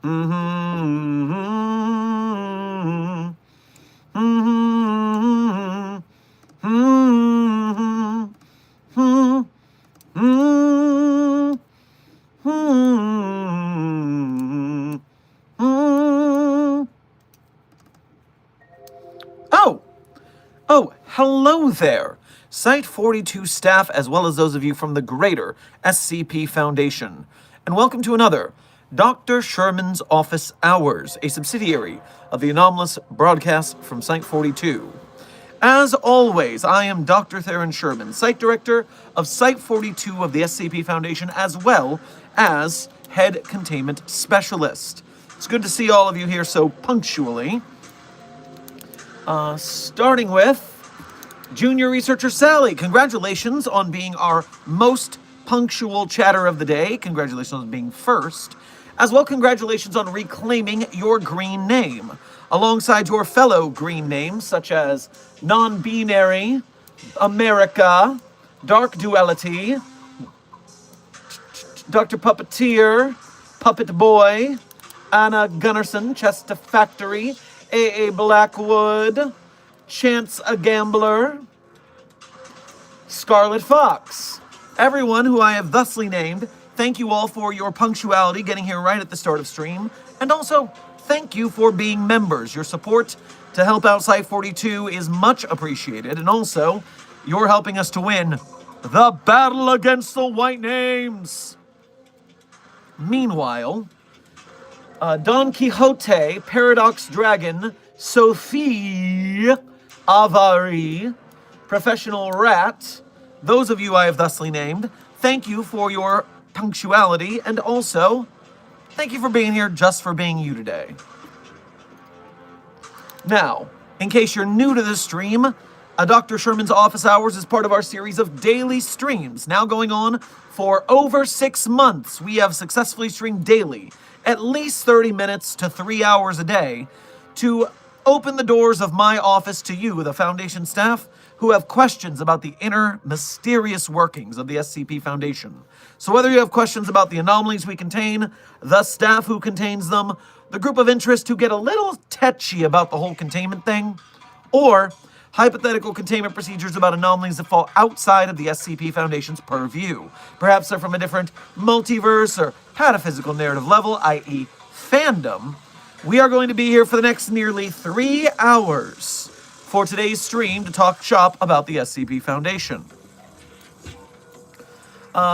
Oh, hello there, Site 42 staff, as well as those of you from the greater SCP Foundation. And welcome to another Dr. Sherman's Office Hours, a subsidiary of the anomalous broadcast from Site 42. As always, I am Dr. Theron Sherman, Site Director of Site 42 of the SCP Foundation, as well as Head Containment Specialist. It's good to see all of you here so punctually. Starting with Junior Researcher Sally. Congratulations on being our most punctual chatter of the day. Congratulations on being first. As well, congratulations on reclaiming your green name, alongside your fellow green names, such as Non-Binary, America, Dark Duality, Dr. Puppeteer, Puppet Boy, Anna Gunnarsson, Chester Factory, A.A. Blackwood, Chance a Gambler, Scarlet Fox. Everyone who I have thusly named, thank you all for your punctuality, getting here right at the start of stream, and also thank you for being members. Your support to help out Site 42 is much appreciated, and also you're helping us to win the battle against the white names. Meanwhile, Don Quixote, Paradox Dragon, Sophie, Avari, Professional Rat, those of you I have thusly named, thank you for your punctuality, and also, thank you for being here just for being you today. Now, in case you're new to this stream, Dr. Sherman's Office Hours is part of our series of daily streams, now going on for over 6 months. We have successfully streamed daily, at least 30 minutes to 3 hours a day, to open the doors of my office to you, the Foundation staff, who have questions about the inner, mysterious workings of the SCP Foundation. So whether you have questions about the anomalies we contain, the staff who contains them, the group of interest who get a little tetchy about the whole containment thing, or hypothetical containment procedures about anomalies that fall outside of the SCP Foundation's purview. Perhaps they're from a different multiverse or pataphysical narrative level, i.e. fandom. We are going to be here for the next nearly 3 hours for today's stream to talk shop about the SCP Foundation.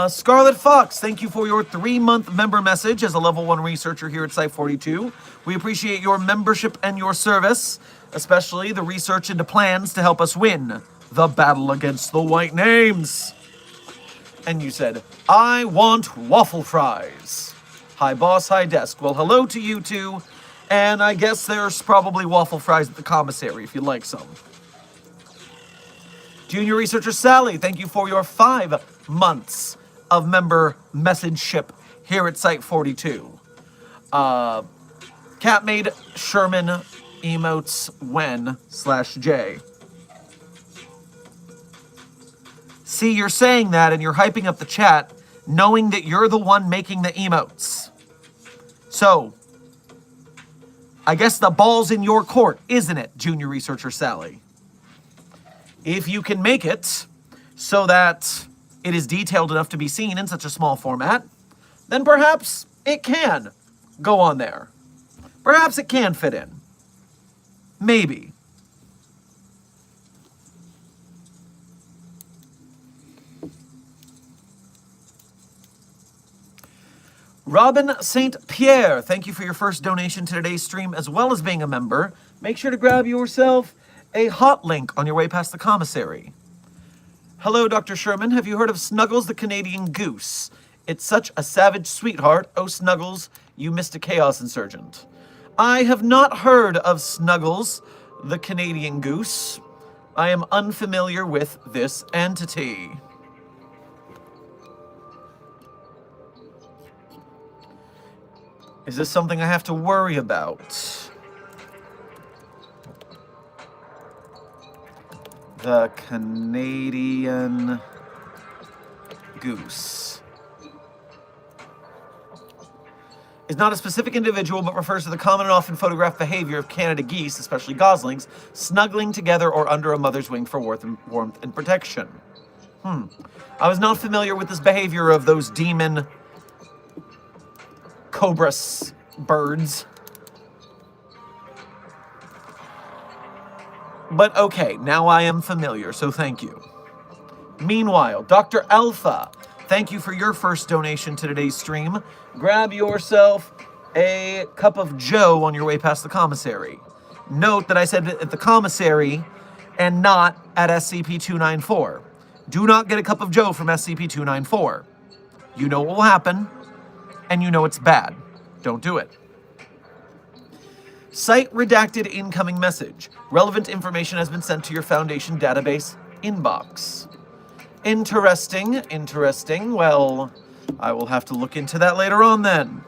Scarlet Fox, thank you for your 3-month member message as a level 1 researcher here at Site 42. We appreciate your membership and your service, especially the research into plans to help us win the battle against the white names. And you said, I want waffle fries. Hi boss, hi desk. Well, hello to you two. And I guess there's probably waffle fries at the commissary if you'd like some. Junior Researcher Sally, thank you for your 5 months of member messageship here at Site 42. Cat made Sherman emotes when/J. See, you're saying that and you're hyping up the chat, knowing that you're the one making the emotes. So, I guess the ball's in your court, isn't it, Junior Researcher Sally? If you can make it so that it is detailed enough to be seen in such a small format, then perhaps it can go on there. Perhaps it can fit in. Maybe. Robin St. Pierre, thank you for your first donation to today's stream, as well as being a member. Make sure to grab yourself a hot link on your way past the commissary. Hello, Dr. Sherman. Have you heard of Snuggles the Canadian Goose? It's such a savage sweetheart. Oh, Snuggles, you missed a Chaos Insurgent. I have not heard of Snuggles the Canadian Goose. I am unfamiliar with this entity. Is this something I have to worry about? The Canadian Goose. is not a specific individual, but refers to the common and often photographed behavior of Canada geese, especially goslings, snuggling together or under a mother's wing for warmth and protection. I was not familiar with this behavior of those demon cobra birds. But okay, now I am familiar, so thank you. Meanwhile, Dr. Alpha, thank you for your first donation to today's stream. Grab yourself a cup of joe on your way past the commissary. Note that I said at the commissary and not at SCP-294. Do not get a cup of joe from SCP-294. You know what will happen, and you know it's bad. Don't do it. Site redacted incoming message. Relevant information has been sent to your Foundation database inbox. Interesting, interesting. Well, I will have to look into that later on then.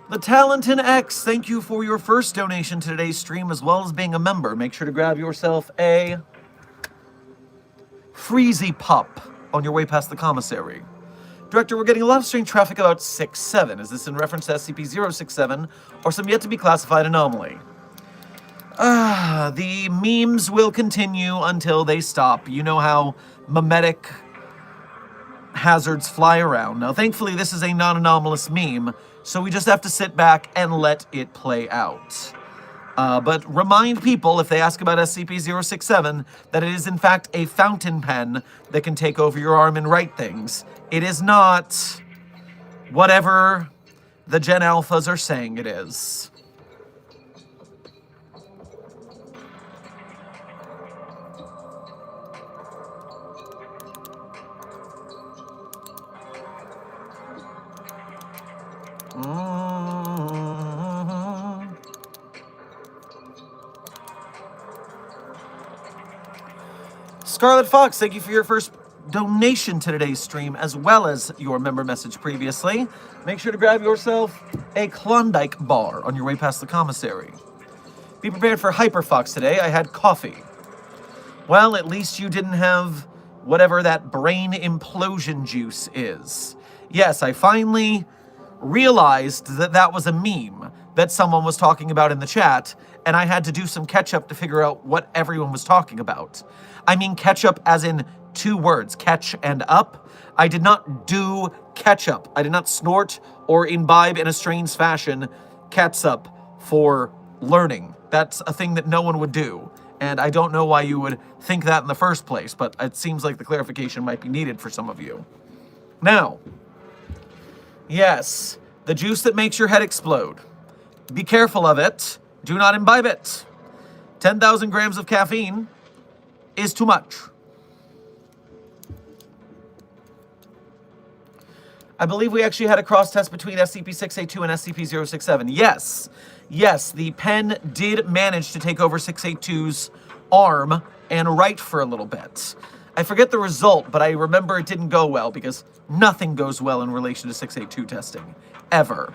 The Talented X, thank you for your first donation to today's stream, as well as being a member. Make sure to grab yourself a Freezy Pup on your way past the commissary. Director, we're getting a lot of strange traffic about 6-7. Is this in reference to SCP-067 or some yet-to-be-classified anomaly? The memes will continue until they stop. You know how memetic hazards fly around. Now, thankfully, this is a non-anomalous meme, so we just have to sit back and let it play out. But remind people, if they ask about SCP-067, that it is in fact a fountain pen that can take over your arm and write things. It is not whatever the Gen Alphas are saying it is. Scarlet Fox, thank you for your first donation to today's stream, as well as your member message previously. Make sure to grab yourself a Klondike bar on your way past the commissary. Be prepared for Hyper Fox today. I had coffee. Well, at least you didn't have whatever that brain implosion juice is. Yes, I finally realized that that was a meme that someone was talking about in the chat, and I had to do some catch-up to figure out what everyone was talking about. I mean ketchup as in 2 words, catch and up. I did not do ketchup. I did not snort or imbibe in a strange fashion catsup for learning. That's a thing that no one would do, and I don't know why you would think that in the first place, but it seems like the clarification might be needed for some of you. Now, yes, the juice that makes your head explode. Be careful of it. Do not imbibe it. 10,000 grams of caffeine is too much. I believe we actually had a cross-test between SCP-682 and SCP-067. Yes. Yes, the pen did manage to take over 682's arm and write for a little bit. I forget the result, but I remember it didn't go well, because nothing goes well in relation to 682 testing. Ever.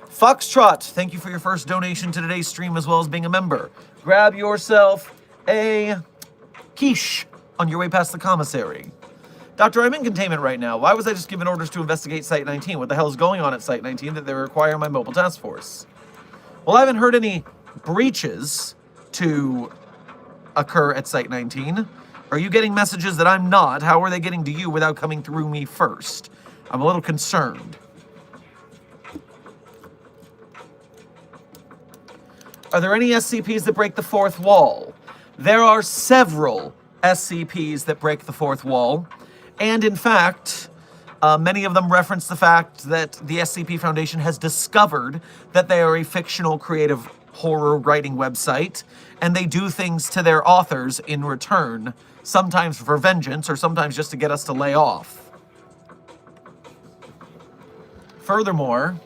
Foxtrot, thank you for your first donation to today's stream, as well as being a member. Grab yourself a quiche on your way past the commissary. Doctor, I'm in containment right now. Why was I just given orders to investigate Site-19? What the hell is going on at Site-19 that they require my mobile task force? Well, I haven't heard any breaches to occur at Site-19. Are you getting messages that I'm not? How are they getting to you without coming through me first? I'm a little concerned. Are there any SCPs that break the fourth wall? There are several SCPs that break the fourth wall. And in fact, many of them reference the fact that the SCP Foundation has discovered that they are a fictional creative horror writing website, and they do things to their authors in return, sometimes for vengeance or sometimes just to get us to lay off. Furthermore,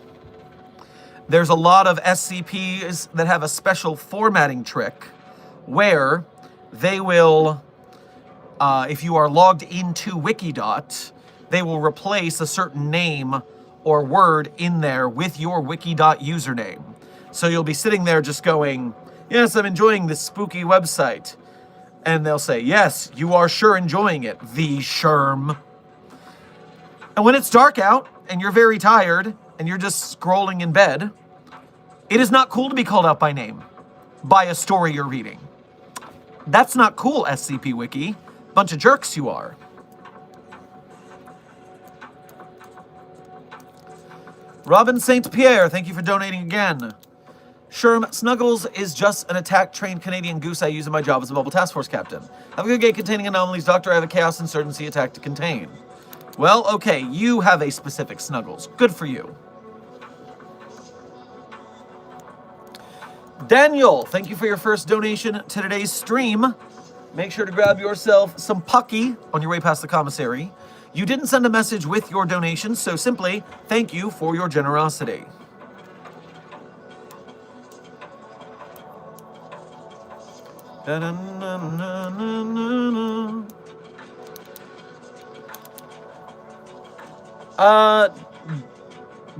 there's a lot of SCPs that have a special formatting trick where they will, if you are logged into Wikidot, they will replace a certain name or word in there with your Wikidot username. So you'll be sitting there just going, yes, I'm enjoying this spooky website. And they'll say, yes, you are sure enjoying it, the Sherm. And when it's dark out and you're very tired and you're just scrolling in bed, it is not cool to be called out by name by a story you're reading. That's not cool, SCP Wiki. Bunch of jerks you are. Robin St. Pierre, thank you for donating again. Sherm, Snuggles is just an attack-trained Canadian goose I use in my job as a mobile task force captain. Have a good day containing anomalies, Doctor. I have a chaos insurgency attack to contain. Well, okay, you have a specific Snuggles. Good for you. Daniel, thank you for your first donation to today's stream. Make sure to grab yourself some Pucky on your way past the commissary. You didn't send a message with your donation, so simply thank you for your generosity.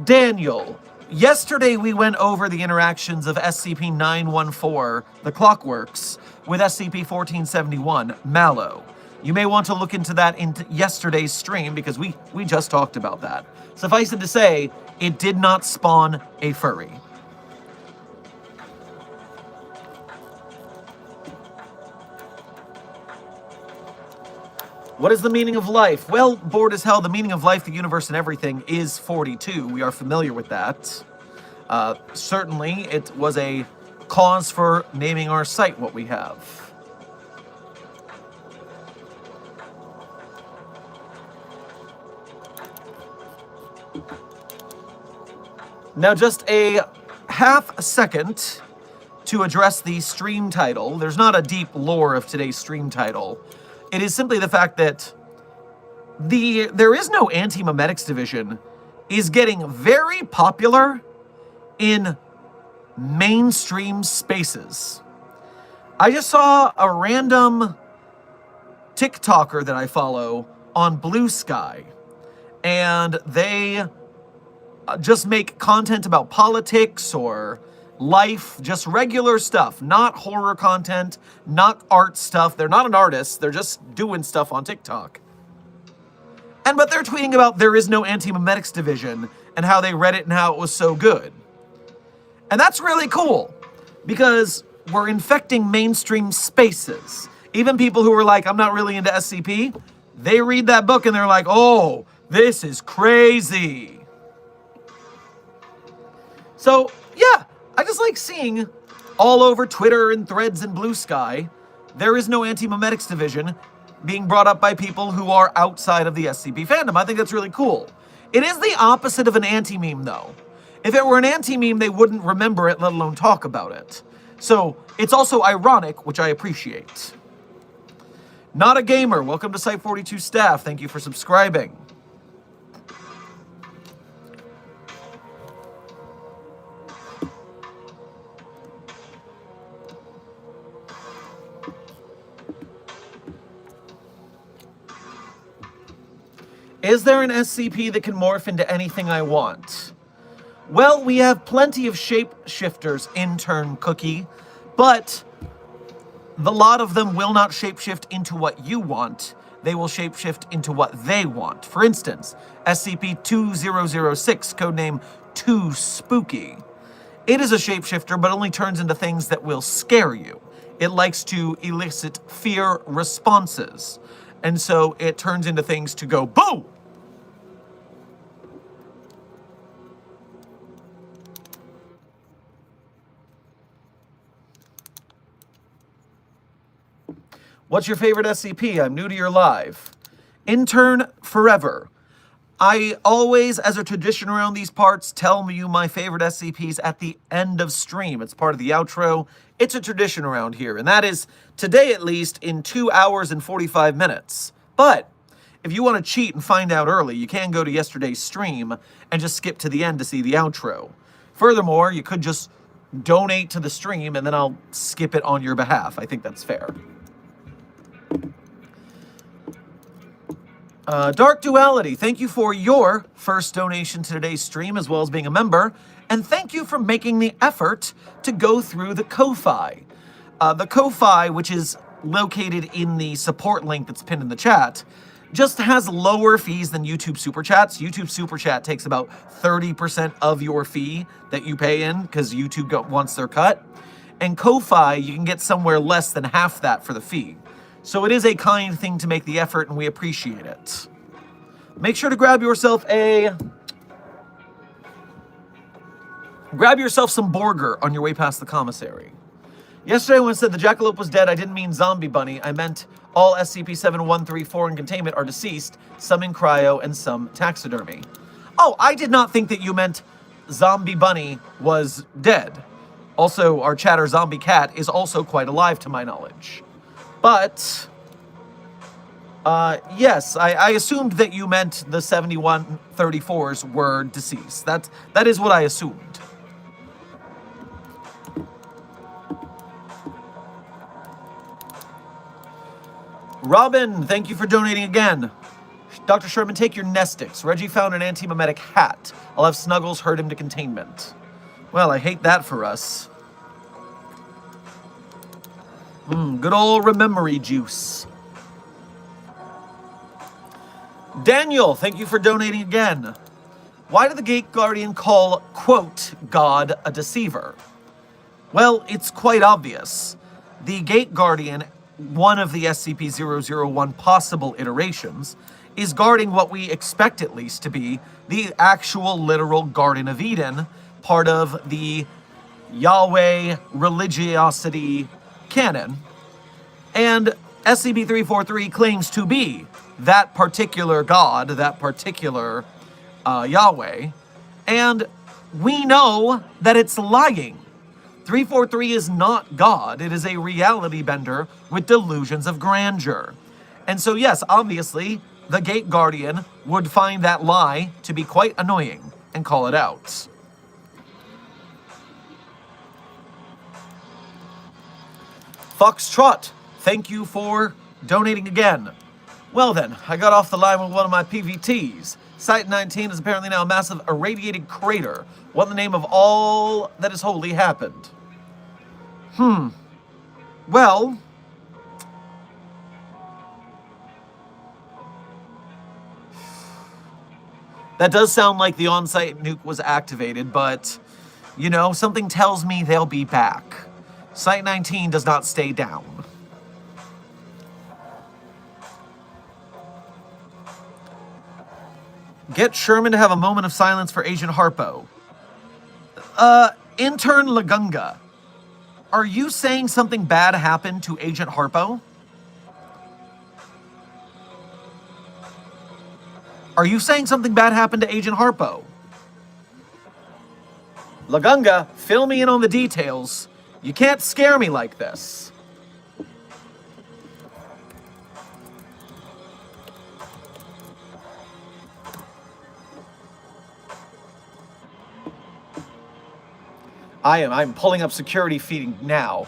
Daniel, yesterday we went over the interactions of SCP-914, the Clockworks, with SCP-1471, Mallow. You may want to look into that in yesterday's stream because we just talked about that. Suffice it to say, it did not spawn a furry. What is the meaning of life? Well, bored as hell, the meaning of life, the universe, and everything is 42. We are familiar with that. Certainly, it was a cause for naming our site what we have. Now, just a half a second to address the stream title. There's not a deep lore of today's stream title. It is simply the fact that there is no Antimemetics division is getting very popular in mainstream spaces. I just saw a random TikToker that I follow on Blue Sky, and they just make content about politics or life, just regular stuff, not horror content, not art stuff. They're not an artist, they're just doing stuff on TikTok. But they're tweeting about there is no Antimemetics division and how they read it and how it was so good. And that's really cool because we're infecting mainstream spaces. Even people who are like, I'm not really into SCP, they read that book and they're like, oh, this is crazy. So, yeah. I just like seeing all over Twitter and Threads and Blue Sky, there is no Antimemetics division being brought up by people who are outside of the SCP fandom. I think that's really cool. It is the opposite of an anti-meme, though. If it were an anti-meme, they wouldn't remember it, let alone talk about it. So it's also ironic, which I appreciate. Not a Gamer, welcome to Site 42 staff. Thank you for subscribing. Is there an SCP that can morph into anything I want? Well, we have plenty of shapeshifters, intern Cookie, but a lot of them will not shapeshift into what you want. They will shapeshift into what they want. For instance, SCP-2006, codename Too Spooky. It is a shapeshifter, but only turns into things that will scare you. It likes to elicit fear responses. And so it turns into things to go boom! What's your favorite SCP? I'm new to your live. Intern Forever. I always, as a tradition around these parts, tell you my favorite SCPs at the end of stream. It's part of the outro. It's a tradition around here, and that is, today at least, in 2 hours and 45 minutes. But if you want to cheat and find out early, you can go to yesterday's stream and just skip to the end to see the outro. Furthermore, you could just donate to the stream and then I'll skip it on your behalf. I think that's fair. Dark Duality, thank you for your first donation to today's stream, as well as being a member, and thank you for making the effort to go through the Ko-Fi. The Ko-Fi, which is located in the support link that's pinned in the chat, just has lower fees than YouTube Super Chats. YouTube Super Chat takes about 30% of your fee that you pay in, because YouTube wants their cut. And Ko-Fi, you can get somewhere less than half that for the fee. So it is a kind thing to make the effort, and we appreciate it. Make sure to grab yourself some burger on your way past the commissary. Yesterday when I said the jackalope was dead, I didn't mean zombie bunny. I meant all SCP-7134 in containment are deceased, some in cryo and some taxidermy. Oh, I did not think that you meant zombie bunny was dead. Also, our chatter zombie cat is also quite alive to my knowledge. But, yes, I assumed that you meant the 7134s were deceased. That is what I assumed. Robin, thank you for donating again. Dr. Sherman, take your Nestix. Reggie found an antimemetic hat. I'll have Snuggles herd him to containment. Well, I hate that for us. Good old rememory juice. Daniel, thank you for donating again. Why did the Gate Guardian call, quote, God a deceiver? Well, it's quite obvious. The Gate Guardian, one of the SCP-001 possible iterations, is guarding what we expect at least to be the actual literal Garden of Eden, part of the Yahweh religiosity canon. And SCP-343 claims to be that particular God, that particular Yahweh, and we know that it's lying. 343 is not God, it is a reality bender with delusions of grandeur. And so yes, obviously, the Gate Guardian would find that lie to be quite annoying and call it out. Foxtrot, thank you for donating again. Well then, I got off the line with one of my PVTs. Site 19 is apparently now a massive irradiated crater. What in the name of all that is holy happened? Well, that does sound like the on-site nuke was activated, but, you know, something tells me they'll be back. Site 19 does not stay down. Get Sherman to have a moment of silence for Agent Harpo. Intern Lagunga, are you saying something bad happened to Agent Harpo? Are you saying something bad happened to Agent Harpo? Lagunga, fill me in on the details. You can't scare me like this. I'm pulling up security feeding now.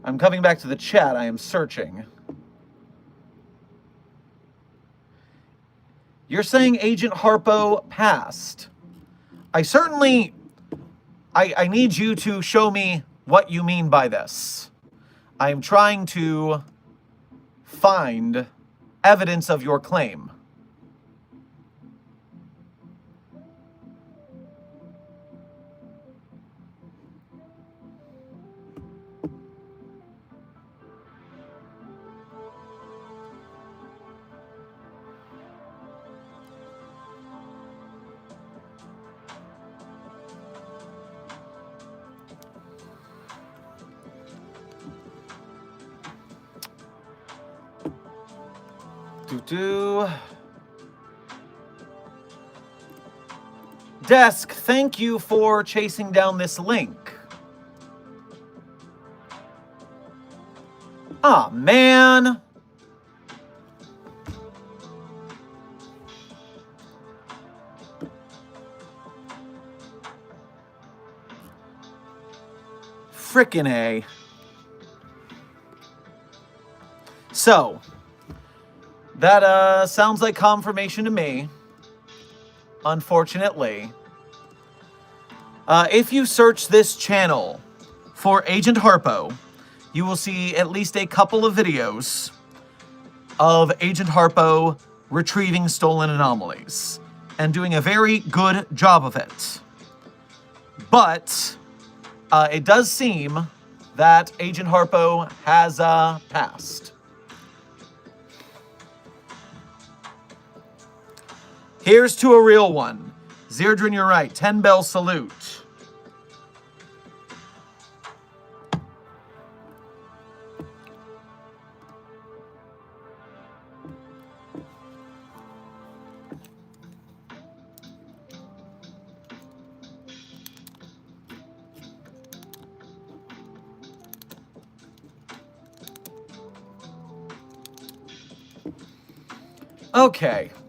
I'm coming back to the chat. I am searching. You're saying Agent Harpo passed. I need you to show me what you mean by this. I'm trying to find evidence of your claim. Desk, thank you for chasing down this link. Aw, man. Frickin' A. So, that sounds like confirmation to me. Unfortunately. If you search this channel for Agent Harpo, you will see at least a couple of videos of Agent Harpo retrieving stolen anomalies and doing a very good job of it. But it does seem that Agent Harpo has passed. Here's to a real one. Zerdrin, you're right. 10 bell salute.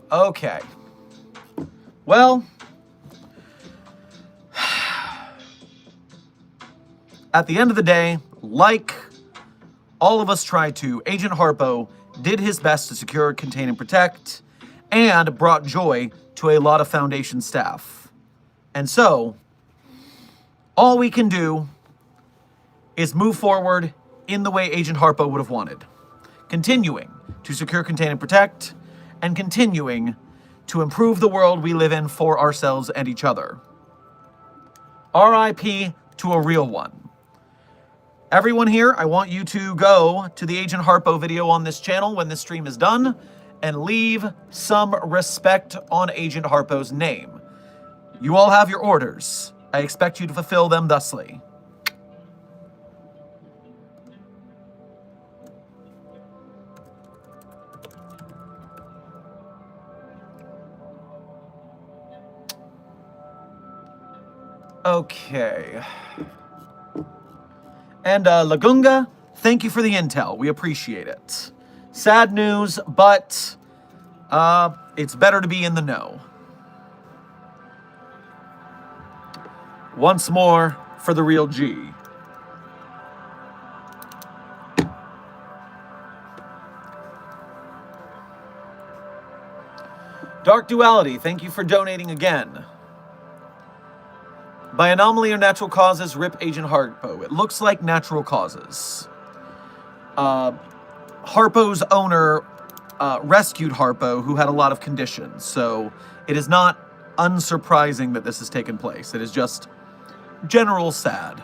Okay. Well, at the end of the day, like all of us tried to, Agent Harpo did his best to secure, contain, and protect, and brought joy to a lot of Foundation staff. And so, all we can do is move forward in the way Agent Harpo would have wanted. Continuing to secure, contain, and protect, and continuing to improve the world we live in for ourselves and each other. RIP to a real one. Everyone here, I want you to go to the Agent Harpo video on this channel when this stream is done and leave some respect on Agent Harpo's name. You all have your orders. I expect you to fulfill them thusly. Okay. And Lagunga, thank you for the intel. We appreciate it. Sad news, but it's better to be in the know. Once more for the real G. Dark Duality, thank you for donating again. By anomaly or natural causes, rip Agent Harpo. It looks like natural causes. Harpo's owner rescued Harpo, who had a lot of conditions. So it is not unsurprising that this has taken place. It is just general sad.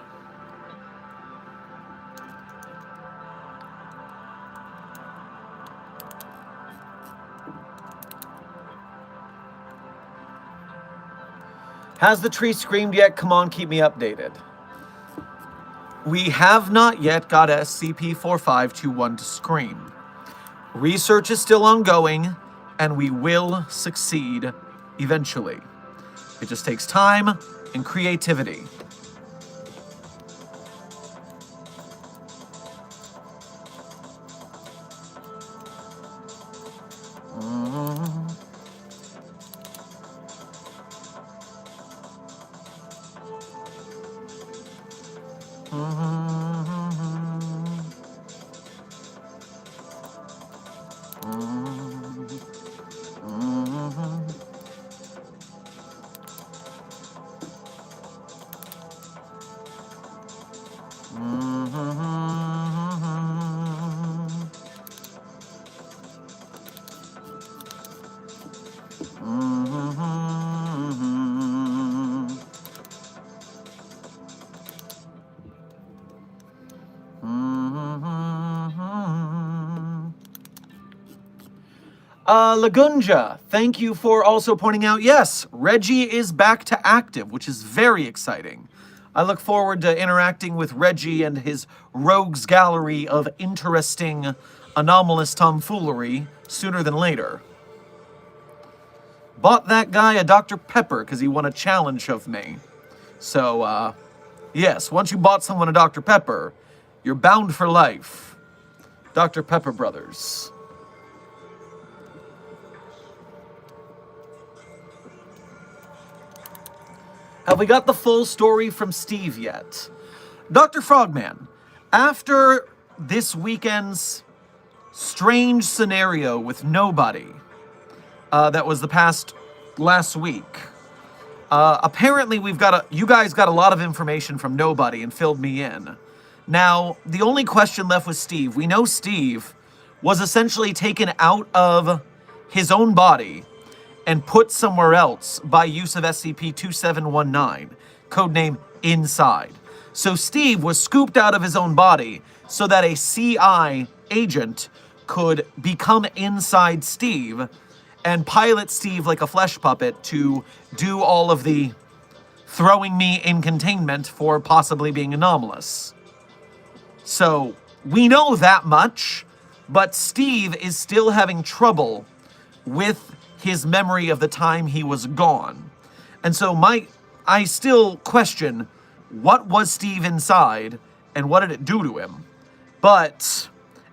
Has the tree screamed yet? Come on, keep me updated. We have not yet got SCP-4521 to scream. Research is still ongoing, and we will succeed eventually. It just takes time and creativity. Lagunja, thank you for also pointing out, yes, Reggie is back to active, which is very exciting. I look forward to interacting with Reggie and his rogues gallery of interesting, anomalous tomfoolery sooner than later. Bought that guy a Dr. Pepper because he won a challenge of me. So, yes, once you bought someone a Dr. Pepper, you're bound for life. Dr. Pepper Brothers. Have we got the full story from Steve yet? Dr. Frogman, after this weekend's strange scenario with nobody, that was last week, apparently you guys got a lot of information from nobody and filled me in. Now, the only question left was Steve. We know Steve was essentially taken out of his own body and put somewhere else by use of SCP-2719, codename Inside. So Steve was scooped out of his own body so that a CI agent could become inside Steve and pilot Steve like a flesh puppet to do all of the throwing me in containment for possibly being anomalous. So we know that much, but Steve is still having trouble with his memory of the time he was gone. And so I still question, what was Steve inside and what did it do to him? But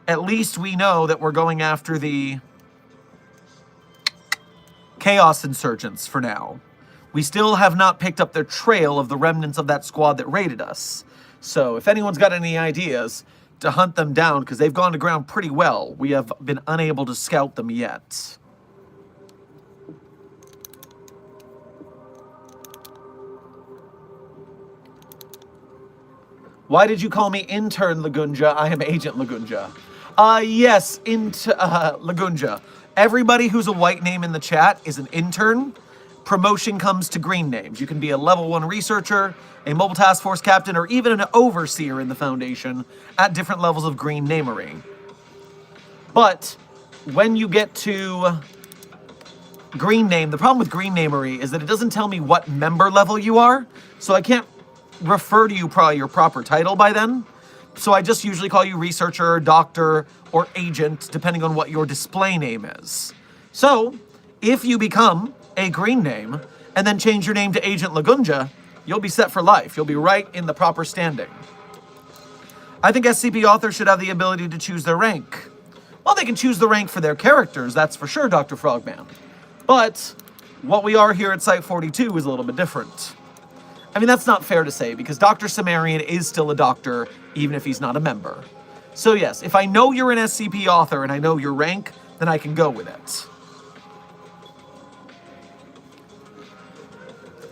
at least we know that we're going after the Chaos Insurgents for now. We still have not picked up their trail of the remnants of that squad that raided us. So if anyone's got any ideas to hunt them down, because they've gone to ground pretty well, we have been unable to scout them yet. Why did you call me Intern Lagunja? I am Agent Lagunja. Yes, Lagunja. Everybody who's a white name in the chat is an intern. Promotion comes to green names. You can be a level 1 researcher, a mobile task force captain, or even an overseer in the Foundation at different levels of green namery. But when you get to green name, the problem with green namery is that it doesn't tell me what member level you are, so I can't refer to you probably your proper title by then. So I just usually call you researcher, doctor, or agent, depending on what your display name is. So if you become a green name and then change your name to Agent Lagunja, you'll be set for life. You'll be right in the proper standing. I think SCP authors should have the ability to choose their rank. Well, they can choose the rank for their characters, that's for sure, Dr. Frogman. But what we are here at Site 42 is a little bit different. I mean, that's not fair to say, because Dr. Sumerian is still a doctor, even if he's not a member. So yes, if I know you're an SCP author and I know your rank, then I can go with it.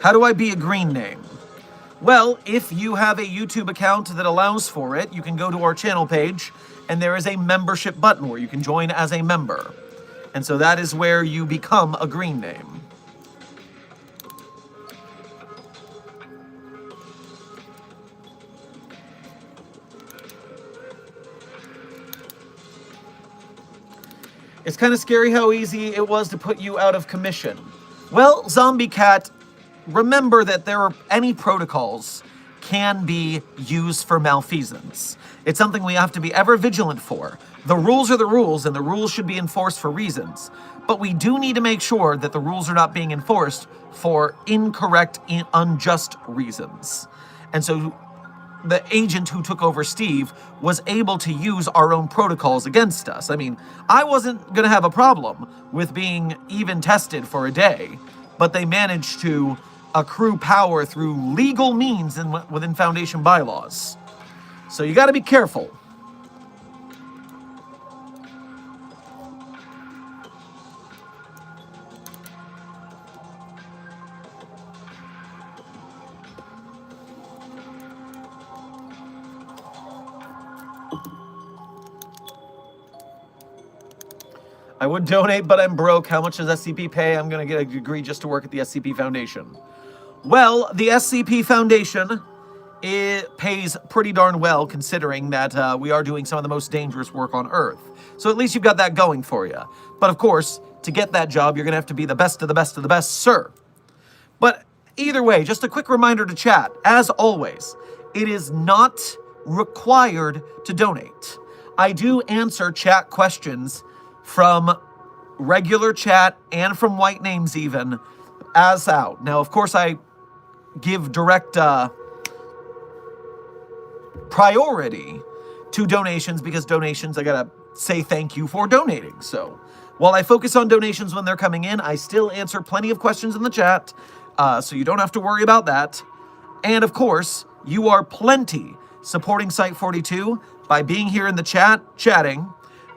How do I be a green name? Well, if you have a YouTube account that allows for it, you can go to our channel page, and there is a membership button where you can join as a member. And so that is where you become a green name. It's kind of scary how easy it was to put you out of commission. Well, Zombie Cat, remember that any protocols can be used for malfeasance. It's something we have to be ever vigilant for. The rules are the rules, and the rules should be enforced for reasons. But we do need to make sure that the rules are not being enforced for incorrect, unjust reasons. And so the agent who took over Steve was able to use our own protocols against us. I mean, I wasn't going to have a problem with being even tested for a day, but they managed to accrue power through legal means within Foundation bylaws. So you got to be careful. I would donate, but I'm broke. How much does SCP pay? I'm going to get a degree just to work at the SCP Foundation. Well, the SCP Foundation, it pays pretty darn well, considering that we are doing some of the most dangerous work on Earth. So at least you've got that going for you. But of course, to get that job, you're going to have to be the best of the best of the best, sir. But either way, just a quick reminder to chat. As always, it is not required to donate. I do answer chat questions from regular chat and from white names even as out. Now, of course, I give direct priority to donations, because donations, I gotta say thank you for donating. So while I focus on donations when they're coming in, I still answer plenty of questions in the chat, so you don't have to worry about that. And of course, you are plenty supporting Site42 by being here in the chat, chatting,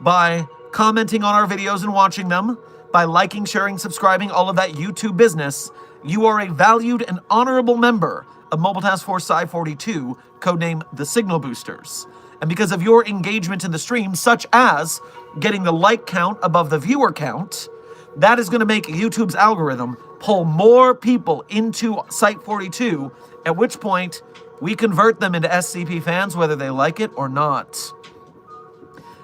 by commenting on our videos and watching them, by liking, sharing, subscribing, all of that YouTube business. You are a valued and honorable member of Mobile Task Force Site42, codename the Signal Boosters. And because of your engagement in the stream, such as getting the like count above the viewer count, that is going to make YouTube's algorithm pull more people into Site42, at which point we convert them into SCP fans whether they like it or not.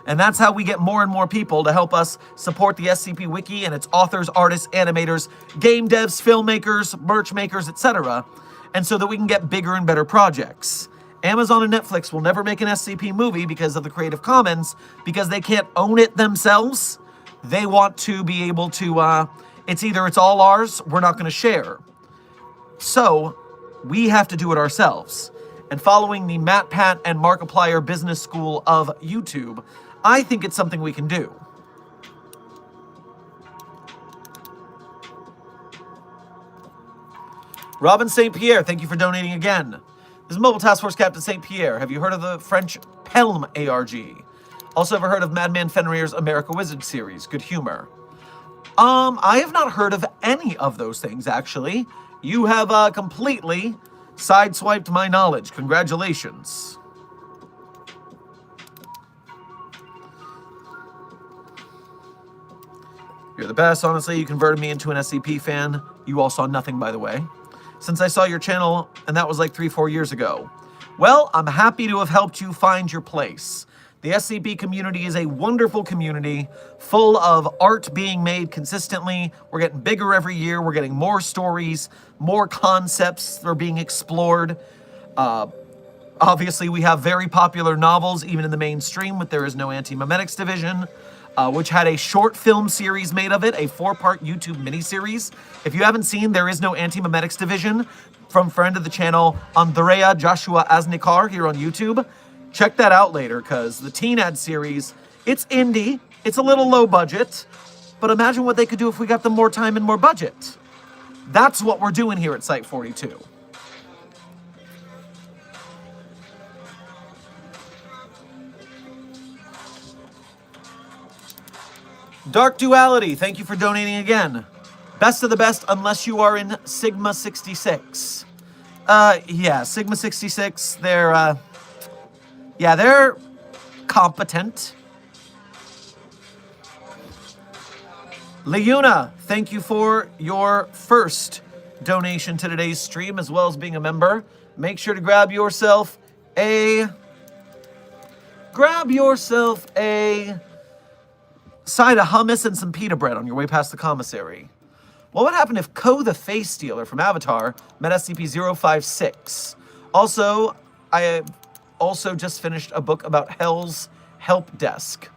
And that's how we get more and more people to help us support the SCP Wiki and its authors, artists, animators, game devs, filmmakers, merch makers, etc. And so that we can get bigger and better projects. Amazon and Netflix will never make an SCP movie because of the Creative Commons, because they can't own it themselves. They want to be able to, it's either it's all ours, we're not going to share. So we have to do it ourselves. And following the MatPat and Markiplier Business School of YouTube, I think it's something we can do. Robin St. Pierre, thank you for donating again. This is Mobile Task Force Captain St. Pierre. Have you heard of the French Pelm ARG? Also ever heard of Madman Fenrir's America Wizard series? Good humor. I have not heard of any of those things, actually. You have completely sideswiped my knowledge. Congratulations. You're the best, honestly. You converted me into an SCP fan. You all saw nothing, by the way, since I saw your channel, and that was like 3-4 years ago. Well, I'm happy to have helped you find your place. The SCP community is a wonderful community full of art being made consistently. We're getting bigger every year. We're getting more stories, more concepts that are being explored. Obviously, we have very popular novels, even in the mainstream, with There Is No Antimemetics Division, which had a short film series made of it, a 4-part YouTube miniseries. If you haven't seen There Is No Antimemetics Division, from friend of the channel, Andrea Joshua Aznikar here on YouTube, check that out later, because the Teen Ad series, it's indie, it's a little low budget, but imagine what they could do if we got them more time and more budget. That's what we're doing here at Site42. Dark Duality, thank you for donating again. Best of the best, unless you are in Sigma 66. Yeah, Sigma 66, they're competent. Leuna, thank you for your first donation to today's stream, as well as being a member. Make sure to grab yourself a side of hummus and some pita bread on your way past the commissary. What would happen if Ko the Face Stealer from Avatar met SCP-056? Also, I just finished a book about Hell's Help Desk.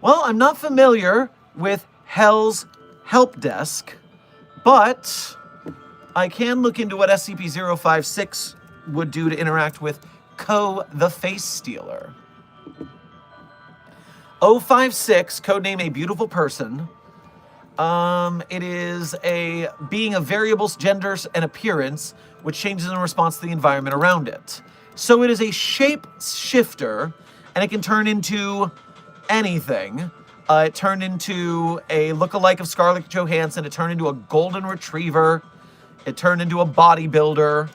Well, I'm not familiar with Hell's Help Desk, but I can look into what SCP-056 would do to interact with Ko the Face Stealer. 056, codename A Beautiful Person. It is a being of variable genders and appearance, which changes in response to the environment around it. So it is a shape shifter, and it can turn into anything. It turned into a look-alike of Scarlett Johansson. It turned into a golden retriever. It turned into a bodybuilder.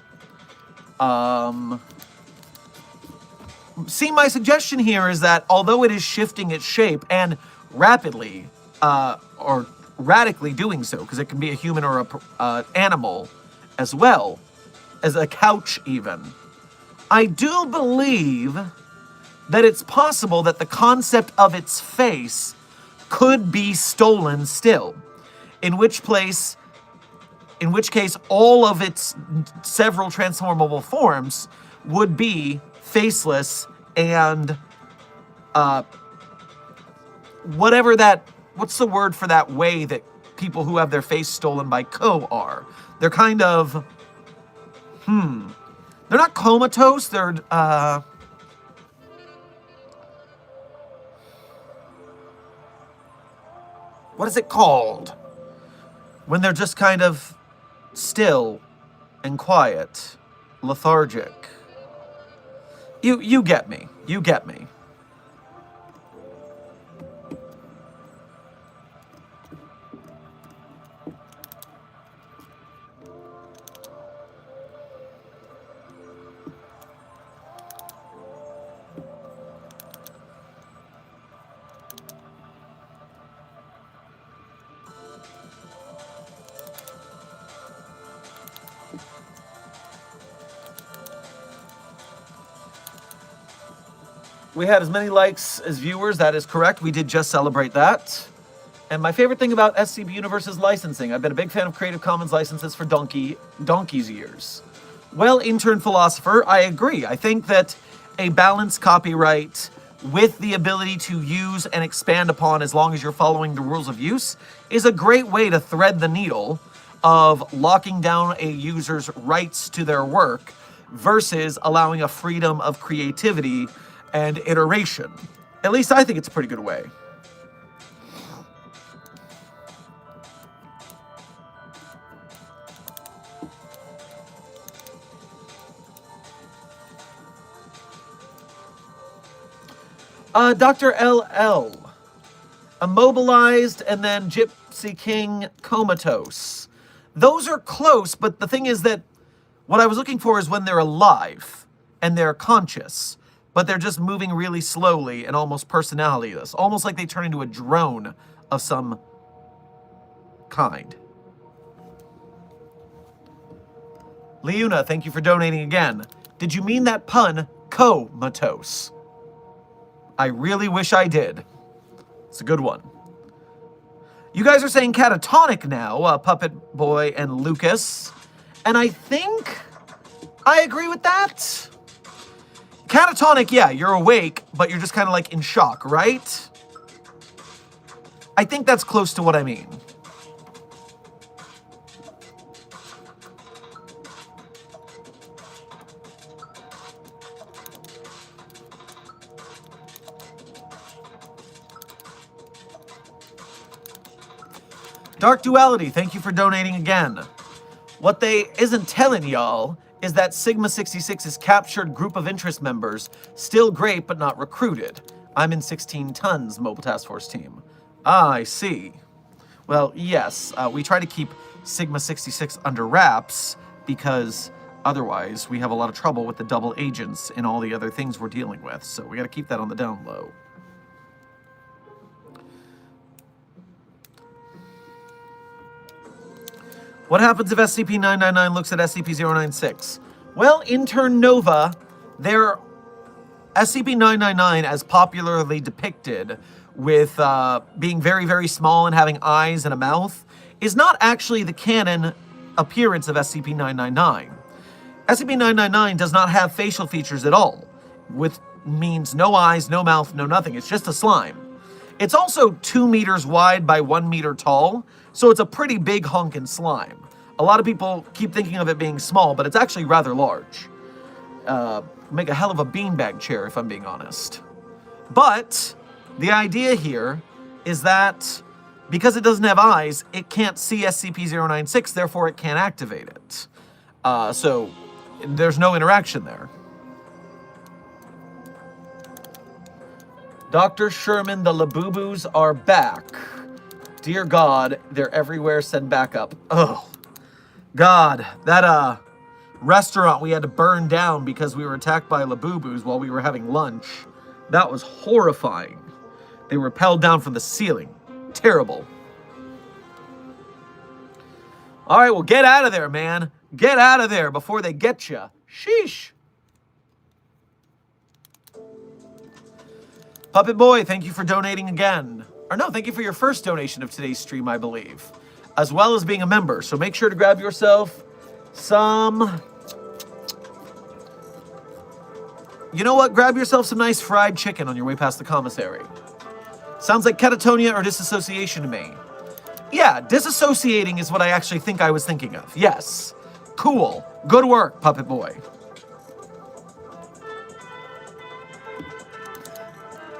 See, my suggestion here is that although it is shifting its shape, and rapidly, or radically doing so, because it can be a human or a animal as well, as a couch even, I do believe that it's possible that the concept of its face could be stolen still, in which case all of its several transformable forms would be faceless and what's the word for that way that people who have their face stolen by Ko are? They're kind of, they're not comatose, they're What is it called? When they're just kind of still and quiet, lethargic. You get me. You get me. We had as many likes as viewers. That is correct. We did just celebrate that. And my favorite thing about SCP Universe is licensing. I've been a big fan of Creative Commons licenses for donkey's years. Well, intern philosopher, I agree. I think that a balanced copyright with the ability to use and expand upon as long as you're following the rules of use is a great way to thread the needle of locking down a user's rights to their work versus allowing a freedom of creativity and iteration. At least I think it's a pretty good way. Dr. LL. Immobilized and then Gypsy King comatose. Those are close, but the thing is that what I was looking for is when they're alive and they're conscious, but they're just moving really slowly and almost personalityless, almost like they turn into a drone of some kind. Leuna, thank you for donating again. Did you mean that pun, comatose? I really wish I did. It's a good one. You guys are saying catatonic now, Puppet Boy and Lucas, and I think I agree with that. Catatonic, yeah, you're awake, but you're just kind of like in shock, right? I think that's close to what I mean. Dark Duality, thank you for donating again. What they isn't telling y'all is that Sigma 66's captured group of interest members, still great but not recruited. I'm in 16 Tons Mobile Task Force team. Ah, I see. Well, yes, we try to keep Sigma 66 under wraps because otherwise we have a lot of trouble with the double agents and all the other things we're dealing with. So we gotta keep that on the down low. What happens if SCP-999 looks at SCP-096? Well, Intern Nova, their SCP-999, as popularly depicted, with being very, very small and having eyes and a mouth, is not actually the canon appearance of SCP-999. SCP-999 does not have facial features at all, which means no eyes, no mouth, no nothing. It's just a slime. It's also 2 meters wide by 1 meter tall, so it's a pretty big hunkin' slime. A lot of people keep thinking of it being small, but it's actually rather large. Make a hell of a beanbag chair, if I'm being honest. But the idea here is that because it doesn't have eyes, it can't see SCP-096, therefore it can't activate it. So there's no interaction there. Dr. Sherman, the Labubus are back. Dear God, they're everywhere, send backup. Oh, God, that restaurant we had to burn down because we were attacked by Labubus while we were having lunch. That was horrifying. They rappelled down from the ceiling. Terrible. All right, well, get out of there, man. Get out of there before they get you. Sheesh. Puppet Boy, thank you for donating again. Or no, thank you for your first donation of today's stream, I believe. As well as being a member. So make sure to grab yourself some... You know what? Grab yourself some nice fried chicken on your way past the commissary. Sounds like catatonia or disassociation to me. Yeah, disassociating is what I actually think I was thinking of. Yes. Cool. Good work, Puppet Boy.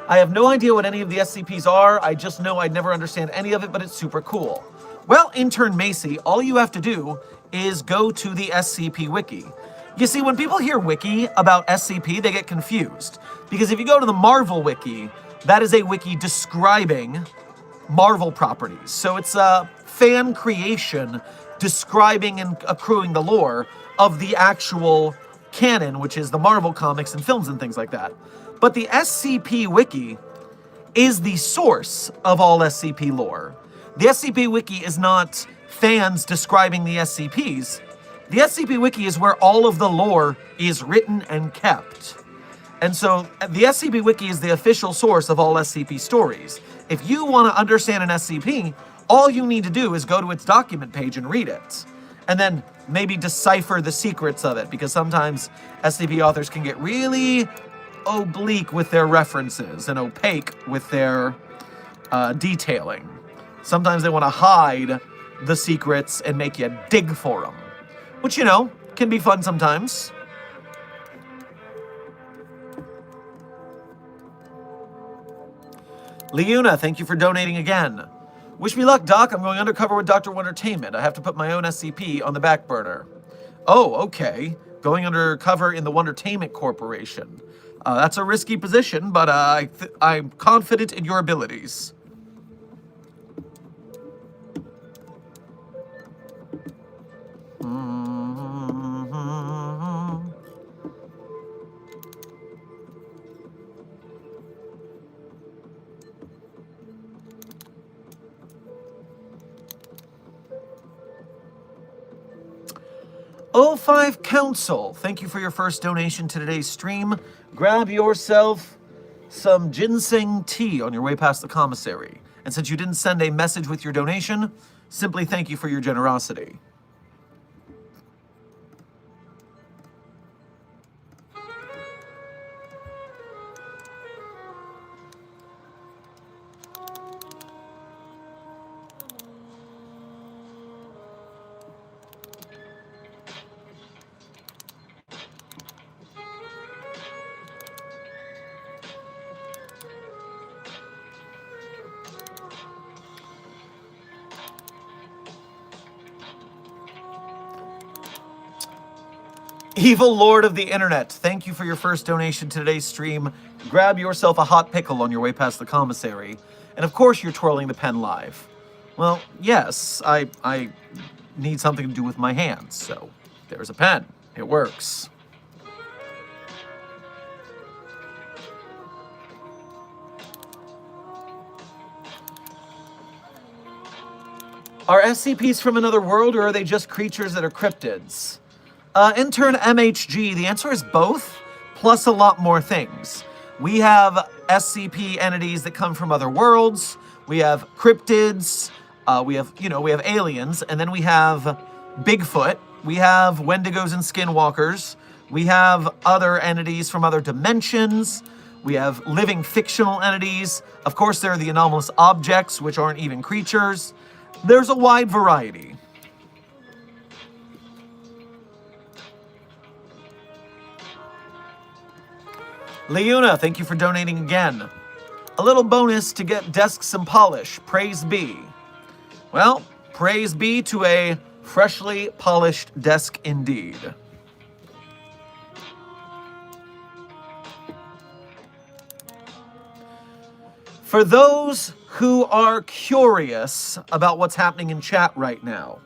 I have no idea what any of the SCPs are. I just know I'd never understand any of it, but it's super cool. Well, intern Macy, all you have to do is go to the SCP Wiki. You see, when people hear Wiki about SCP, they get confused. Because if you go to the Marvel Wiki, that is a wiki describing Marvel properties. So it's a fan creation describing and accruing the lore of the actual canon, which is the Marvel comics and films and things like that. But the SCP Wiki is the source of all SCP lore. The SCP Wiki is not fans describing the SCPs. The SCP Wiki is where all of the lore is written and kept. And so the SCP Wiki is the official source of all SCP stories. If you want to understand an SCP, all you need to do is go to its document page and read it. And then maybe decipher the secrets of it, because sometimes SCP authors can get really oblique with their references and opaque with their detailing. Sometimes they want to hide the secrets and make you dig for them, which, you know, can be fun sometimes. Leuna, thank you for donating again. Wish me luck, Doc. I'm going undercover with Dr. Wondertainment. I have to put my own SCP on the back burner. Oh, okay. Going undercover in the Wondertainment Corporation. That's a risky position, but I'm confident in your abilities. O5 Council, thank you for your first donation to today's stream. Grab yourself some ginseng tea on your way past the commissary. And since you didn't send a message with your donation, simply thank you for your generosity. Evil Lord of the Internet, thank you for your first donation to today's stream. Grab yourself a hot pickle on your way past the commissary. And of course you're twirling the pen live. Well, yes, I need something to do with my hands, so there's a pen. It works. Are SCPs from another world, or are they just creatures that are cryptids? Intern MHG, the answer is both, plus a lot more things. We have SCP entities that come from other worlds. We have cryptids. We have aliens, and then we have Bigfoot. We have Wendigos and Skinwalkers. We have other entities from other dimensions. We have living fictional entities. Of course, there are the anomalous objects, which aren't even creatures. There's a wide variety. Leuna, thank you for donating again. A little bonus to get desks some polish. Praise be. Well, praise be to a freshly polished desk indeed. For those who are curious about what's happening in chat right now,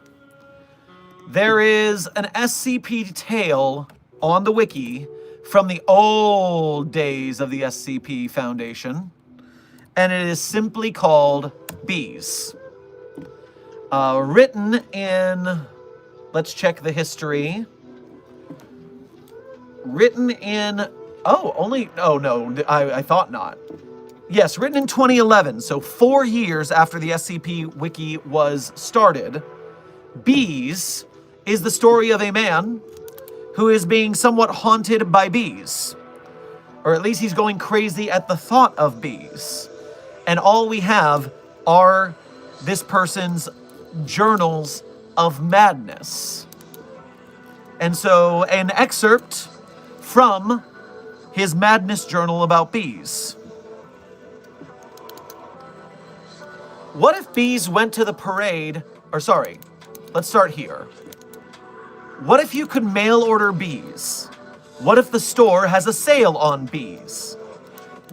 there is an SCP tale on the wiki from the old days of the SCP Foundation, and it is simply called Bees. Written in, let's check the history. Written in, I thought not. Yes, written in 2011, so 4 years after the SCP Wiki was started. Bees is the story of a man who is being somewhat haunted by bees. Or at least he's going crazy at the thought of bees. And all we have are this person's journals of madness. And so an excerpt from his madness journal about bees. What if bees went to the parade, or sorry, let's start here. What if you could mail order bees? What if the store has a sale on bees?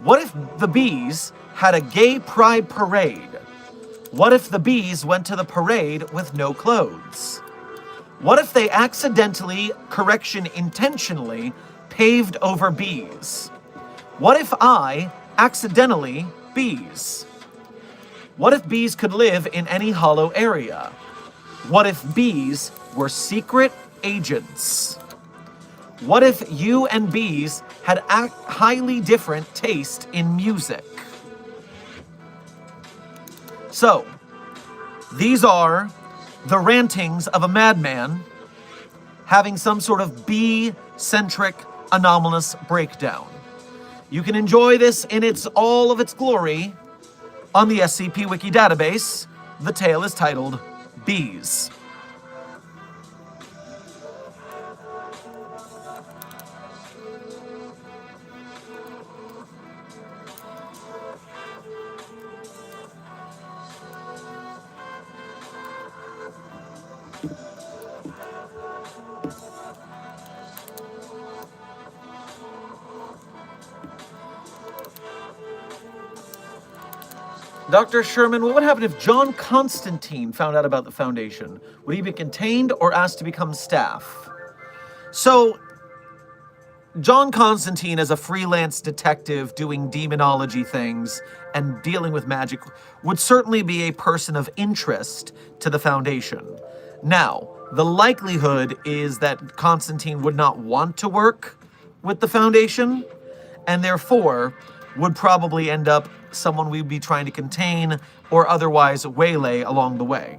What if the bees had a gay pride parade? What if the bees went to the parade with no clothes? What if they accidentally, intentionally, paved over bees? What if I accidentally bees? What if bees could live in any hollow area? What if bees were secret agents? What if you and bees had a highly different taste in music? So, these are the rantings of a madman having some sort of bee-centric anomalous breakdown. You can enjoy this in all of its glory on the SCP Wiki database. The tale is titled Bees. Dr. Sherman, what would happen if John Constantine found out about the Foundation? Would he be contained or asked to become staff? So, John Constantine, as a freelance detective doing demonology things and dealing with magic, would certainly be a person of interest to the Foundation. Now, the likelihood is that Constantine would not want to work with the Foundation, and therefore would probably end up someone we'd be trying to contain or otherwise waylay along the way.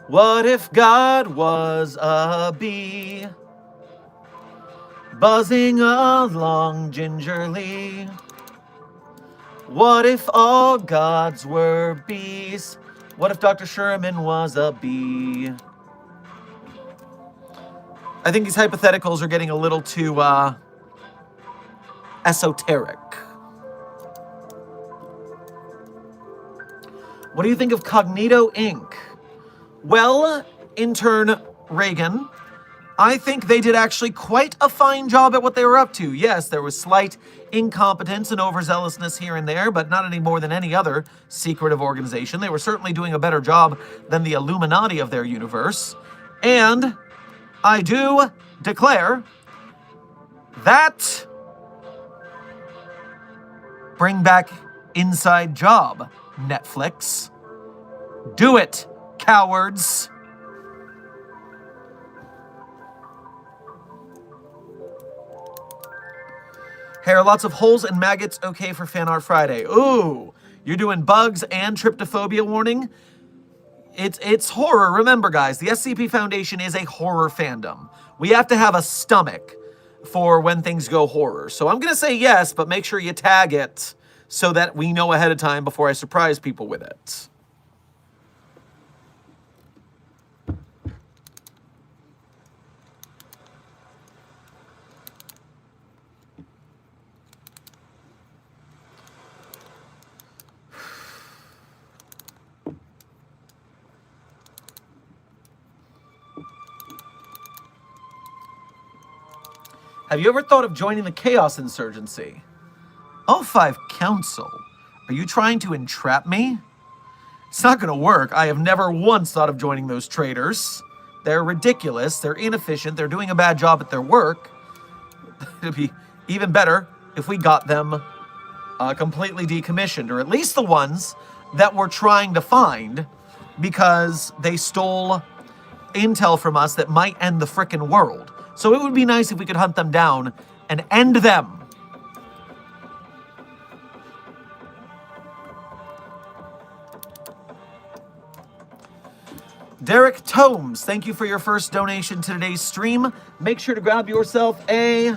What if God was a bee, buzzing along gingerly? What if all gods were bees? What if Dr. Sherman was a bee? I think these hypotheticals are getting a little too esoteric. What do you think of Cognito Inc.? Well, intern Reagan, I think they did actually quite a fine job at what they were up to. Yes, there was slight incompetence and overzealousness here and there, but not any more than any other secretive organization. They were certainly doing a better job than the Illuminati of their universe. And I do declare that bring back Inside Job, Netflix. Do it, cowards. Hair, lots of holes and maggots, okay for Fan Art Friday. Ooh, you're doing bugs and tryptophobia warning? It's horror. Remember, guys, the SCP Foundation is a horror fandom. We have to have a stomach for when things go horror. So I'm going to say yes, but make sure you tag it so that we know ahead of time before I surprise people with it. Have you ever thought of joining the Chaos Insurgency? O5 Council, are you trying to entrap me? It's not going to work. I have never once thought of joining those traitors. They're ridiculous. They're inefficient. They're doing a bad job at their work. It'd be even better if we got them completely decommissioned, or at least the ones that we're trying to find because they stole intel from us that might end the frickin' world. So it would be nice if we could hunt them down and end them. Derek Tomes, thank you for your first donation to today's stream. Make sure to grab yourself a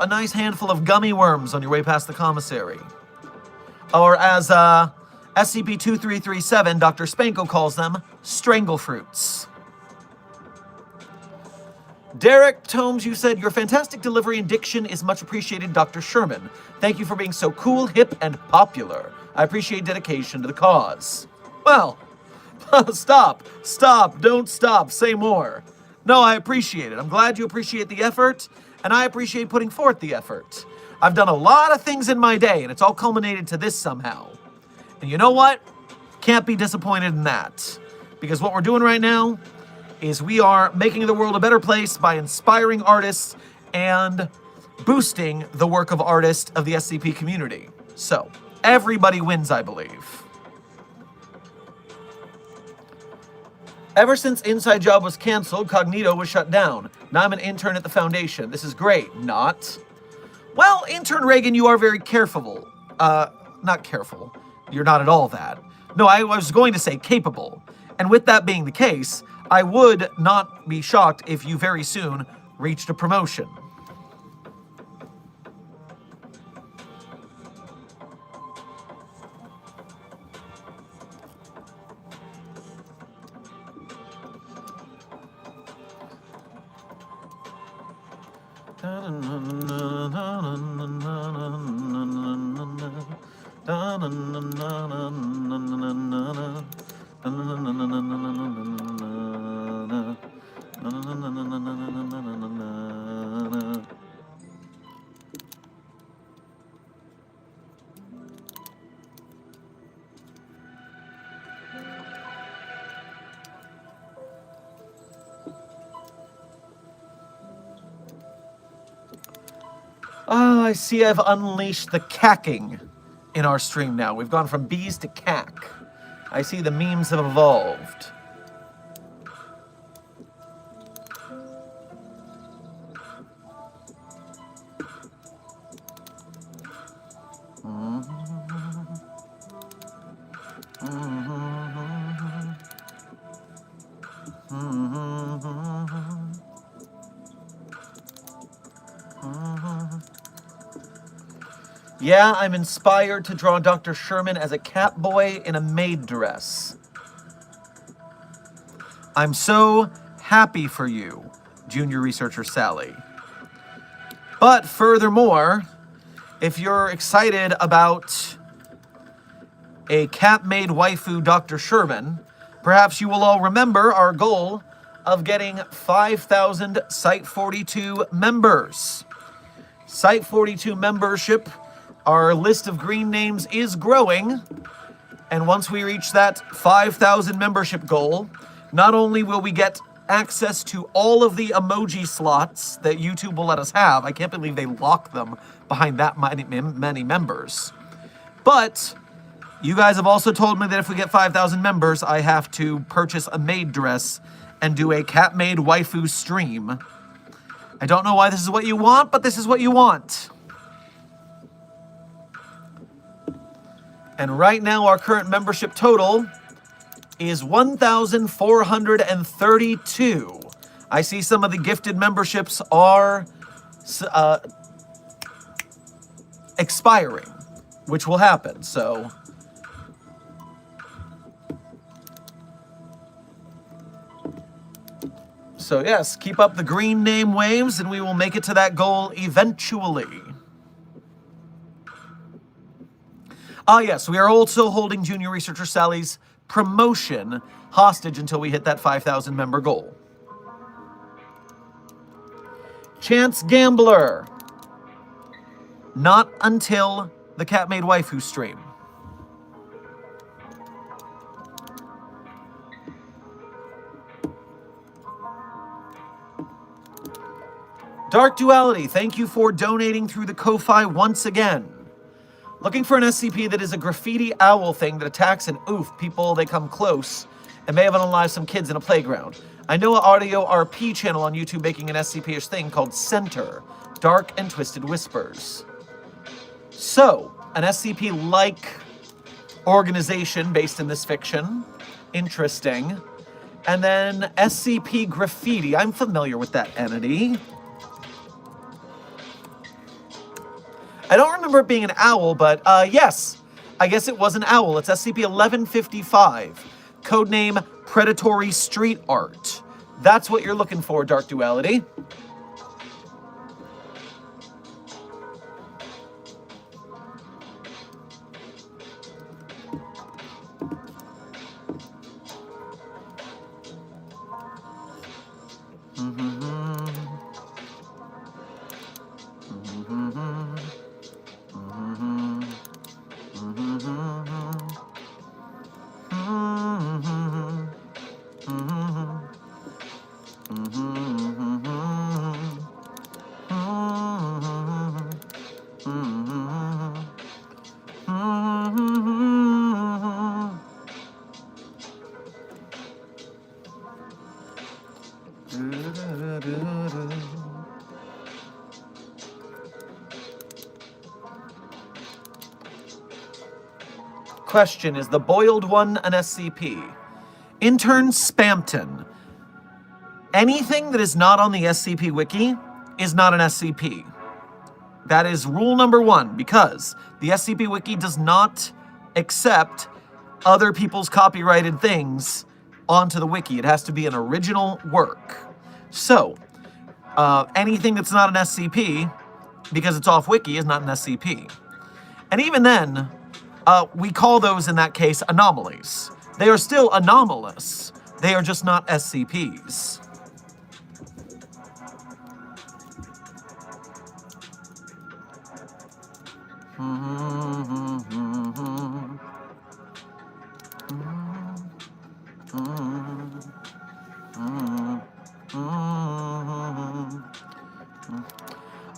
nice handful of gummy worms on your way past the commissary. Or as SCP-2337, Dr. Spanko calls them, strangle fruits. Derek Tomes, you said, your fantastic delivery and diction is much appreciated, Dr. Sherman. Thank you for being so cool, hip, and popular. I appreciate dedication to the cause. Well, stop, don't stop, say more. No, I appreciate it. I'm glad you appreciate the effort, and I appreciate putting forth the effort. I've done a lot of things in my day, and it's all culminated to this somehow. And you know what? Can't be disappointed in that. Because what we're doing right now is we are making the world a better place by inspiring artists and boosting the work of artists of the SCP community. So, everybody wins, I believe. Ever since Inside Job was canceled, Cognito was shut down. Now I'm an intern at the Foundation. This is great. Not. Well, Intern Reagan, you are very careful. Not careful. You're not at all that. No, I was going to say capable. And with that being the case, I would not be shocked if you very soon reached a promotion. I see I've unleashed the cacking in our stream now. We've gone from bees to cack. I see the memes have evolved. Yeah, I'm inspired to draw Dr. Sherman as a cat boy in a maid dress. I'm so happy for you, junior researcher Sally. But furthermore, if you're excited about a cat-made waifu Dr. Sherman, perhaps you will all remember our goal of getting 5,000 Site 42 members. Site 42 membership, our list of green names is growing, and once we reach that 5,000 membership goal, not only will we get access to all of the emoji slots that YouTube will let us have, I can't believe they lock them behind that many members, but you guys have also told me that if we get 5,000 members, I have to purchase a maid dress and do a cat-made waifu stream. I don't know why this is what you want, but this is what you want. And right now, our current membership total is 1,432. I see some of the gifted memberships are expiring, which will happen, so yes, keep up the green name waves and we will make it to that goal eventually. Yes, we are also holding Junior Researcher Sally's promotion hostage until we hit that 5,000 member goal. Chance Gambler. Not until the Cat-Made Waifu stream. Dark Duality, thank you for donating through the Ko-Fi once again. Looking for an SCP that is a graffiti owl thing that attacks and people they come close and may have unalived some kids in a playground. I know an audio RP channel on YouTube making an SCP-ish thing called Center, Dark and Twisted Whispers. So, an SCP-like organization based in this fiction. Interesting. And then SCP Graffiti, I'm familiar with that entity. I don't remember it being an owl, but yes, I guess it was an owl. It's SCP-1155, codename Predatory Street Art. That's what you're looking for, Dark Duality. Question, is the boiled one an SCP? Intern Spampton. Anything that is not on the SCP Wiki is not an SCP. That is rule number one, because the SCP Wiki does not accept other people's copyrighted things onto the Wiki. It has to be an original work. So, anything that's not an SCP, because it's off Wiki, is not an SCP. And even then, we call those, in that case, anomalies. They are still anomalous. They are just not SCPs.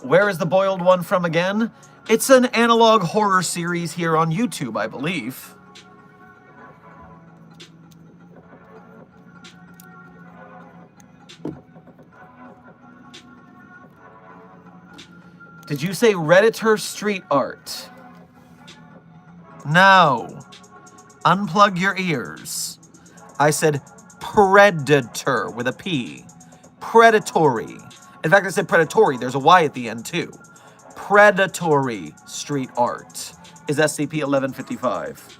Where is the boiled one from again? It's an analog horror series here on YouTube, I believe. Did you say Redditor street art? No. Unplug your ears. I said predator with a P. Predatory. In fact, I said predatory. There's a Y at the end, too. Predatory street art is SCP-1155.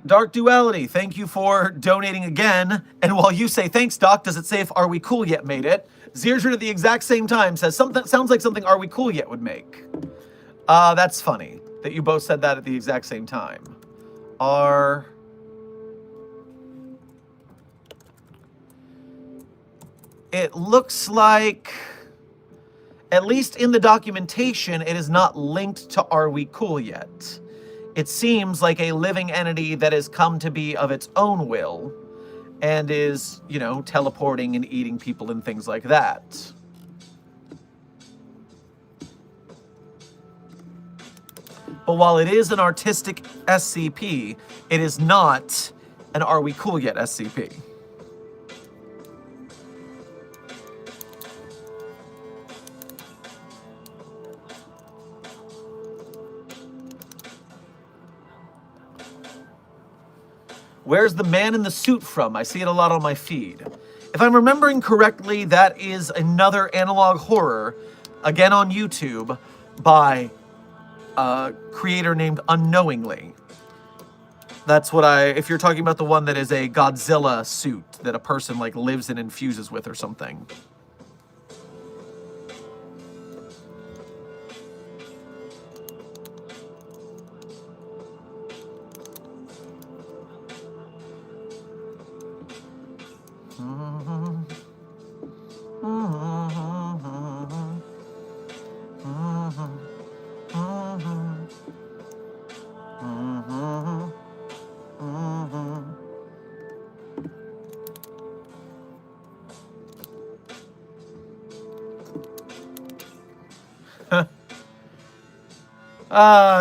Dark Duality, thank you for donating again. And while you say thanks, Doc, does it say if Are We Cool Yet made it? Zeerdrin at the exact same time says something sounds like something Are We Cool Yet would make. That's funny that you both said that at the exact same time. It looks like, at least in the documentation, it is not linked to Are We Cool Yet. It seems like a living entity that has come to be of its own will and is, you know, teleporting and eating people and things like that. But while it is an artistic SCP, it is not an Are We Cool Yet SCP. Where's the man in the suit from? I see it a lot on my feed. If I'm remembering correctly, that is another analog horror, again on YouTube, by a creator named Unknowingly. That's what if you're talking about the one that is a Godzilla suit that a person like lives and infuses with or something.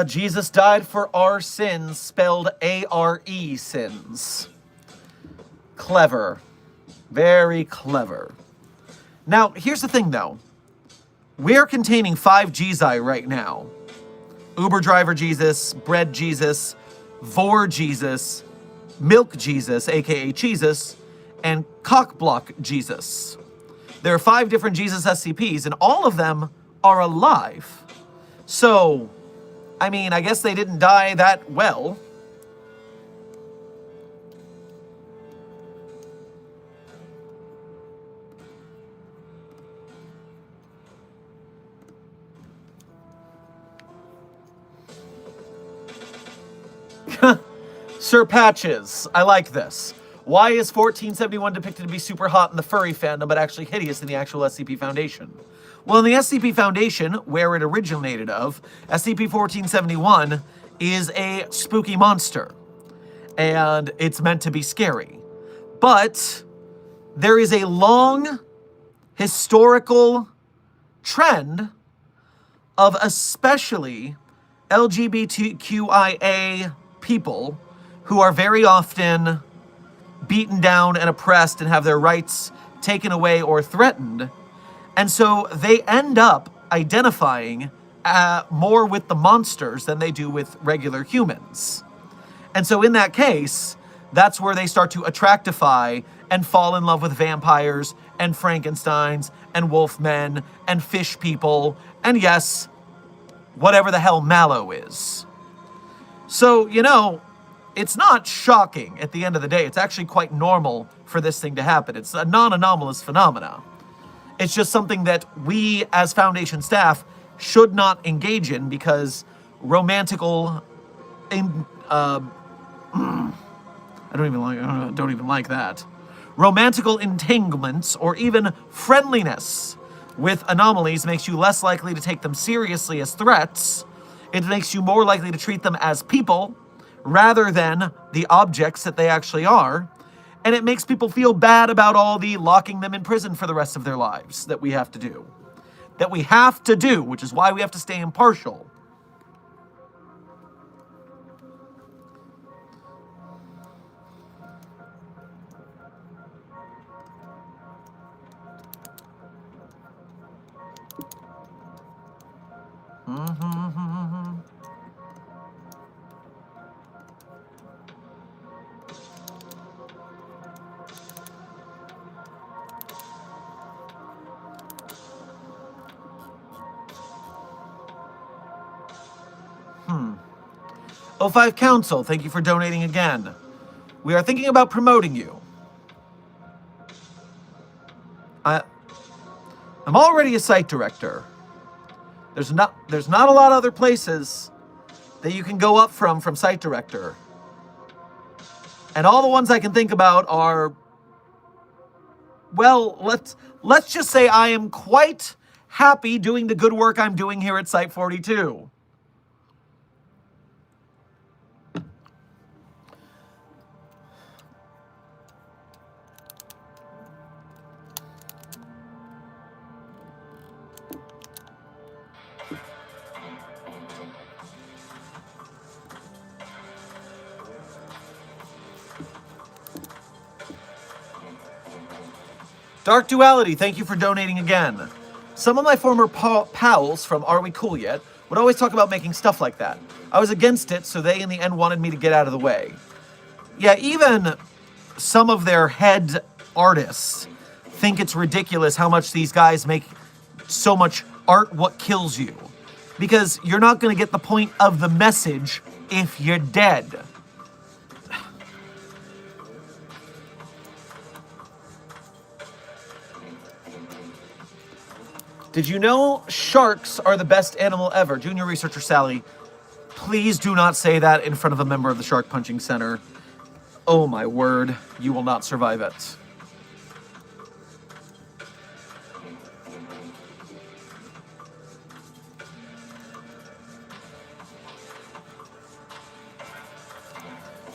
Jesus died for our sins, spelled A-R-E sins. Clever. Very clever. Now, here's the thing, though. We're containing 5 Jizai right now. Uber driver Jesus, bread Jesus, Vor Jesus, Milk Jesus, aka Jesus, and Cockblock Jesus. There are 5 different Jesus SCPs, and all of them are alive. So, I mean, I guess they didn't die that well. Sir Patches, I like this. Why is 1471 depicted to be super hot in the furry fandom, but actually hideous in the actual SCP Foundation? Well, in the SCP Foundation, where it originated of, SCP-1471 is a spooky monster. And it's meant to be scary. But there is a long historical trend of especially LGBTQIA people who are very often beaten down and oppressed and have their rights taken away or threatened. And so they end up identifying more with the monsters than they do with regular humans. And so in that case, that's where they start to attractify and fall in love with vampires and Frankensteins and wolfmen and fish people and, yes, whatever the hell Mallow is. So, you know, it's not shocking at the end of the day. It's actually quite normal for this thing to happen. It's a non-anomalous phenomena. It's just something that we as Foundation staff should not engage in because romantical... I don't even like that. Romantical entanglements or even friendliness with anomalies makes you less likely to take them seriously as threats. It makes you more likely to treat them as people rather than the objects that they actually are. And it makes people feel bad about all the locking them in prison for the rest of their lives that we have to do. Which is why we have to stay impartial. O5 Council, thank you for donating again. We are thinking about promoting you. I'm already a site director. There's not a lot of other places that you can go up from site director. And all the ones I can think about are, well, let's just say I am quite happy doing the good work I'm doing here at Site 42. Dark Duality, thank you for donating again. Some of my former pals from Are We Cool Yet would always talk about making stuff like that. I was against it, so they in the end wanted me to get out of the way. Yeah, even some of their head artists think it's ridiculous how much these guys make so much art what kills you. Because you're not going to get the point of the message if you're dead. Did you know sharks are the best animal ever? Junior researcher Sally, please do not say that in front of a member of the Shark Punching Center. Oh my word, you will not survive it.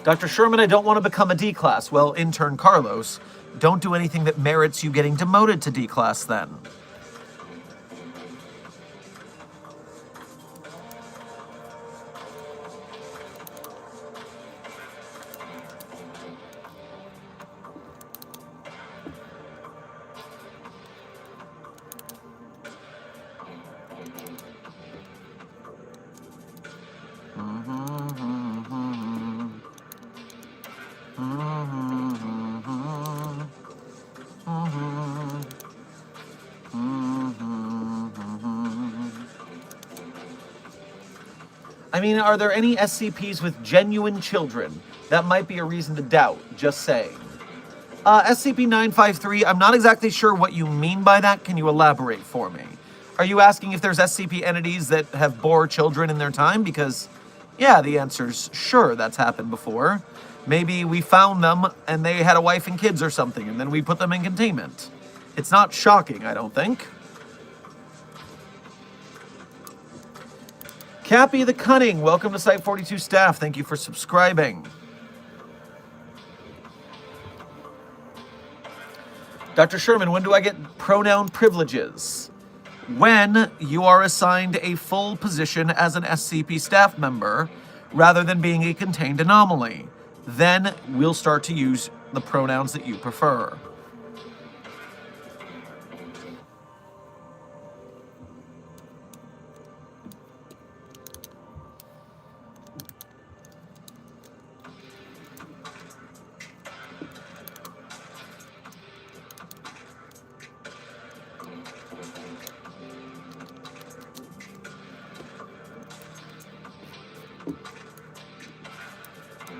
Dr. Sherman, I don't want to become a D-class. Well, intern Carlos, don't do anything that merits you getting demoted to D-class then. I mean, are there any SCPs with genuine children? That might be a reason to doubt, just saying. SCP-953, I'm not exactly sure what you mean by that. Can you elaborate for me? Are you asking if there's SCP entities that have bore children in their time? Because, yeah, the answer's sure, that's happened before. Maybe we found them and they had a wife and kids or something, and then we put them in containment. It's not shocking, I don't think. Cappy the Cunning, welcome to Site 42 staff. Thank you for subscribing. Dr. Sherman, when do I get pronoun privileges? When you are assigned a full position as an SCP staff member, rather than being a contained anomaly. Then we'll start to use the pronouns that you prefer.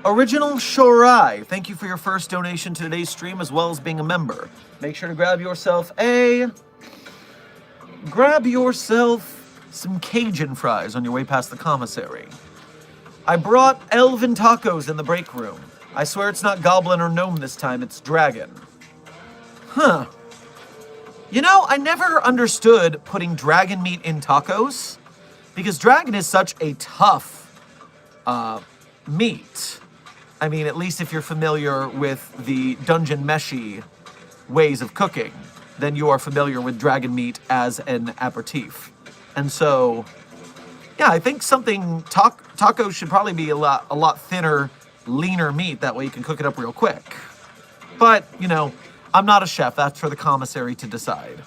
Original Shorai, thank you for your first donation to today's stream as well as being a member. Make sure to grab yourself some Cajun fries on your way past the commissary. I brought elven tacos in the break room. I swear it's not goblin or gnome this time, it's dragon. Huh. You know, I never understood putting dragon meat in tacos because dragon is such a tough meat. I mean, at least if you're familiar with the Dungeon Meshi ways of cooking, then you are familiar with dragon meat as an aperitif. And so, yeah, I think tacos should probably be a lot thinner, leaner meat. That way you can cook it up real quick. But, you know, I'm not a chef. That's for the commissary to decide.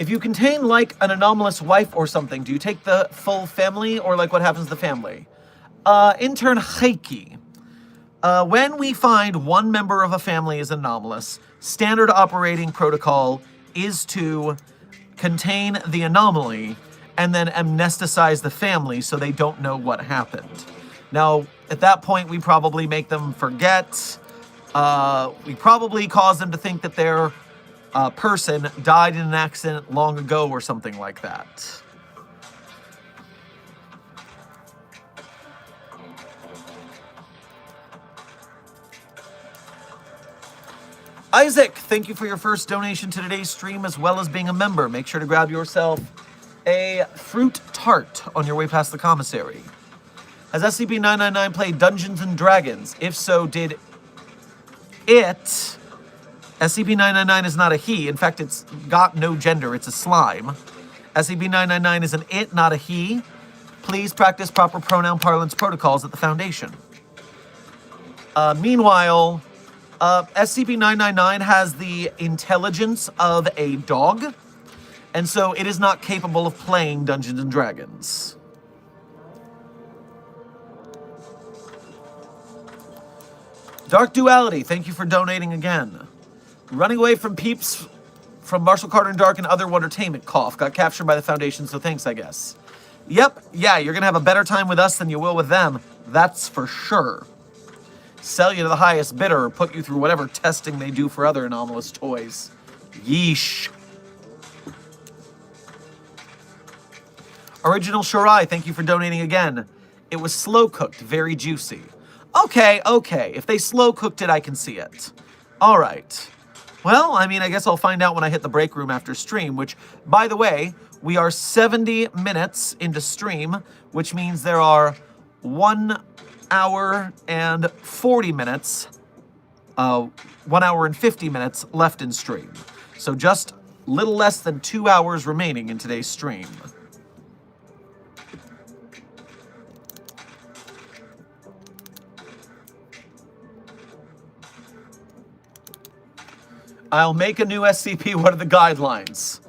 If you contain, like, an anomalous wife or something, do you take the full family, or, like, what happens to the family? Intern Heiki. When we find one member of a family is anomalous, standard operating protocol is to contain the anomaly and then amnesticize the family so they don't know what happened. Now, at that point, we probably make them forget. We probably cause them to think that their person died in an accident long ago or something like that. Isaac, thank you for your first donation to today's stream as well as being a member. Make sure to grab yourself a fruit tart on your way past the commissary. Has SCP-999 played Dungeons & Dragons? If so, did it... SCP-999 is not a he. In fact, it's got no gender. It's a slime. SCP-999 is an it, not a he. Please practice proper pronoun parlance protocols at the Foundation. Meanwhile, SCP-999 has the intelligence of a dog, and so it is not capable of playing Dungeons & Dragons. Dark Duality, thank you for donating again. Running away from peeps from Marshall Carter and Dark and other entertainment, cough. Got captured by the Foundation, so thanks, I guess. Yep, yeah, you're gonna have a better time with us than you will with them. That's for sure. Sell you to the highest bidder or put you through whatever testing they do for other anomalous toys. Yeesh. Original Shorai, thank you for donating again. It was slow-cooked, very juicy. Okay. If they slow-cooked it, I can see it. All right. Well, I mean, I guess I'll find out when I hit the break room after stream, which, by the way, we are 70 minutes into stream, which means there are 1 hour and 40 minutes, 1 hour and 50 minutes left in stream. So just little less than 2 hours remaining in today's stream. I'll make a new SCP. What are the guidelines?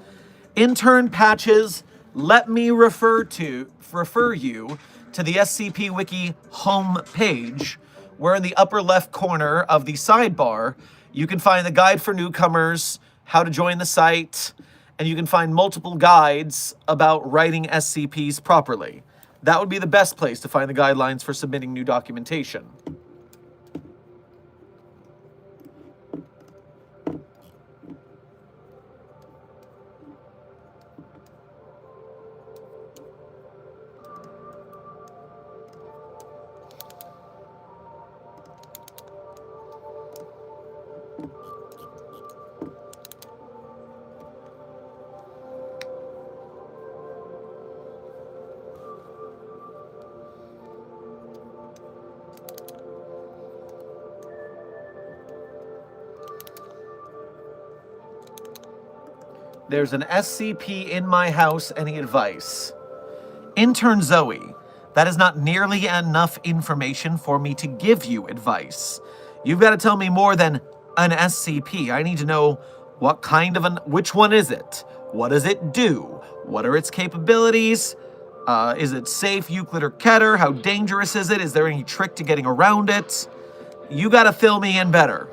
Intern patches, let me refer you to the SCP Wiki home page, where in the upper left corner of the sidebar, You can find the guide for newcomers, how to join the site, and you can find multiple guides about writing SCPs properly. That would be the best place to find the guidelines for submitting new documentation. There's an SCP in my house. Any advice? Intern Zoe, that is not nearly enough information for me to give you advice. You've got to tell me more than an SCP. I need to know what kind of which one is it? What does it do? What are its capabilities? Is it safe, Euclid, or Keter? How dangerous is it? Is there any trick to getting around it? You got to fill me in better.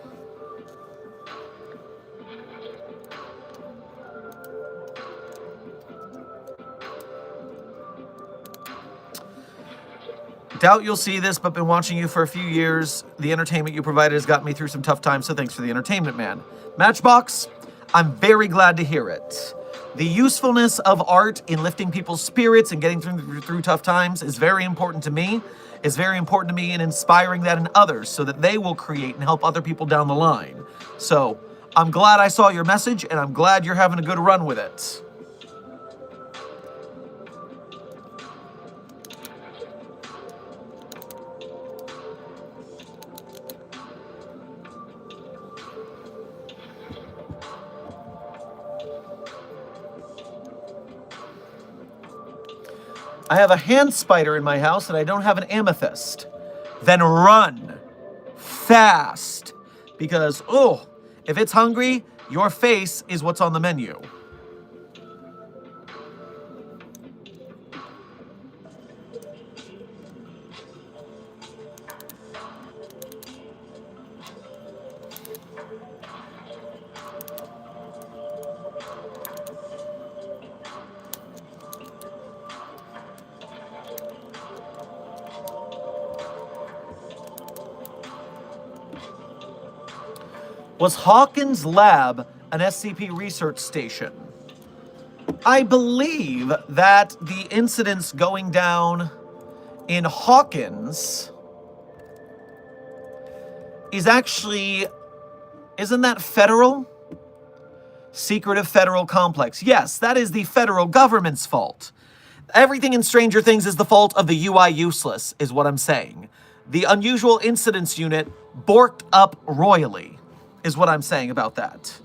Doubt you'll see this, but been watching you for a few years. The entertainment you provided has got me through some tough times, so thanks for the entertainment, man. Matchbox, I'm very glad to hear it. The usefulness of art in lifting people's spirits and getting through tough times is very important to me. It's very important to me in inspiring that in others so that they will create and help other people down the line. So I'm glad I saw your message, and I'm glad you're having a good run with it. I have a hand spider in my house and I don't have an amethyst. Then run fast, because, if it's hungry, your face is what's on the menu. Was Hawkins' lab an SCP research station? I believe that the incidents going down in Hawkins is actually, isn't that federal? Secretive federal complex. Yes, that is the federal government's fault. Everything in Stranger Things is the fault of the UI useless, is what I'm saying. The Unusual Incidents Unit borked up royally, is what I'm saying about that.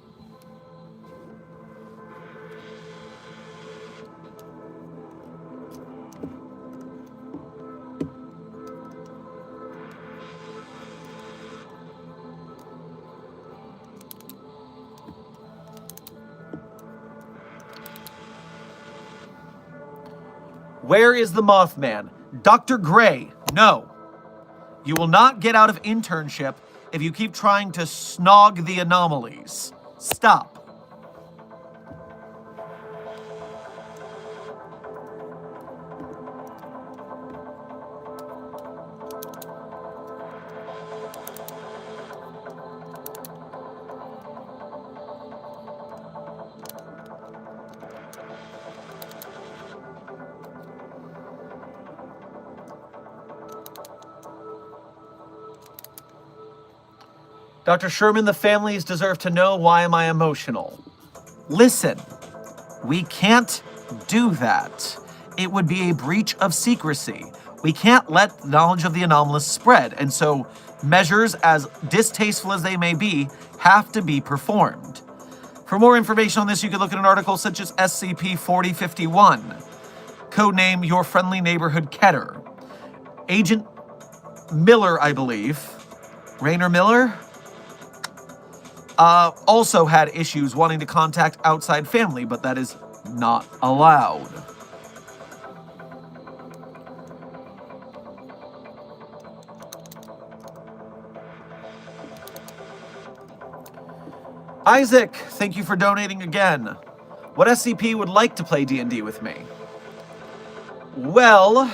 Where is the Mothman? Dr. Gray, no. You will not get out of internship if you keep trying to snog the anomalies. Stop. Dr. Sherman, the families deserve to know. Why am I emotional? Listen, we can't do that. It would be a breach of secrecy. We can't let knowledge of the anomalous spread, and so measures, as distasteful as they may be, have to be performed. For more information on this, you can look at an article such as SCP-4051, codename Your Friendly Neighborhood Keter. Agent Miller, I believe, Rainer Miller, also had issues wanting to contact outside family, but that is not allowed. Isaac, thank you for donating again. What SCP would like to play D&D with me? Well,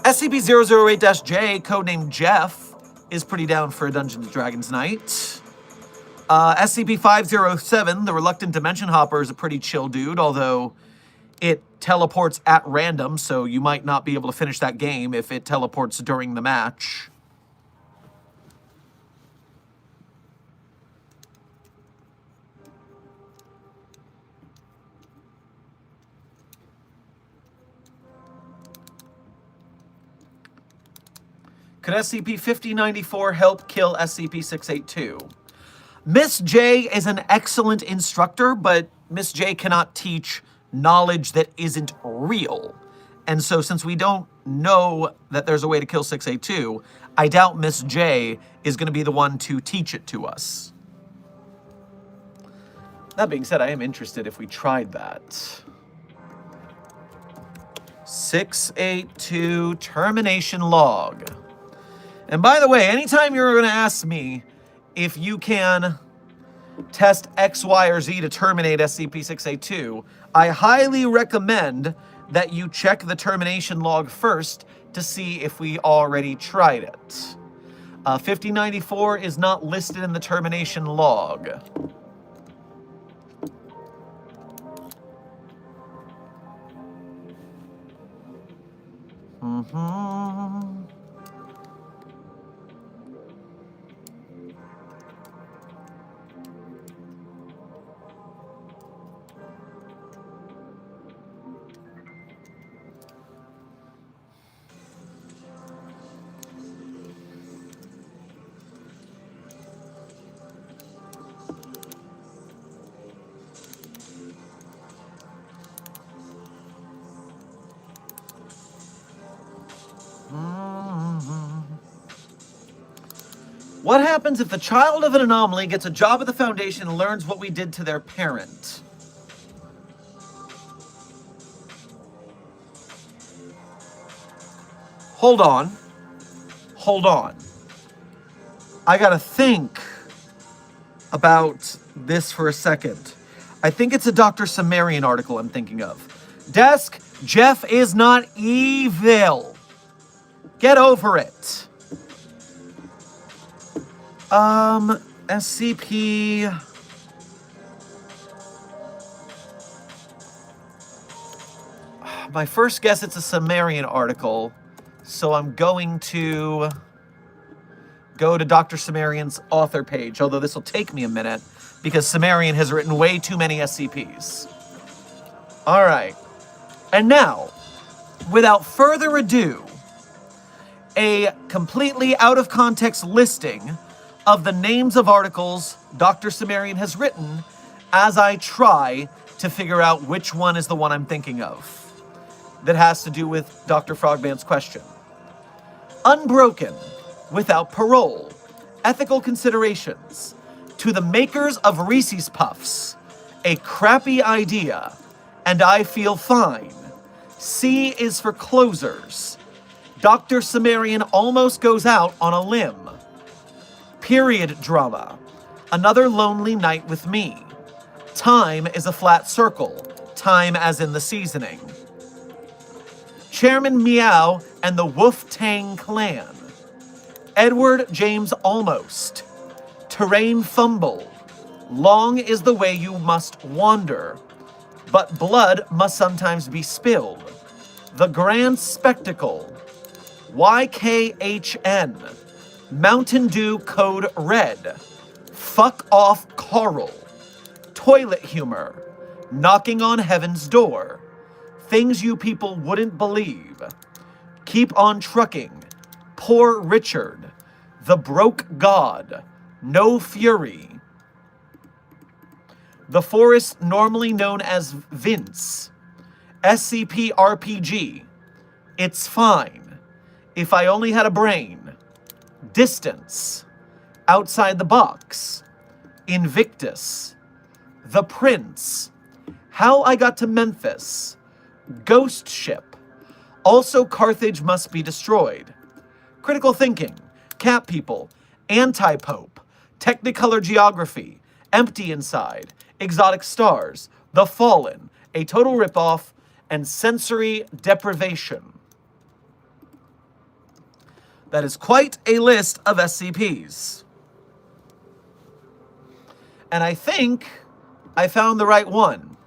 SCP-008-J, codenamed Jeff, is pretty down for a Dungeons & Dragons night. SCP-507, the Reluctant Dimension Hopper, is a pretty chill dude, although it teleports at random, so you might not be able to finish that game if it teleports during the match. Could SCP-5094 help kill SCP-682? Miss J is an excellent instructor, but Miss J cannot teach knowledge that isn't real. And so since we don't know that there's a way to kill 682, I doubt Miss J is going to be the one to teach it to us. That being said, I am interested if we tried that. 682 termination log. And by the way, anytime you're going to ask me if you can test X, Y, or Z to terminate SCP-682, I highly recommend that you check the termination log first to see if we already tried it. 5094 is not listed in the termination log. What happens if the child of an anomaly gets a job at the Foundation and learns what we did to their parent? Hold on. Hold on. I gotta think about this for a second. I think it's a Dr. Sumerian article I'm thinking of. Desk, Jeff is not evil. Get over it. SCP... My first guess, it's a Sumerian article, so I'm going to go to Dr. Sumerian's author page, although this will take me a minute, because Sumerian has written way too many SCPs. All right. And now, without further ado, a completely out-of-context listing of the names of articles Dr. Sumerian has written as I try to figure out which one is the one I'm thinking of that has to do with Dr. Frogman's question. Unbroken, without parole, ethical considerations, to the makers of Reese's Puffs, a crappy idea, and I feel fine. C is for closers. Dr. Sumerian almost goes out on a limb. Period drama. Another lonely night with me. Time is a flat circle. Time as in the seasoning. Chairman Meow and the Woof Tang Clan. Edward James Almost. Terrain Fumble. Long is the way you must wander, but blood must sometimes be spilled. The Grand Spectacle. YKHN. Mountain Dew Code Red. Fuck Off Carl. Toilet Humor. Knocking on Heaven's Door. Things you people wouldn't believe. Keep on Trucking. Poor Richard. The Broke God. No Fury. The Forest normally known as Vince. SCP RPG. It's fine. If I only had a brain. Distance. Outside the Box. Invictus. The Prince. How I Got to Memphis. Ghost Ship. Also, Carthage must be destroyed. Critical thinking, cat people, anti-pope, technicolor geography, empty inside, exotic stars, the fallen, a total ripoff, and sensory deprivation. That is quite a list of SCPs. And I think I found the right one.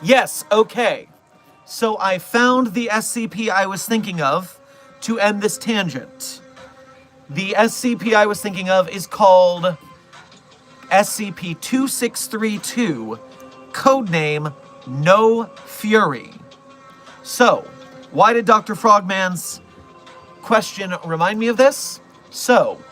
Yes, okay. So I found the SCP I was thinking of to end this tangent. The SCP I was thinking of is called SCP-2632, codename No Fury. So, why did Dr. Frogman's question remind me of this? So,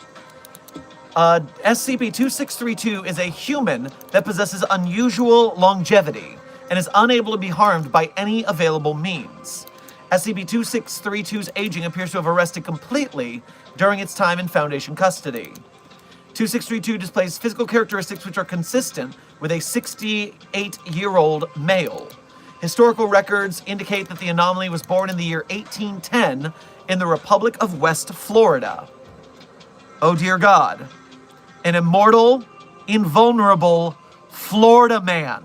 SCP-2632 is a human that possesses unusual longevity and is unable to be harmed by any available means. SCP-2632's aging appears to have arrested completely during its time in Foundation custody. 2632 displays physical characteristics which are consistent with a 68-year-old male. Historical records indicate that the anomaly was born in the year 1810 in the Republic of West Florida. Oh dear God. An immortal, invulnerable Florida man.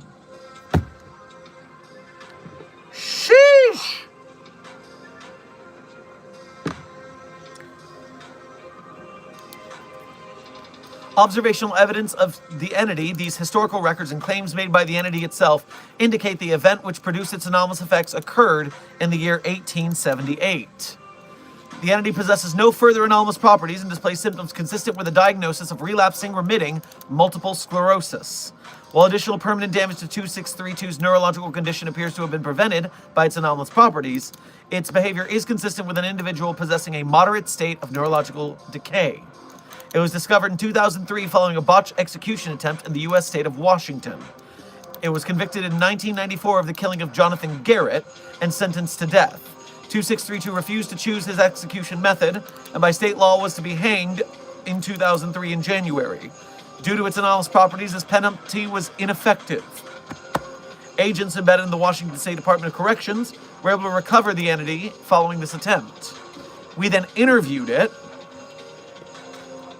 Sheesh! Observational evidence of the entity, these historical records and claims made by the entity itself, indicate the event which produced its anomalous effects occurred in the year 1878. The entity possesses no further anomalous properties and displays symptoms consistent with a diagnosis of relapsing remitting multiple sclerosis. While additional permanent damage to 2632's neurological condition appears to have been prevented by its anomalous properties, its behavior is consistent with an individual possessing a moderate state of neurological decay. It was discovered in 2003 following a botched execution attempt in the U.S. state of Washington. It was convicted in 1994 of the killing of Jonathan Garrett and sentenced to death. 2632 refused to choose his execution method, and by state law was to be hanged in 2003 in January. Due to its anomalous properties, this penalty was ineffective. Agents embedded in the Washington State Department of Corrections were able to recover the entity following this attempt. We then interviewed it,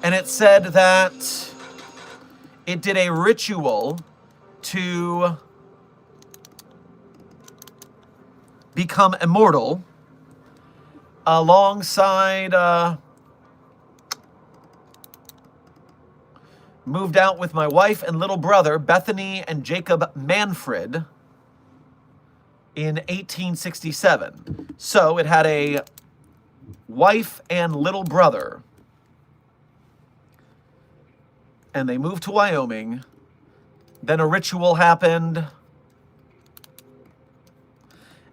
and it said that it did a ritual to become immortal alongside, moved out with my wife and little brother, Bethany and Jacob Manfred, in 1867. So it had a wife and little brother. And they moved to Wyoming. Then a ritual happened.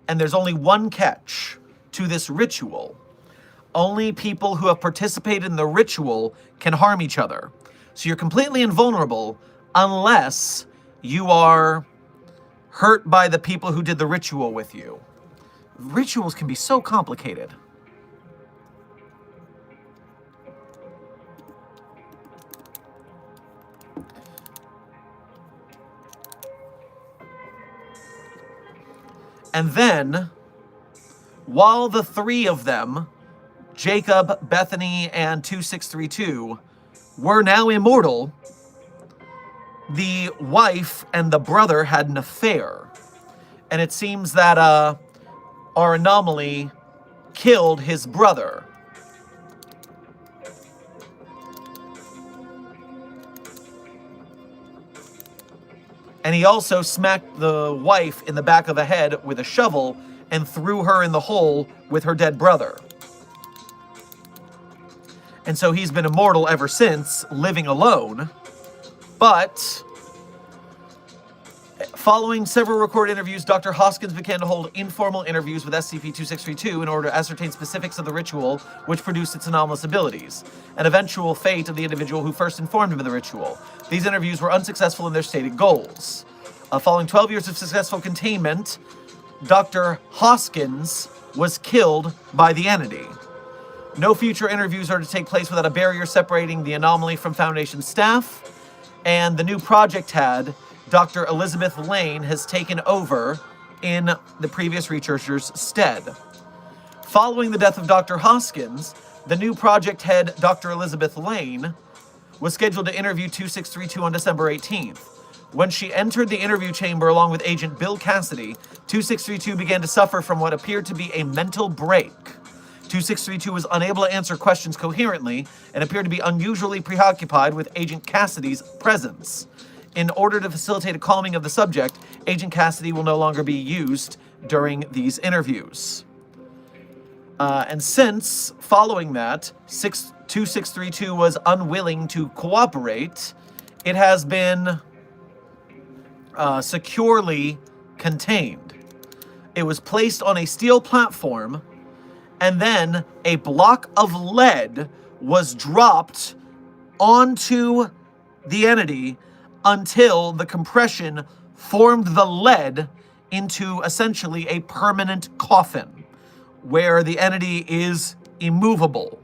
And there's only one catch to this ritual. Only people who have participated in the ritual can harm each other. So you're completely invulnerable unless you are hurt by the people who did the ritual with you. Rituals can be so complicated. And then, while the three of them, Jacob, Bethany, and 2632, were now immortal, the wife and the brother had an affair. And it seems that our anomaly killed his brother. And he also smacked the wife in the back of the head with a shovel and threw her in the hole with her dead brother. And so he's been immortal ever since, living alone. But following several recorded interviews, Dr. Hoskins began to hold informal interviews with SCP-2632 in order to ascertain specifics of the ritual which produced its anomalous abilities, and eventual fate of the individual who first informed him of the ritual. These interviews were unsuccessful in their stated goals. Following 12 years of successful containment, Dr. Hoskins was killed by the entity. No future interviews are to take place without a barrier separating the anomaly from Foundation staff, and the new project head, Dr. Elizabeth Lane, has taken over in the previous researcher's stead. Following the death of Dr. Hoskins, the new project head, Dr. Elizabeth Lane, was scheduled to interview 2632 on December 18th. When she entered the interview chamber along with Agent Bill Cassidy, 2632 began to suffer from what appeared to be a mental break. 2632 was unable to answer questions coherently and appeared to be unusually preoccupied with Agent Cassidy's presence. In order to facilitate a calming of the subject, Agent Cassidy will no longer be used during these interviews. And since, following that, 2632 was unwilling to cooperate, it has been securely contained. It was placed on a steel platform, and then a block of lead was dropped onto the entity until the compression formed the lead into essentially a permanent coffin, where the entity is immovable.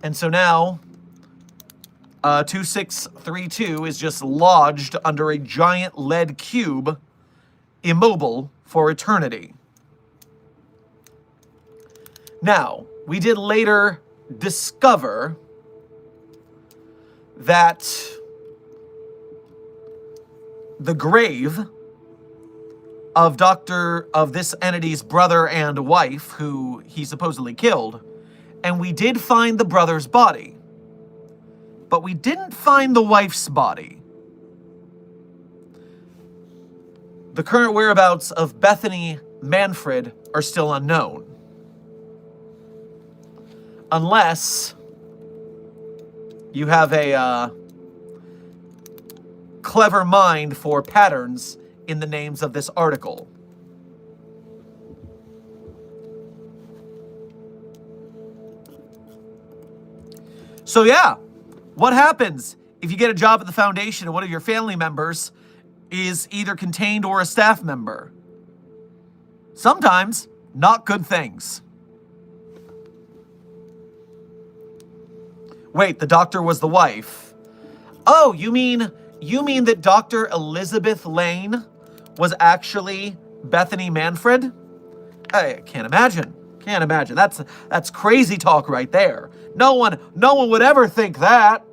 And so now, 2632 is just lodged under a giant lead cube, immobile for eternity. Now, we did later discover that the grave of this entity's brother and wife, who he supposedly killed, and we did find the brother's body, but we didn't find the wife's body. The current whereabouts of Bethany Manfred are still unknown. Unless you have a clever mind for patterns in the names of this article. So yeah, what happens if you get a job at the Foundation and one of your family members is either contained or a staff member? Sometimes, not good things. Wait, the doctor was the wife. Oh, you mean that Dr. Elizabeth Lane was actually Bethany Manfred? I can't imagine. Can't imagine. That's crazy talk right there. No one would ever think that.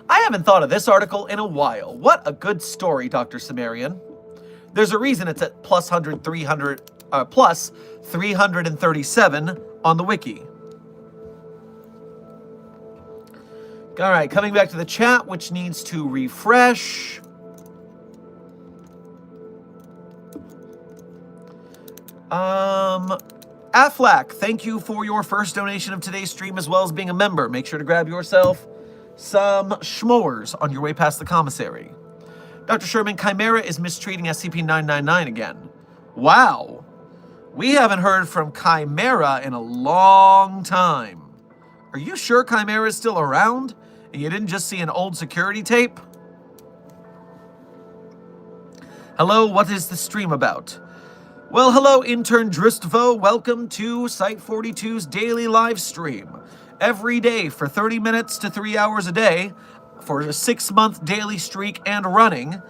I haven't thought of this article in a while. What a good story, Dr. Sumerian. There's a reason it's at plus 337 on the wiki. All right, coming back to the chat, which needs to refresh. Aflac, thank you for your first donation of today's stream as well as being a member. Make sure to grab yourself some schmores on your way past the commissary. Dr. Sherman, Chimera is mistreating SCP-999 again. Wow. We haven't heard from Chimera in a long time. Are you sure Chimera is still around and you didn't just see an old security tape? Hello, what is the stream about? Well, hello, intern Dristvo. Welcome to Site42's daily live stream. Every day for 30 minutes to 3 hours a day for a 6-month daily streak and running,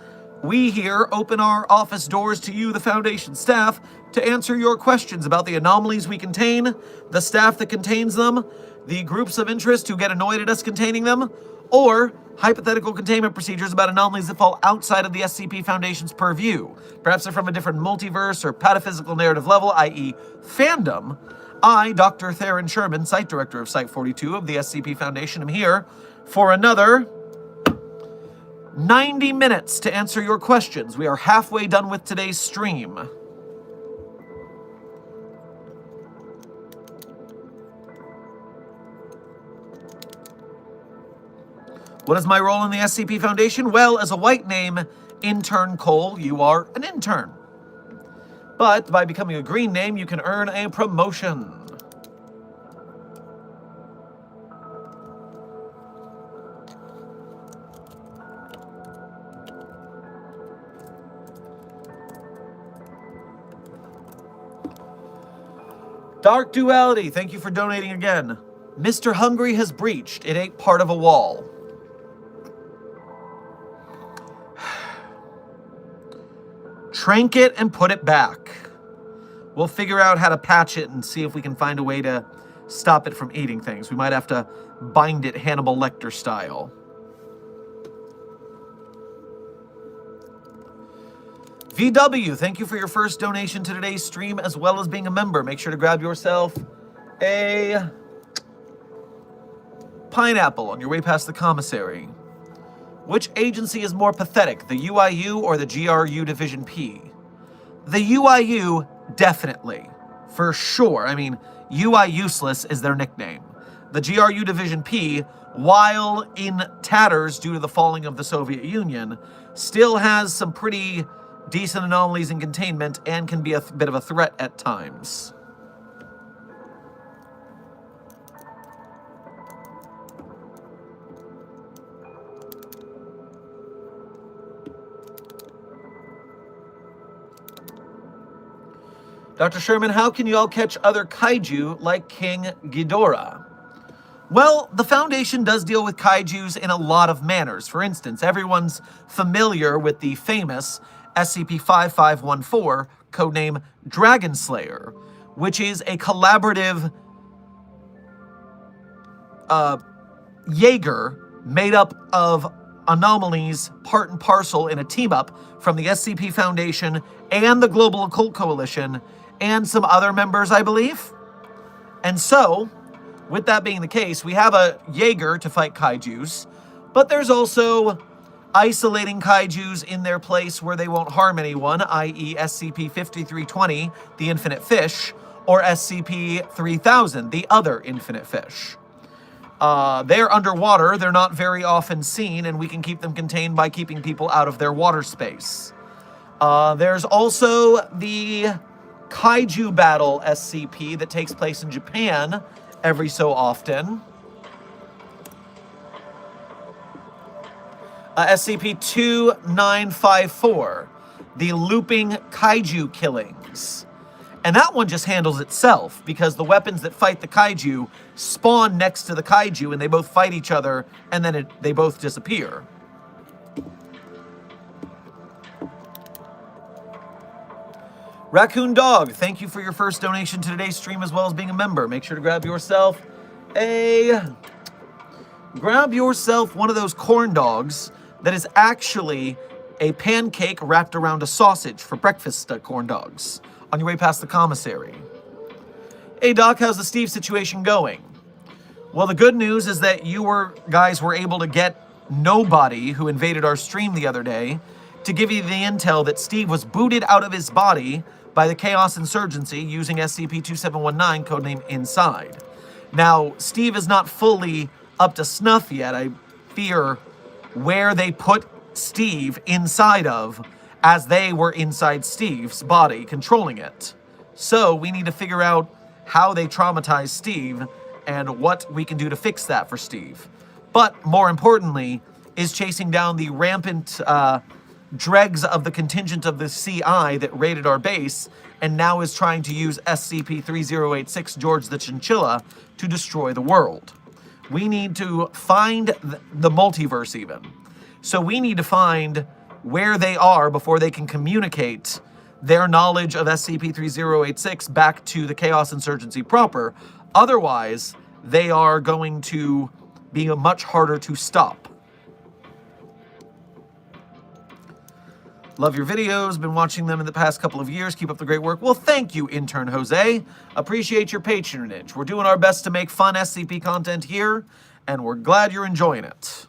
we here open our office doors to you, the Foundation staff, to answer your questions about the anomalies we contain, the staff that contains them, the groups of interest who get annoyed at us containing them, or hypothetical containment procedures about anomalies that fall outside of the SCP Foundation's purview. Perhaps they're from a different multiverse or pataphysical narrative level, i.e. fandom. I, Dr. Theron Sherman, Site Director of Site 42 of the SCP Foundation, am here for another 90 minutes to answer your questions. We are halfway done with today's stream. What is my role in the SCP Foundation? Well, as a white name, Intern Cole, you are an intern. But by becoming a green name, you can earn a promotion. Dark Duality, thank you for donating again. Mr. Hungry has breached. It ate part of a wall. Trank it and put it back. We'll figure out how to patch it and see if we can find a way to stop it from eating things. We might have to bind it Hannibal Lecter style. VW, thank you for your first donation to today's stream as well as being a member. Make sure to grab yourself a pineapple on your way past the commissary. Which agency is more pathetic, the UIU or the GRU Division P? The UIU, definitely. For sure. I mean, UI Useless is their nickname. The GRU Division P, while in tatters due to the falling of the Soviet Union, still has some pretty decent anomalies in containment and can be a bit of a threat at times. Dr. Sherman, how can you all catch other kaiju like King Ghidorah? Well, the Foundation does deal with kaijus in a lot of manners. For instance, everyone's familiar with the famous SCP-5514, codename Dragon Slayer, which is a collaborative Jaeger made up of anomalies part and parcel in a team-up from the SCP Foundation and the Global Occult Coalition and some other members, I believe. And so, with that being the case, we have a Jaeger to fight kaijus, but there's also isolating kaijus in their place where they won't harm anyone, i.e. SCP-5320, the Infinite Fish, or SCP-3000, the other Infinite Fish. They're underwater, they're not very often seen, and we can keep them contained by keeping people out of their water space. There's also the Kaiju Battle SCP that takes place in Japan every so often. SCP-2954, the Looping Kaiju Killings. And that one just handles itself, because the weapons that fight the kaiju spawn next to the kaiju, and they both fight each other, and then they both disappear. Raccoon Dog, thank you for your first donation to today's stream as well as being a member. Make sure to grab yourself one of those corn dogs that is actually a pancake wrapped around a sausage for breakfast corn dogs on your way past the commissary. Hey Doc, how's the Steve situation going? Well, the good news is that you guys were able to get nobody who invaded our stream the other day to give you the intel that Steve was booted out of his body by the Chaos Insurgency using SCP-2719, codename Inside. Now, Steve is not fully up to snuff yet. I fear where they put Steve inside of, as they were inside Steve's body, controlling it. So, we need to figure out how they traumatized Steve and what we can do to fix that for Steve. But, more importantly, is chasing down the rampant dregs of the contingent of the CI that raided our base and now is trying to use SCP-3086 George the Chinchilla to destroy the world. We need to find the multiverse even. So we need to find where they are before they can communicate their knowledge of SCP-3086 back to the Chaos Insurgency proper. Otherwise, they are going to be much harder to stop. Love your videos, been watching them in the past couple of years. Keep up the great work. Well, thank you, Intern Jose. Appreciate your patronage. We're doing our best to make fun SCP content here, and we're glad you're enjoying it.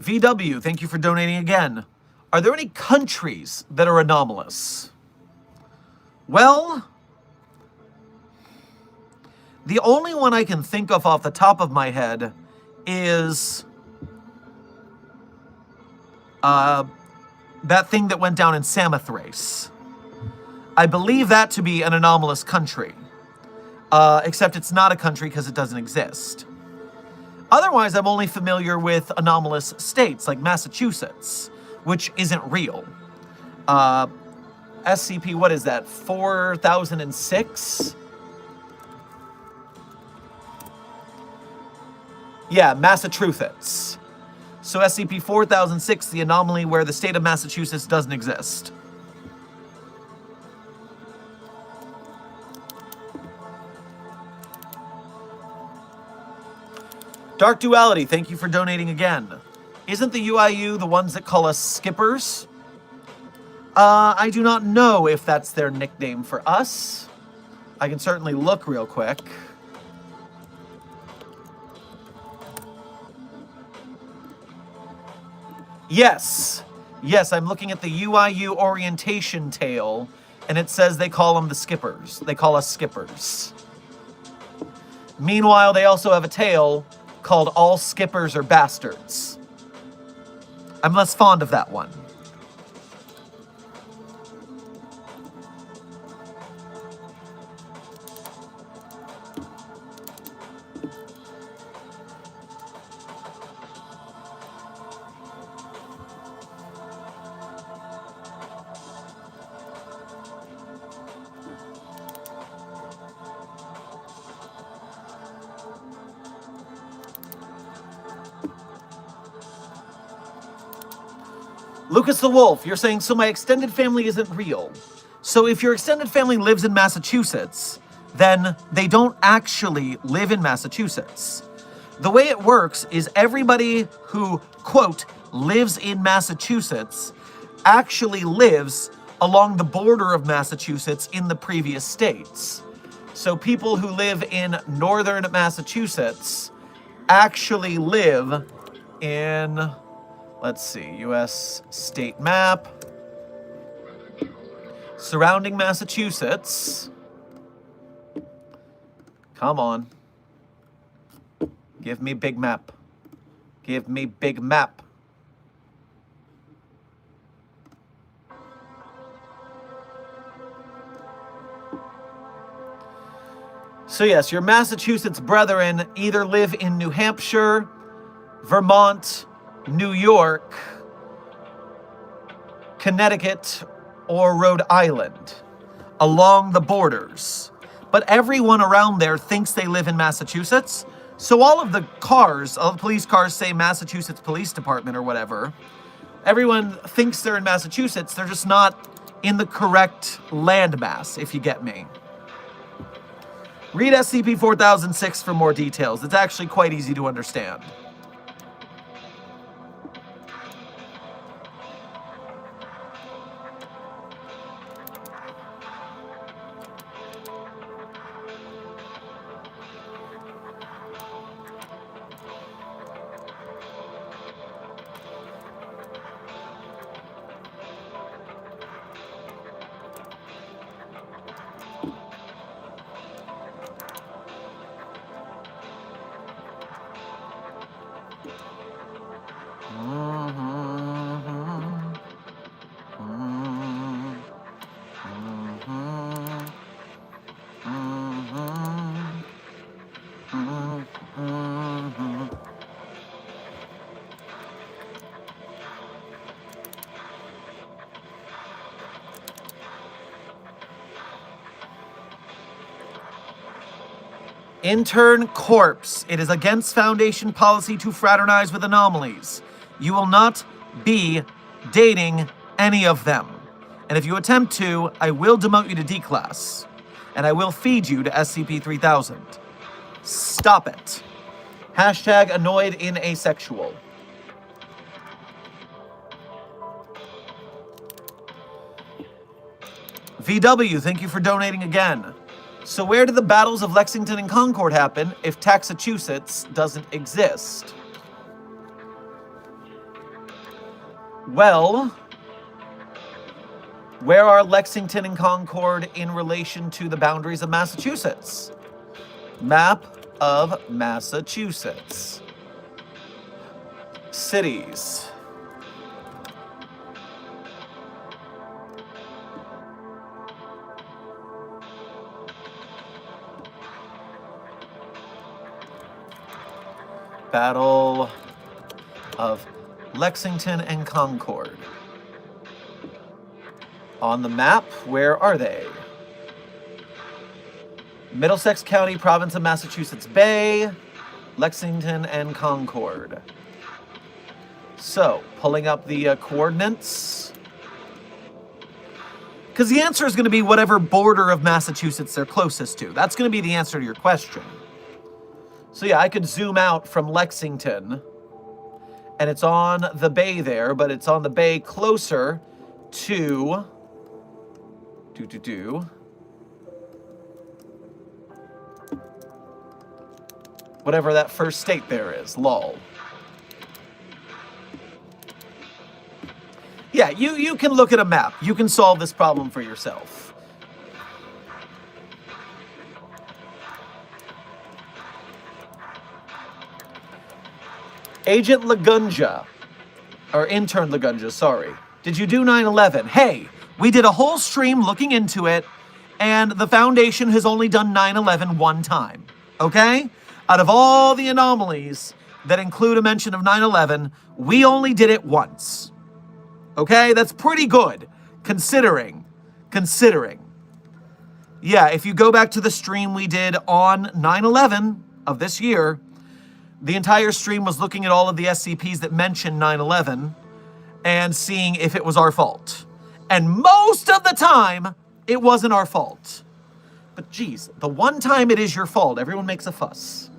VW, thank you for donating again. Are there any countries that are anomalous? Well, the only one I can think of off the top of my head is that thing that went down in Samothrace. I believe that to be an anomalous country, except it's not a country because it doesn't exist. Otherwise, I'm only familiar with anomalous states like Massachusetts, which isn't real. SCP, what is that, 4006? Yeah, Massachusetts. So SCP-4006, the anomaly where the state of Massachusetts doesn't exist. Dark Duality, thank you for donating again. Isn't the UIU the ones that call us skippers? I do not know if that's their nickname for us. I can certainly look real quick. Yes. Yes, I'm looking at the UIU orientation tale, and it says they call them the skippers. They call us skippers. Meanwhile, they also have a tale called All Skippers Are Bastards. I'm less fond of that one. Lucas the Wolf, you're saying, so my extended family isn't real. So if your extended family lives in Massachusetts, then they don't actually live in Massachusetts. The way it works is everybody who, quote, lives in Massachusetts actually lives along the border of Massachusetts in the previous states. So people who live in northern Massachusetts actually live in... Let's see, U.S. state map. Surrounding Massachusetts. Come on. Give me big map. Give me big map. So yes, your Massachusetts brethren either live in New Hampshire, Vermont, New York, Connecticut, or Rhode Island, along the borders. But everyone around there thinks they live in Massachusetts, so all of the cars, all the police cars say Massachusetts Police Department or whatever. Everyone thinks they're in Massachusetts, they're just not in the correct landmass, if you get me. Read SCP-4006 for more details. It's actually quite easy to understand. Intern Corpse. It is against Foundation policy to fraternize with anomalies. You will not be dating any of them. And if you attempt to, I will demote you to D-Class. And I will feed you to SCP-3000. Stop it. Hashtag annoyed in asexual. VW, thank you for donating again. So where did the battles of Lexington and Concord happen if Massachusetts doesn't exist? Well, where are Lexington and Concord in relation to the boundaries of Massachusetts? Map of Massachusetts. Cities. Battle of Lexington and Concord. On the map, where are they? Middlesex County, province of Massachusetts Bay, Lexington and Concord. So, pulling up the coordinates. Because the answer is going to be whatever border of Massachusetts they're closest to. That's going to be the answer to your question. So yeah, I could zoom out from Lexington, and it's on the bay there, but it's on the bay closer to whatever that first state there is, lol. Yeah, you can look at a map. You can solve this problem for yourself. Agent Lagunja, or Intern Lagunja, sorry. Did you do 9/11? Hey, we did a whole stream looking into it, and the Foundation has only done 9/11 one time, okay? Out of all the anomalies that include a mention of 9/11, we only did it once. Okay, that's pretty good, considering. Yeah, if you go back to the stream we did on 9/11 of this year, the entire stream was looking at all of the SCPs that mentioned 9/11 and seeing if it was our fault. And most of the time, it wasn't our fault. But geez, the one time it is your fault, everyone makes a fuss.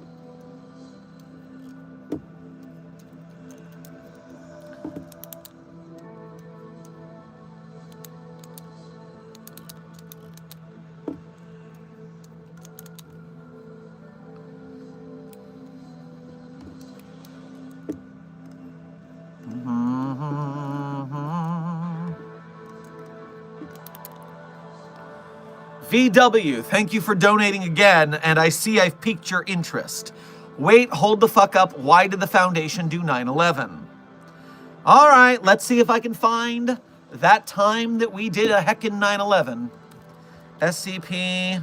VW, thank you for donating again, and I see I've piqued your interest. Wait, hold the fuck up. Why did the Foundation do 9/11? All right, let's see if I can find that time that we did a heckin' 9/11. SCP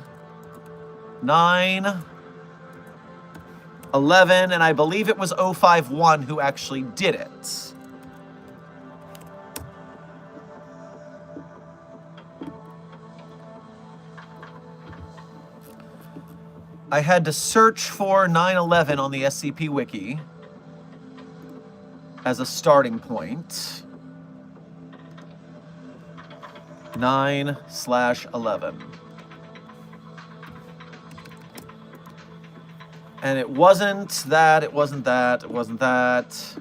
9/11, and I believe it was 051 who actually did it. I had to search for 9/11 on the SCP Wiki as a starting point. 9/11. And it wasn't that, it wasn't that, it wasn't that.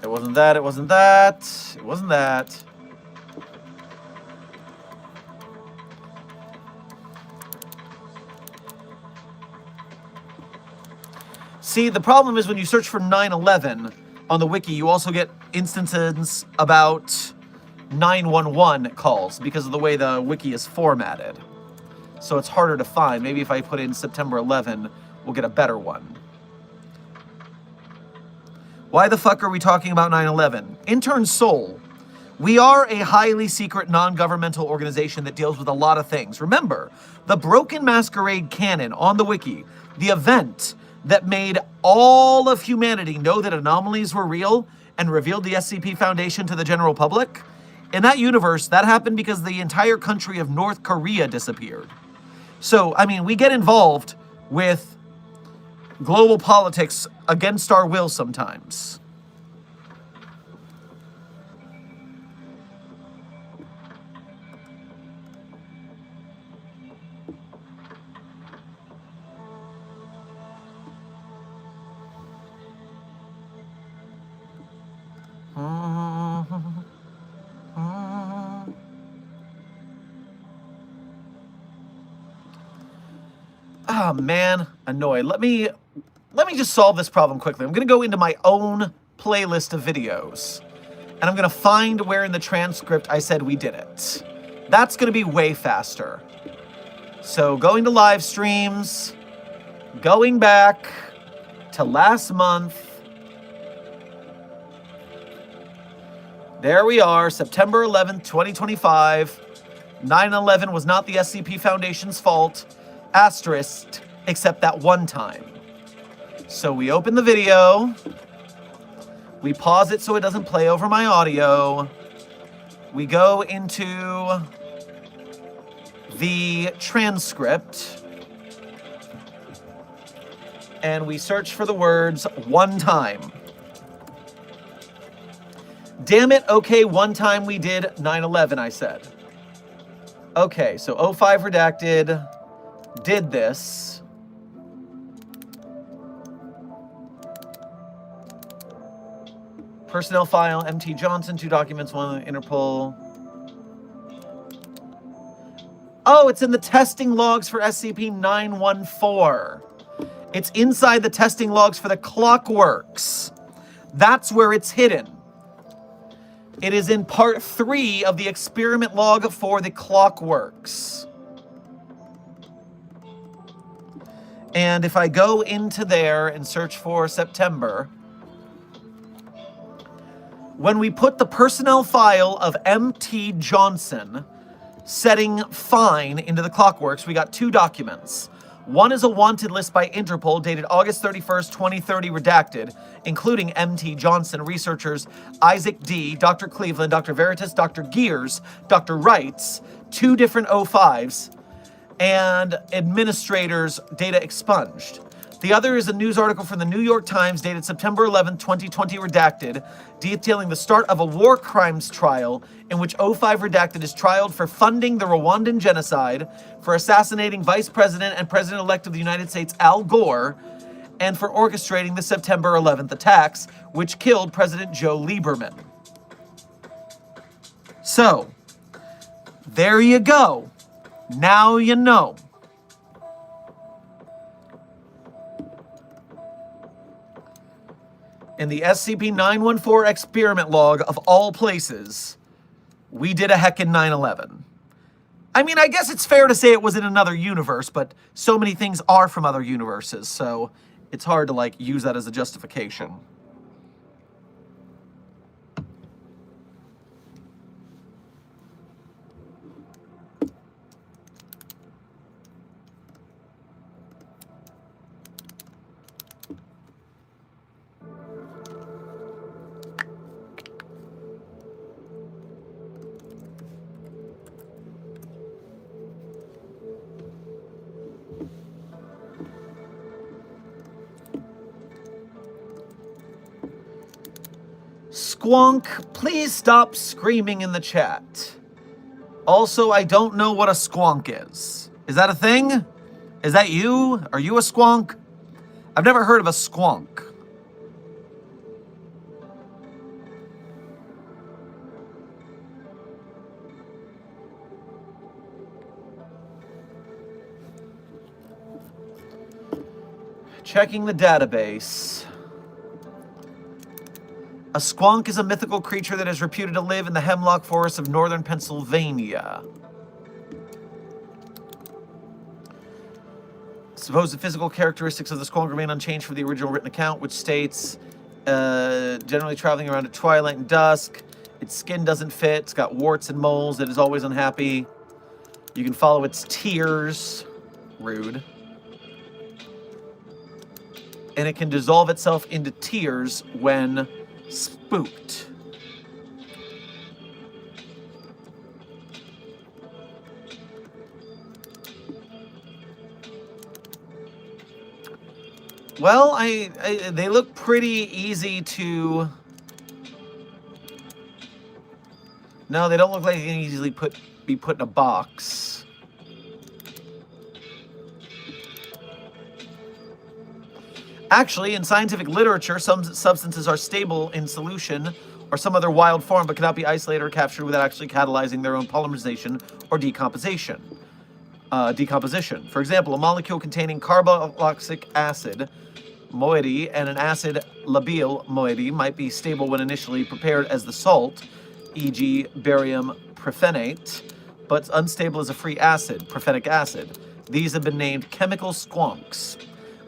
It wasn't that, it wasn't that, it wasn't that. See, the problem is when you search for 9/11 on the wiki, you also get instances about 911 calls because of the way the wiki is formatted. So it's harder to find. Maybe if I put in September 11, we'll get a better one. Why the fuck are we talking about 9/11? Intern Soul. We are a highly secret non-governmental organization that deals with a lot of things. Remember, the Broken Masquerade canon on the wiki, the event that made all of humanity know that anomalies were real and revealed the SCP Foundation to the general public. In that universe, that happened because the entire country of North Korea disappeared. So, I mean, we get involved with global politics against our will sometimes. Oh man, annoyed. Let me just solve this problem quickly. I'm gonna go into my own playlist of videos, and I'm gonna find where in the transcript I said we did it. That's gonna be way faster. So going to live streams, going back to last month. There we are, September 11th, 2025. 9/11 was not the SCP Foundation's fault, asterisk, except that one time. So we open the video, we pause it so it doesn't play over my audio, we go into the transcript, and we search for the words one time. Damn it, okay, one time we did 9/11, I said. Okay, so 05 redacted did this. Personnel file, MT Johnson, 2 documents, 1 Interpol. Oh, it's in the testing logs for SCP-914. It's inside the testing logs for the Clockworks. That's where it's hidden. It is in part 3 of the experiment log for the Clockworks. And if I go into there and search for September, when we put the personnel file of MT Johnson setting fine into the Clockworks, we got 2 documents. One is a wanted list by Interpol dated August 31st, 2030, redacted, including MT Johnson, researchers Isaac D., Dr. Cleveland, Dr. Veritas, Dr. Gears, Dr. Wrights, 2 different 05s, and administrators data expunged. The other is a news article from the New York Times dated September 11, 2020, redacted, detailing the start of a war crimes trial in which 05 redacted is trialed for funding the Rwandan genocide, for assassinating Vice President and President-elect of the United States Al Gore, and for orchestrating the September 11th attacks, which killed President Joe Lieberman. So, there you go. Now you know. In the SCP-914 experiment log of all places, we did a heckin' 9/11. I mean, I guess it's fair to say it was in another universe, but so many things are from other universes, so it's hard to, like, use that as a justification. Squonk, please stop screaming in the chat. Also, I don't know what a squonk is. Is that a thing? Is that you? Are you a squonk? I've never heard of a squonk. Checking the database. A squonk is a mythical creature that is reputed to live in the hemlock forests of northern Pennsylvania. Supposed physical characteristics of the squonk remain unchanged from the original written account, which states, generally traveling around at twilight and dusk. Its skin doesn't fit. It's got warts and moles. It is always unhappy. You can follow its tears. Rude. And it can dissolve itself into tears when spooked. Well, they look pretty easy to... No, they don't look like they can easily be put in a box. Actually, in scientific literature, some substances are stable in solution or some other wild form, but cannot be isolated or captured without actually catalyzing their own polymerization or decomposition. decomposition. For example, a molecule containing carboxylic acid moiety and an acid labile moiety might be stable when initially prepared as the salt, e.g. barium prophenate, but unstable as a free acid, prophenic acid. These have been named chemical squonks.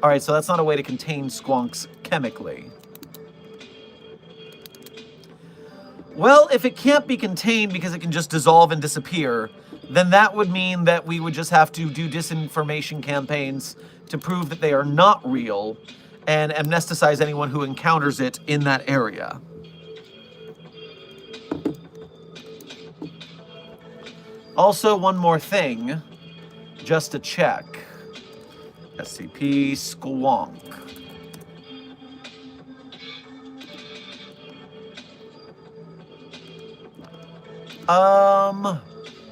All right, so that's not a way to contain squonks chemically. Well, if it can't be contained because it can just dissolve and disappear, then that would mean that we would just have to do disinformation campaigns to prove that they are not real and amnesticize anyone who encounters it in that area. Also, one more thing, just to check. SCP Squonk.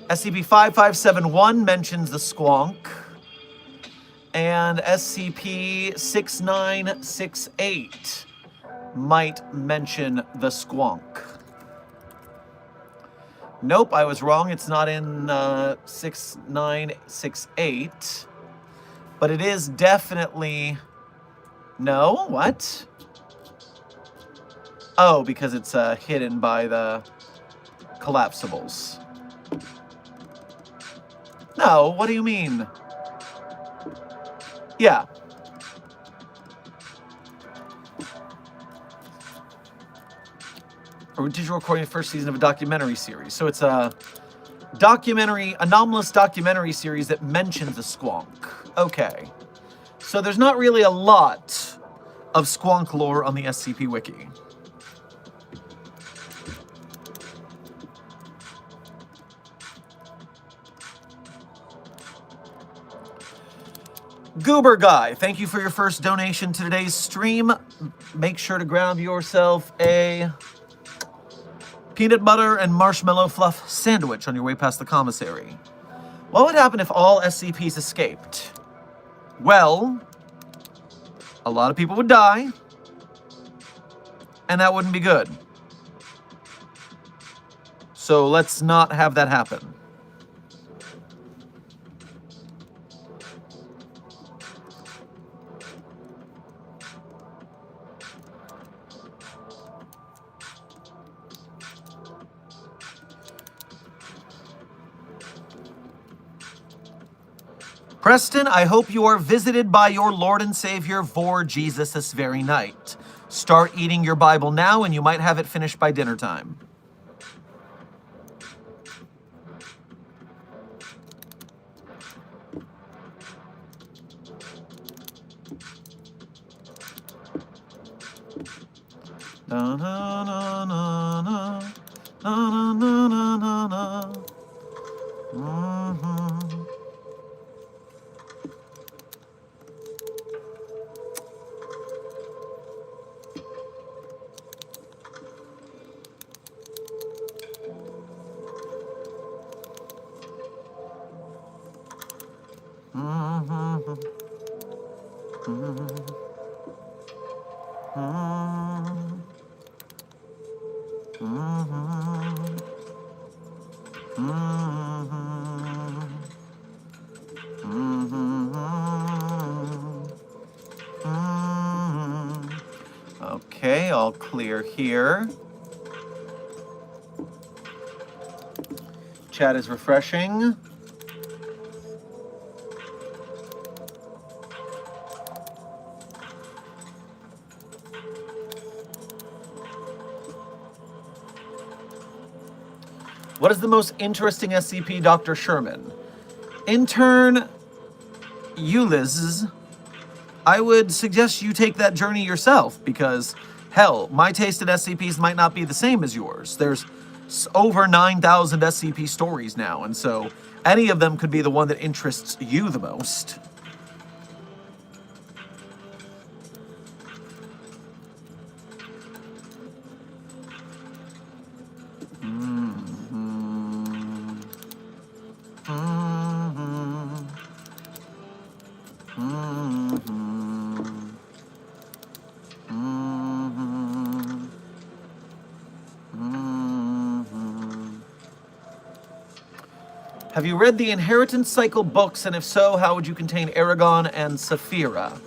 SCP-5571 mentions the Squonk. And SCP-6968 might mention the Squonk. Nope, I was wrong. It's not in 6968. But it is definitely... No? What? Oh, because it's hidden by the collapsibles. No, what do you mean? Yeah. A digital recording of the first season of a documentary series. So it's a documentary, anomalous documentary series that mentions a squonk. Okay. So there's not really a lot of squonk lore on the SCP Wiki. Goober Guy, thank you for your first donation to today's stream. Make sure to grab yourself a peanut butter and marshmallow fluff sandwich on your way past the commissary. What would happen if all SCPs escaped? Well, a lot of people would die, and that wouldn't be good. So let's not have that happen. Preston, I hope you are visited by your Lord and Savior, Vor Jesus, this very night. Start eating your Bible now, and you might have it finished by dinner time. Na na na na na na na na na na. Mm-hmm. Okay, all clear here. Chat is refreshing. What is the most interesting SCP, Dr. Sherman? Intern Ulysses, I would suggest you take that journey yourself because, hell, my taste in SCPs might not be the same as yours. There's over 9,000 SCP stories now, and so any of them could be the one that interests you the most. Have you read the Inheritance Cycle books, and if so, how would you contain Aragon and Saphira?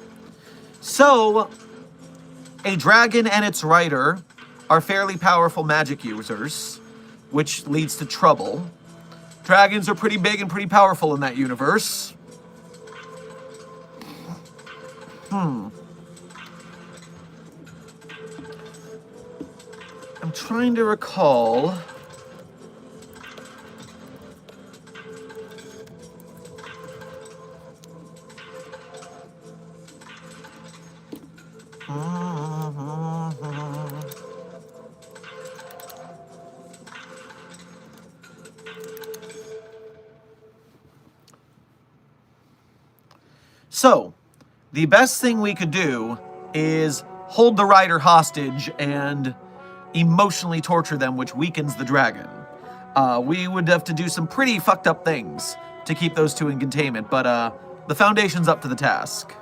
So, a dragon and its rider are fairly powerful magic users, which leads to trouble. Dragons are pretty big and pretty powerful in that universe. I'm trying to recall. So, the best thing we could do is hold the rider hostage and emotionally torture them, which weakens the dragon. We would have to do some pretty fucked up things to keep those two in containment, but the Foundation's up to the task.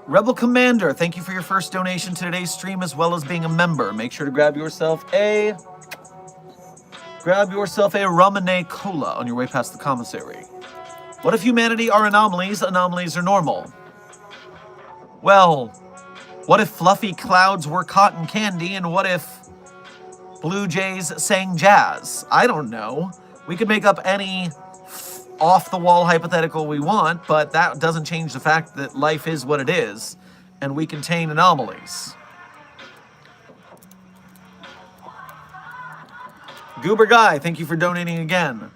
Rebel Commander, thank you for your first donation to today's stream, as well as being a member. Make sure to grab yourself a Ramen Cola on your way past the commissary. What if humanity are anomalies? Anomalies are normal. Well, what if fluffy clouds were cotton candy, and what if blue jays sang jazz? I don't know. We could make up any off-the-wall hypothetical we want, but that doesn't change the fact that life is what it is, and we contain anomalies. Goober Guy, thank you for donating again.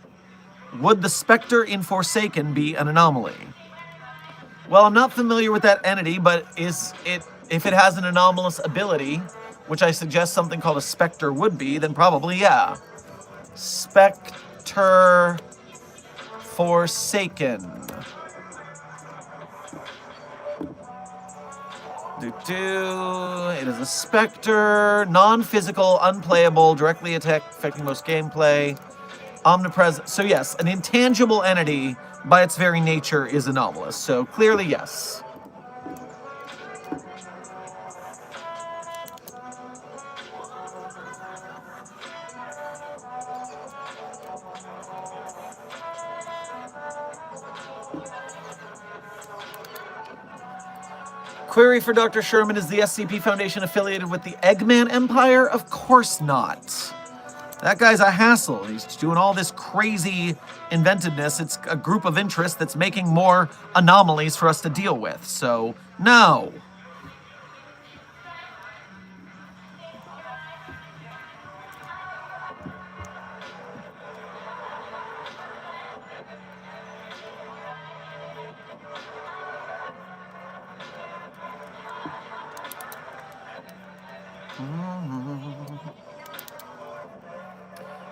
Would the Spectre in Forsaken be an anomaly? Well, I'm not familiar with that entity, but if it has an anomalous ability, which I suggest something called a Spectre would be, then probably, yeah. Spectre Forsaken. It is a Spectre, non-physical, unplayable, directly affecting most gameplay, omnipresent. So yes, an intangible entity by its very nature is anomalous. So clearly, yes. Query for Dr. Sherman, is the SCP Foundation affiliated with the Eggman Empire? Of course not. That guy's a hassle. He's doing all this crazy inventiveness. It's a group of interest that's making more anomalies for us to deal with. So, no.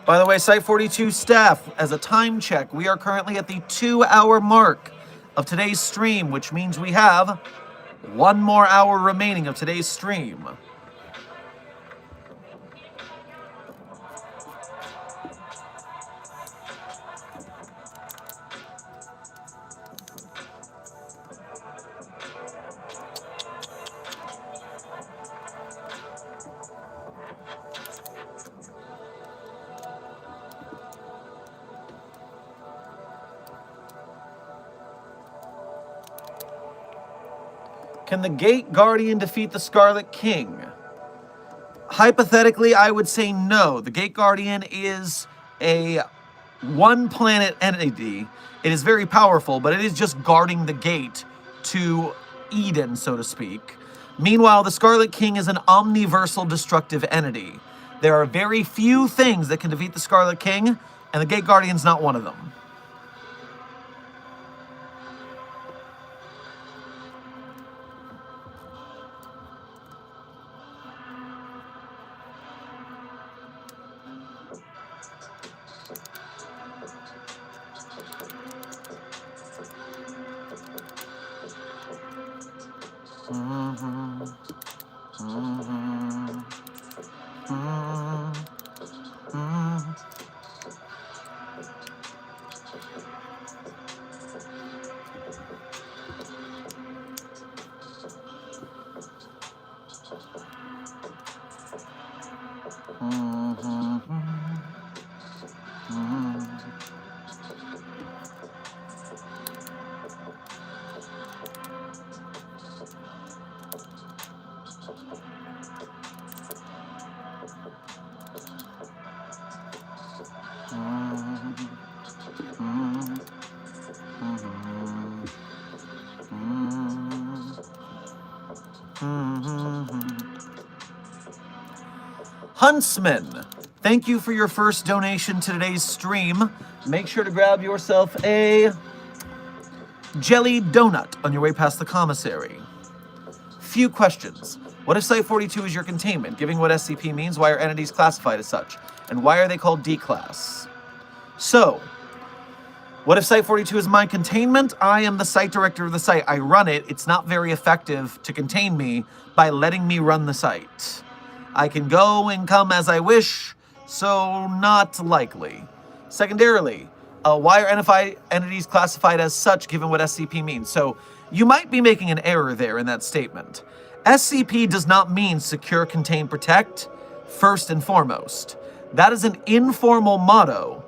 By the way, Site 42 staff, as a time check, we are currently at the 2-hour mark of today's stream, which means we have 1 more hour remaining of today's stream. Can the Gate Guardian defeat the Scarlet King? Hypothetically, I would say no. The Gate Guardian is a one-planet entity. It is very powerful, but it is just guarding the gate to Eden, so to speak. Meanwhile, the Scarlet King is an omniversal destructive entity. There are very few things that can defeat the Scarlet King, and the Gate Guardian's not one of them. Huntsman, thank you for your first donation to today's stream. Make sure to grab yourself a jelly donut on your way past the commissary. Few questions. What if Site-42 is your containment? Given what SCP means, why are entities classified as such? And why are they called D-Class? So, what if Site-42 is my containment? I am the site director of the site. I run it. It's not very effective to contain me by letting me run the site. I can go and come as I wish, so not likely. Secondarily, why are entities classified as such given what SCP means? So you might be making an error there in that statement. SCP does not mean secure, contain, protect, first and foremost. That is an informal motto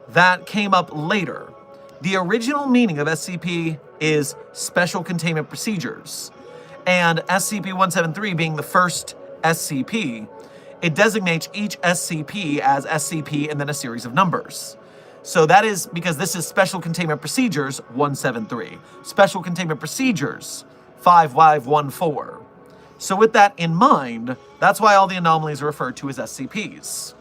that came up later. The original meaning of SCP is Special Containment Procedures. And SCP-173 being the first SCP, it designates each SCP as SCP and then a series of numbers. So that is because this is Special Containment Procedures 173. Special Containment Procedures 5514. So with that in mind, that's why all the anomalies are referred to as SCPs.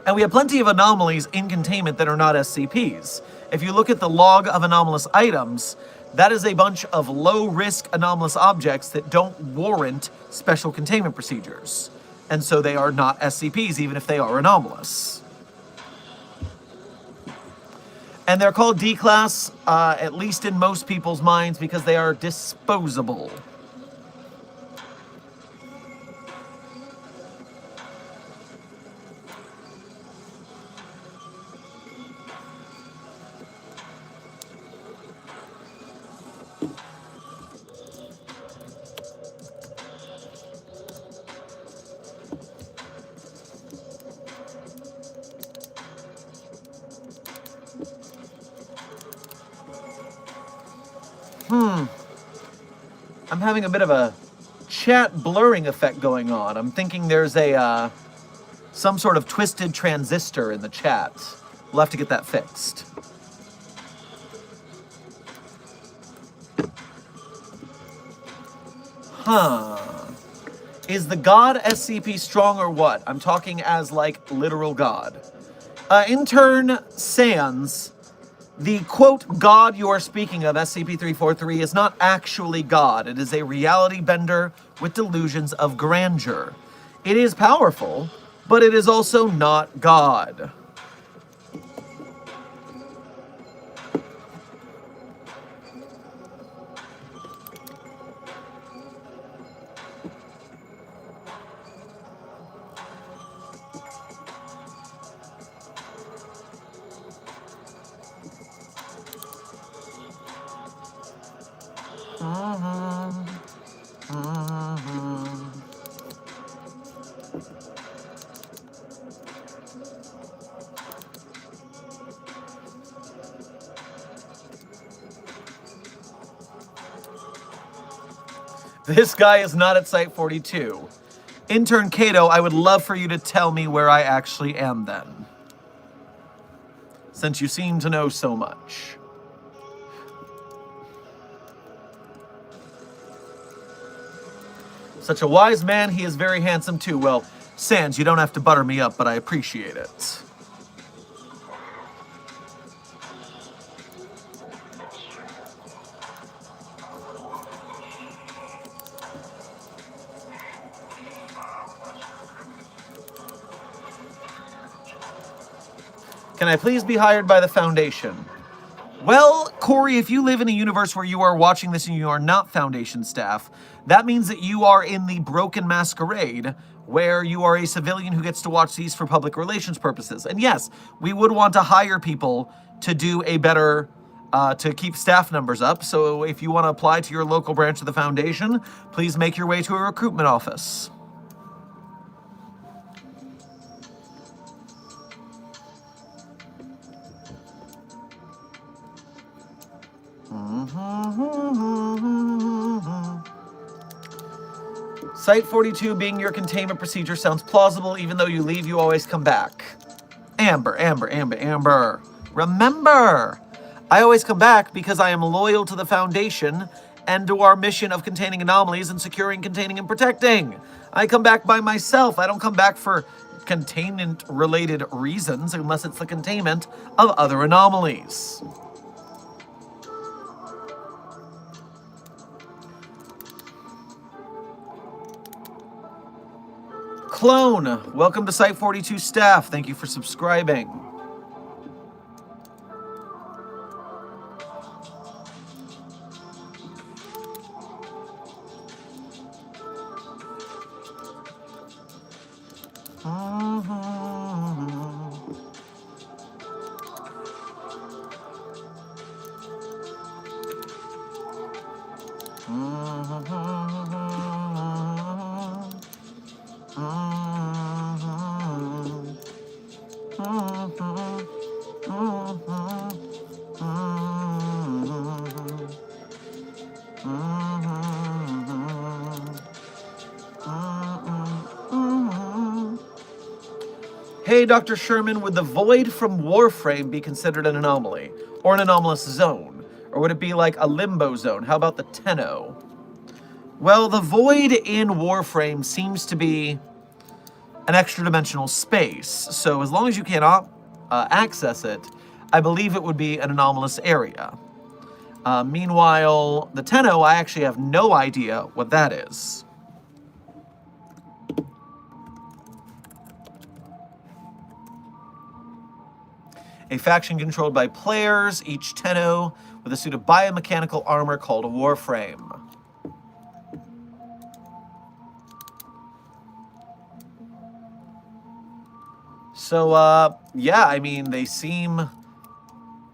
And we have plenty of anomalies in containment that are not SCPs. If you look at the log of anomalous items, that is a bunch of low-risk anomalous objects that don't warrant special containment procedures. And so they are not SCPs, even if they are anomalous. And they're called D-Class, at least in most people's minds, because they are disposable. I'm having a bit of a chat blurring effect going on. I'm thinking there's a some sort of twisted transistor in the chat. We'll have to get that fixed. Is the god SCP strong or what? I'm talking as like literal god. Intern Sans, the quote god you are speaking of, SCP-343, is not actually God. It is a reality bender with delusions of grandeur. It is powerful, but it is also not God. This guy is not at Site-42. Intern Kato, I would love for you to tell me where I actually am then, since you seem to know so much. Such a wise man, he is very handsome too. Well, Sans, you don't have to butter me up, but I appreciate it. Can I please be hired by the Foundation? Well, Corey, if you live in a universe where you are watching this and you are not Foundation staff, that means that you are in the Broken Masquerade, where you are a civilian who gets to watch these for public relations purposes. And yes, we would want to hire people to do a better, to keep staff numbers up. So if you want to apply to your local branch of the Foundation, please make your way to a recruitment office. Site-42 being your containment procedure sounds plausible. Even though you leave, you always come back. Amber. Remember, I always come back because I am loyal to the Foundation, and to our mission of containing anomalies and securing, containing, and protecting. I come back by myself. I don't come back for containment-related reasons unless it's the containment of other anomalies. Clone, welcome to Site 42 staff. Thank you for subscribing. Hey, Dr. Sherman, would the void from Warframe be considered an anomaly? Or an anomalous zone? Or would it be like a limbo zone? How about the Tenno? Well, the void in Warframe seems to be an extra-dimensional space. So as long as you cannot access it, I believe it would be an anomalous area. Meanwhile, the Tenno, I actually have no idea what that is. A faction controlled by players, each Tenno with a suit of biomechanical armor called a Warframe. So, yeah, I mean, they seem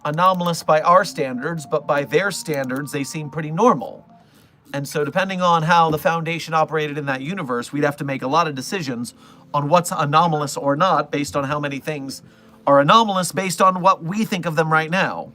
anomalous by our standards, but by their standards, they seem pretty normal. And so depending on how the Foundation operated in that universe, we'd have to make a lot of decisions on what's anomalous or not based on how many things are anomalous based on what we think of them right now.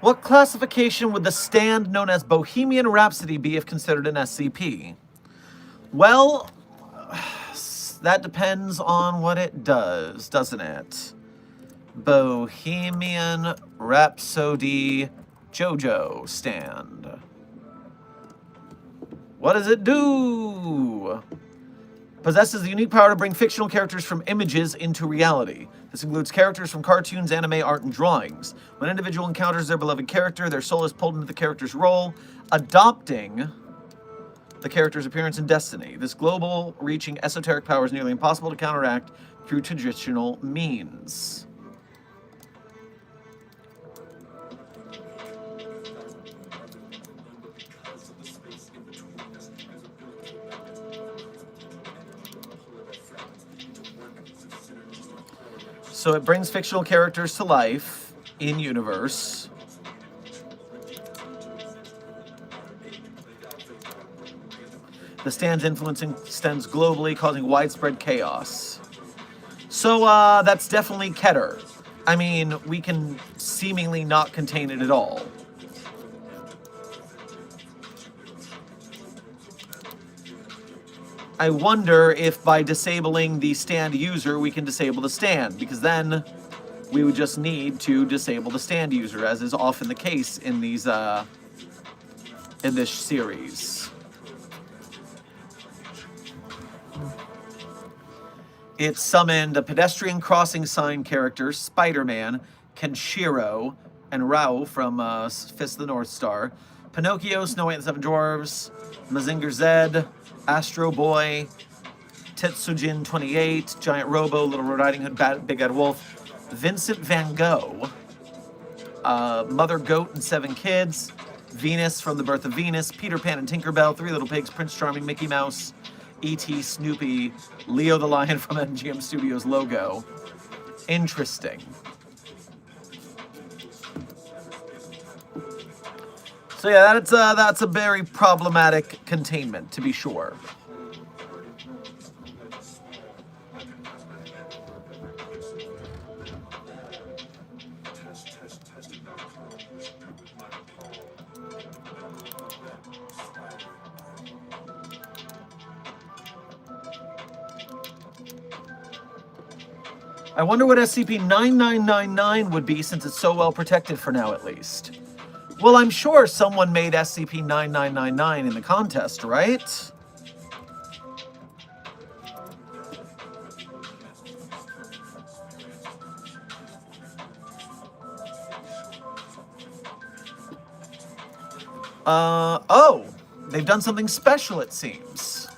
What classification would the stand known as Bohemian Rhapsody be if considered an SCP? Well, that depends on what it does, doesn't it? Bohemian Rhapsody JoJo stand. What does it do? Possesses the unique power to bring fictional characters from images into reality. This includes characters from cartoons, anime, art, and drawings. When an individual encounters their beloved character, their soul is pulled into the character's role, adopting the character's appearance and destiny. This global-reaching esoteric power is nearly impossible to counteract through traditional means. So it brings fictional characters to life in universe. The stand's influence extends globally, causing widespread chaos. So that's definitely Keter. I mean, we can seemingly not contain it at all. I wonder if by disabling the stand user, we can disable the stand, because then we would just need to disable the stand user, as is often the case in these in this series. It summoned a pedestrian crossing sign character, Spider-Man, Kenshiro, and Rao from Fist of the North Star, Pinocchio, Snow White and the Seven Dwarfs, Mazinger Z, Astro Boy, Tetsujin 28, Giant Robo, Little Riding Hood, Big Bad Wolf, Vincent Van Gogh, Mother Goat and Seven Kids, Venus from The Birth of Venus, Peter Pan and Tinkerbell, Three Little Pigs, Prince Charming, Mickey Mouse, E.T., Snoopy, Leo the Lion from MGM Studios logo. Interesting. So yeah, that's a very problematic containment, to be sure. I wonder what SCP-9999 would be since it's so well protected for now, at least. Well, I'm sure someone made SCP-9999 in the contest, right? Oh, they've done something special, it seems.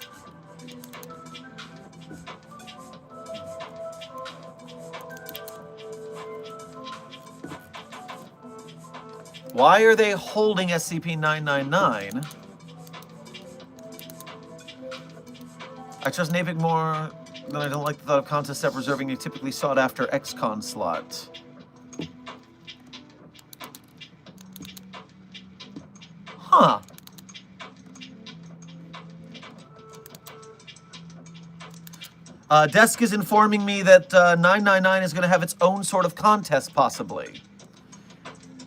Why are they holding SCP-999? I trust Napic more than I don't like the thought of contest step reserving a typically sought-after ex-con slot. Huh. Desk is informing me that 999 is going to have its own sort of contest, possibly.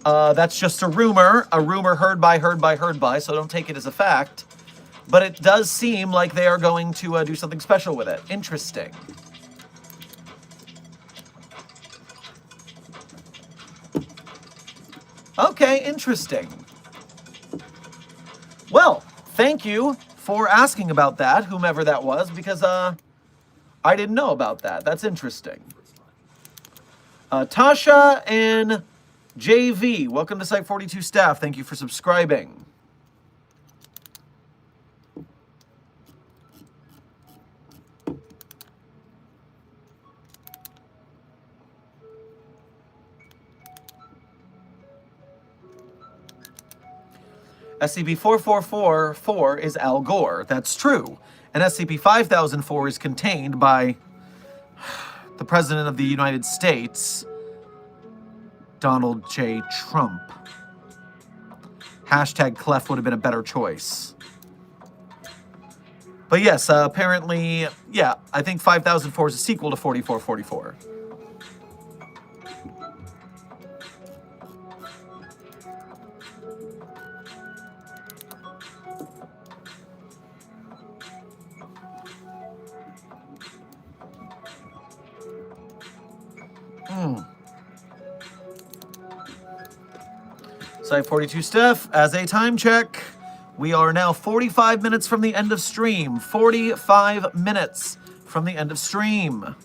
That's just a rumor heard by, so don't take it as a fact. But it does seem like they are going to do something special with it. Interesting. Okay, interesting. Well, thank you for asking about that, whomever that was, because I didn't know about that. That's interesting. Tasha and JV, welcome to Site 42 staff. Thank you for subscribing. SCP-4444 is Al Gore. That's true. And SCP-5004 is contained by the President of the United States, Donald J. Trump. Hashtag Clef would have been a better choice. But yes, apparently, yeah, I think 5004 is a sequel to 4444. Site 42 Steph, as a time check, we are now 45 minutes from the end of stream. 45 minutes from the end of stream.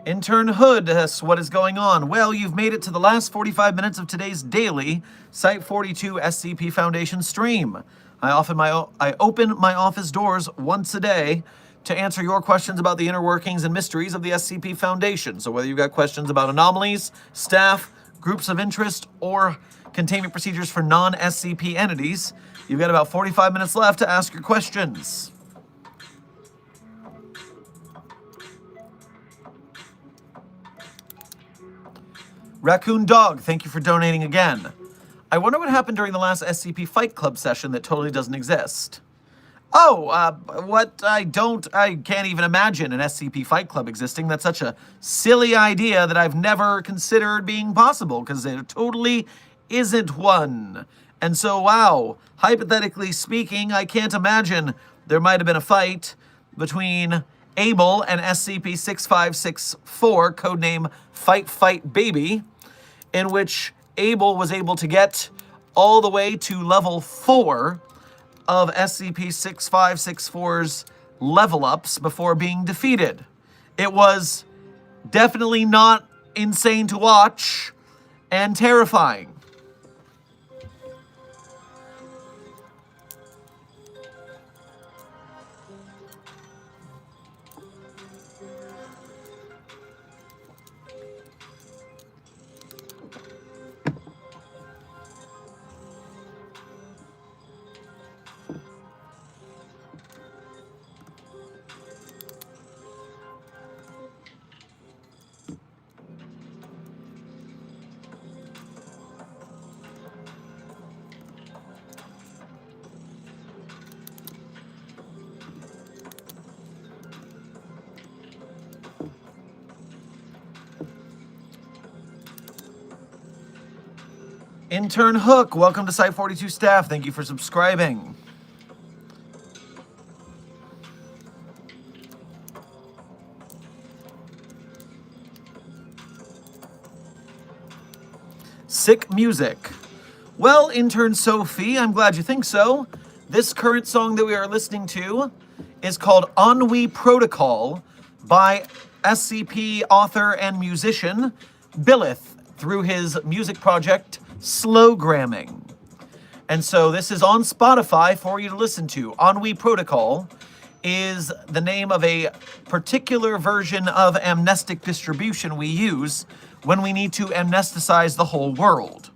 Intern Hood, what is going on? Well, you've made it to the last 45 minutes of today's daily Site 42 SCP Foundation stream. I open my office doors once a day to answer your questions about the inner workings and mysteries of the SCP Foundation. So whether you've got questions about anomalies, staff, groups of interest, or containment procedures for non-SCP entities, you've got about 45 minutes left to ask your questions. Raccoon Dog, thank you for donating again. I wonder what happened during the last SCP Fight Club session that totally doesn't exist. Oh, I can't even imagine an SCP Fight Club existing. That's such a silly idea that I've never considered being possible, because there totally isn't one. And so, wow, hypothetically speaking, I can't imagine there might have been a fight between Abel and SCP-6564, codename Fight Fight Baby, in which Abel was able to get all the way to level 4 of SCP-6564's level ups before being defeated. It was definitely not insane to watch and terrifying. Intern Hook, welcome to Site 42 staff. Thank you for subscribing. Sick music. Well, Intern Sophie, I'm glad you think so. This current song that we are listening to is called Ennui Protocol by SCP author and musician Billith through his music project Slowgramming. And so this is on Spotify for you to listen to. Ennui Protocol is the name of a particular version of amnestic distribution we use when we need to amnesticize the whole world.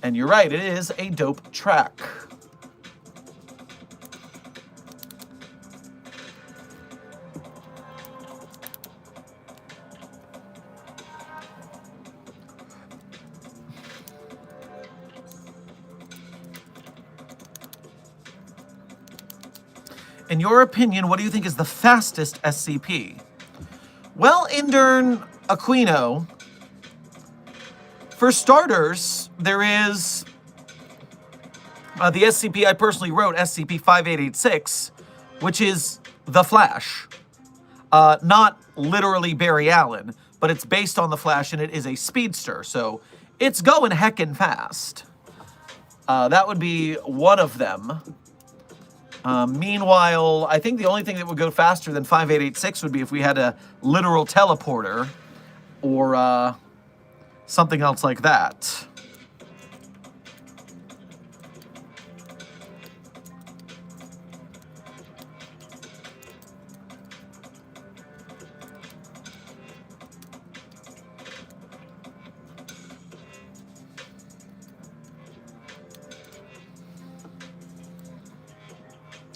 And you're right, it is a dope track. In your opinion, what do you think is the fastest SCP? Well, Indern Aquino, for starters, there is the SCP I personally wrote, SCP-5886, which is The Flash. Not literally Barry Allen, but it's based on The Flash, and it is a speedster, so it's going heckin' fast. That would be one of them. Meanwhile, I think the only thing that would go faster than 5886 would be if we had a literal teleporter or something else like that.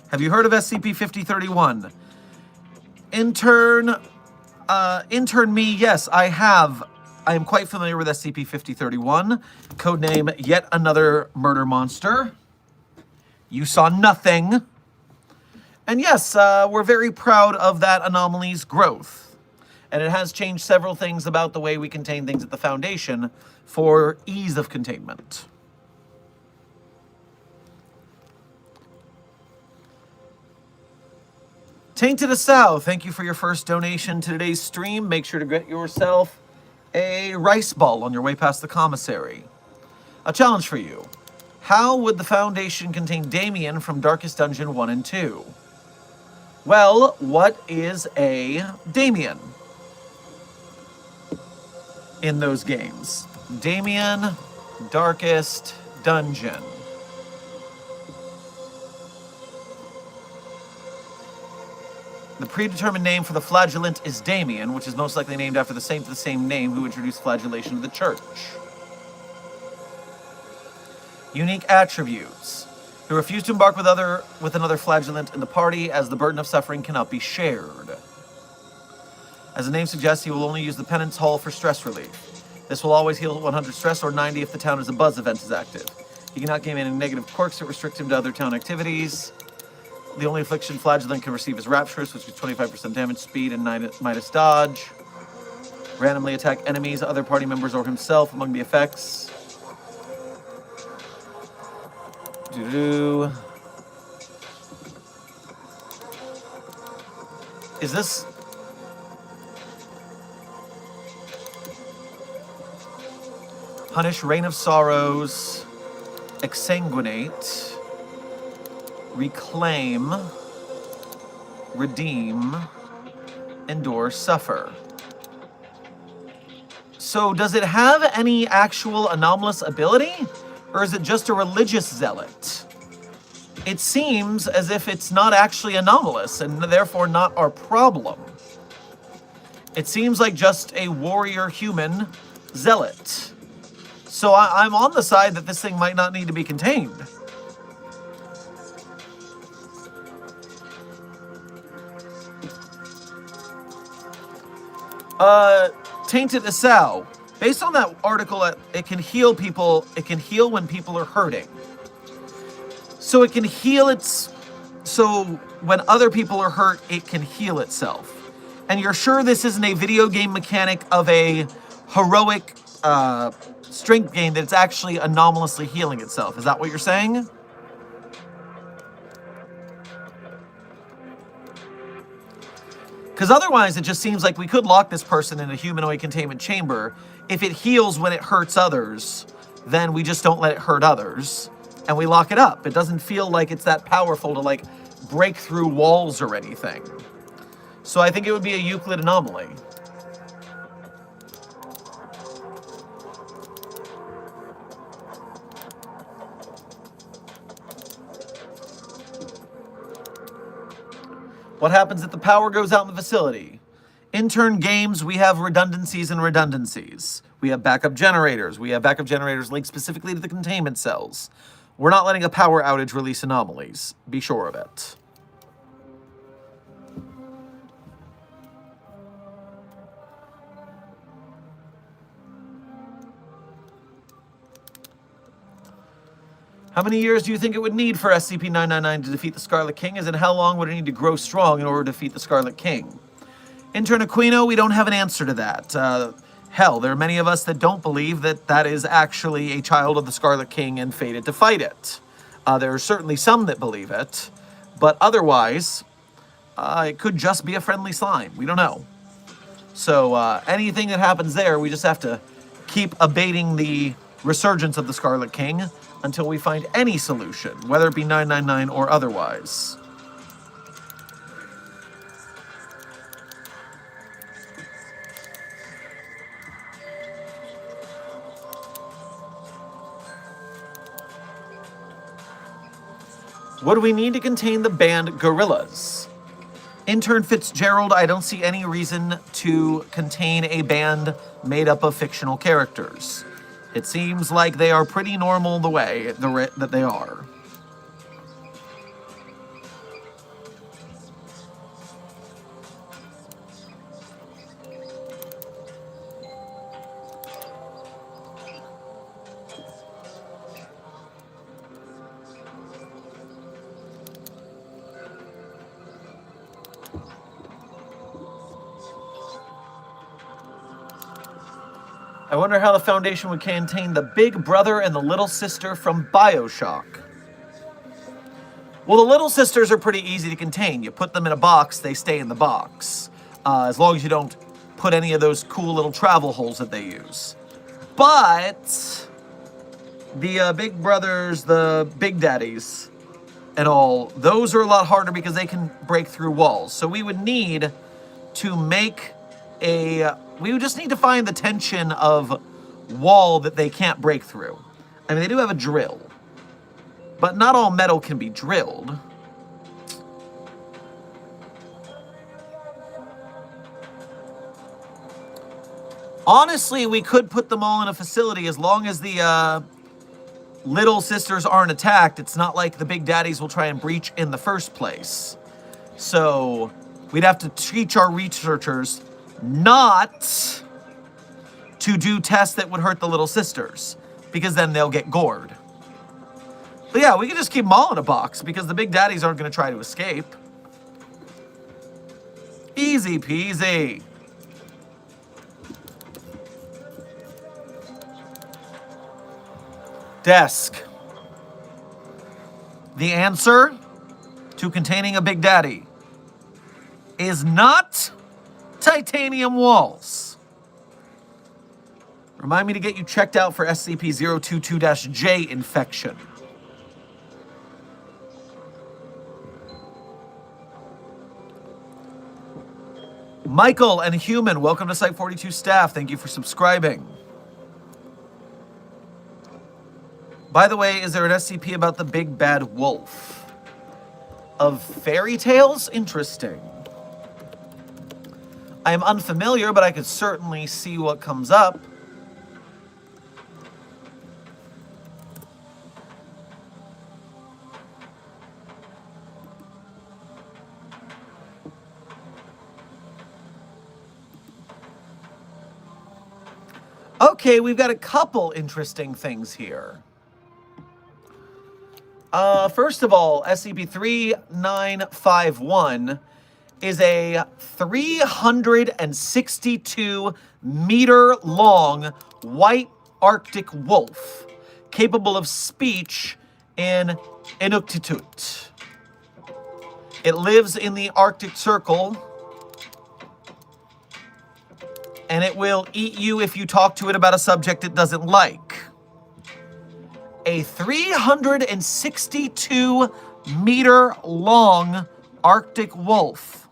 Have you heard of SCP-5031? Intern me, yes, I have. I am quite familiar with SCP-5031, codename Yet Another Murder Monster. You saw nothing. And yes, we're very proud of that anomaly's growth. And it has changed several things about the way we contain things at the Foundation for ease of containment. Tainted Asau, thank you for your first donation to today's stream. Make sure to get yourself a rice ball on your way past the commissary. A challenge for you. How would the Foundation contain Damien from Darkest Dungeon 1 and 2? Well, what is a Damien in those games? Damien, Darkest Dungeon. The predetermined name for the flagellant is Damien, which is most likely named after the saint of the same name who introduced flagellation to the church. Unique attributes. Who refuse to embark with another flagellant in the party, as the burden of suffering cannot be shared. As the name suggests, he will only use the penance hall for stress relief. This will always heal 100 stress or 90 if the town is a buzz event is active. He cannot gain any negative quirks that restrict him to other town activities. The only affliction flagellant can receive is Rapturous, which is 25% damage, speed, and Midas dodge. Randomly attack enemies, other party members, or himself among the effects. Is this... Punish, Reign of Sorrows, Exsanguinate, Reclaim, Redeem, Endure, Suffer. So does it have any actual anomalous ability? Or is it just a religious zealot? It seems as if it's not actually anomalous and therefore not our problem. It seems like just a warrior human zealot. So I'm on the side that this thing might not need to be contained. Tainted Asau. Based on that article, it can heal people. It can heal when people are hurting. So it can heal so when other people are hurt, it can heal itself. And you're sure this isn't a video game mechanic of a heroic strength gain that it's actually anomalously healing itself. Is that what you're saying? Because otherwise, it just seems like we could lock this person in a humanoid containment chamber. If it heals when it hurts others, then we just don't let it hurt others, and we lock it up. It doesn't feel like it's that powerful to, like, break through walls or anything. So I think it would be a Euclid anomaly. What happens if the power goes out in the facility? Intern games, we have redundancies and redundancies. We have backup generators. We have backup generators linked specifically to the containment cells. We're not letting a power outage release anomalies. Be sure of it. How many years do you think it would need for SCP-999 to defeat the Scarlet King? As in, how long would it need to grow strong in order to defeat the Scarlet King? Intern Aquino, we don't have an answer to that. Hell, there are many of us that don't believe that that is actually a child of the Scarlet King and fated to fight it. There are certainly some that believe it, but otherwise, it could just be a friendly slime. We don't know. So anything that happens there, we just have to keep abating the resurgence of the Scarlet King until we find any solution, whether it be 999 or otherwise. What do we need to contain the band Gorillas? Intern Fitzgerald, I don't see any reason to contain a band made up of fictional characters. It seems like they are pretty normal the way that they are. I wonder how the Foundation would contain the big brother and the little sister from BioShock. Well, the little sisters are pretty easy to contain. You put them in a box, they stay in the box. As long as you don't put any of those cool little travel holes that they use. But the big brothers, the big daddies, and all, those are a lot harder because they can break through walls. So we would need to make we would just need to find the tension of wall that they can't break through. I mean, they do have a drill, but not all metal can be drilled. Honestly, we could put them all in a facility as long as the little sisters aren't attacked. It's not like the big daddies will try and breach in the first place. So we'd have to teach our researchers not to do tests that would hurt the little sisters, because then they'll get gored. But yeah, we can just keep them all in a box, because the big daddies aren't going to try to escape. Easy peasy. Desk. The answer to containing a big daddy is not titanium walls. Remind me to get you checked out for SCP-022-J infection. Michael and Human, welcome to Site 42 staff. Thank you for subscribing. By the way, is there an SCP about the big bad wolf? Of fairy tales? Interesting. I am unfamiliar, but I could certainly see what comes up. Okay, we've got a couple interesting things here. First of all, SCP-3951 is a 362 meter long white Arctic wolf, capable of speech in Inuktitut. It lives in the Arctic Circle, and it will eat you if you talk to it about a subject it doesn't like. A 362-meter long Arctic wolf.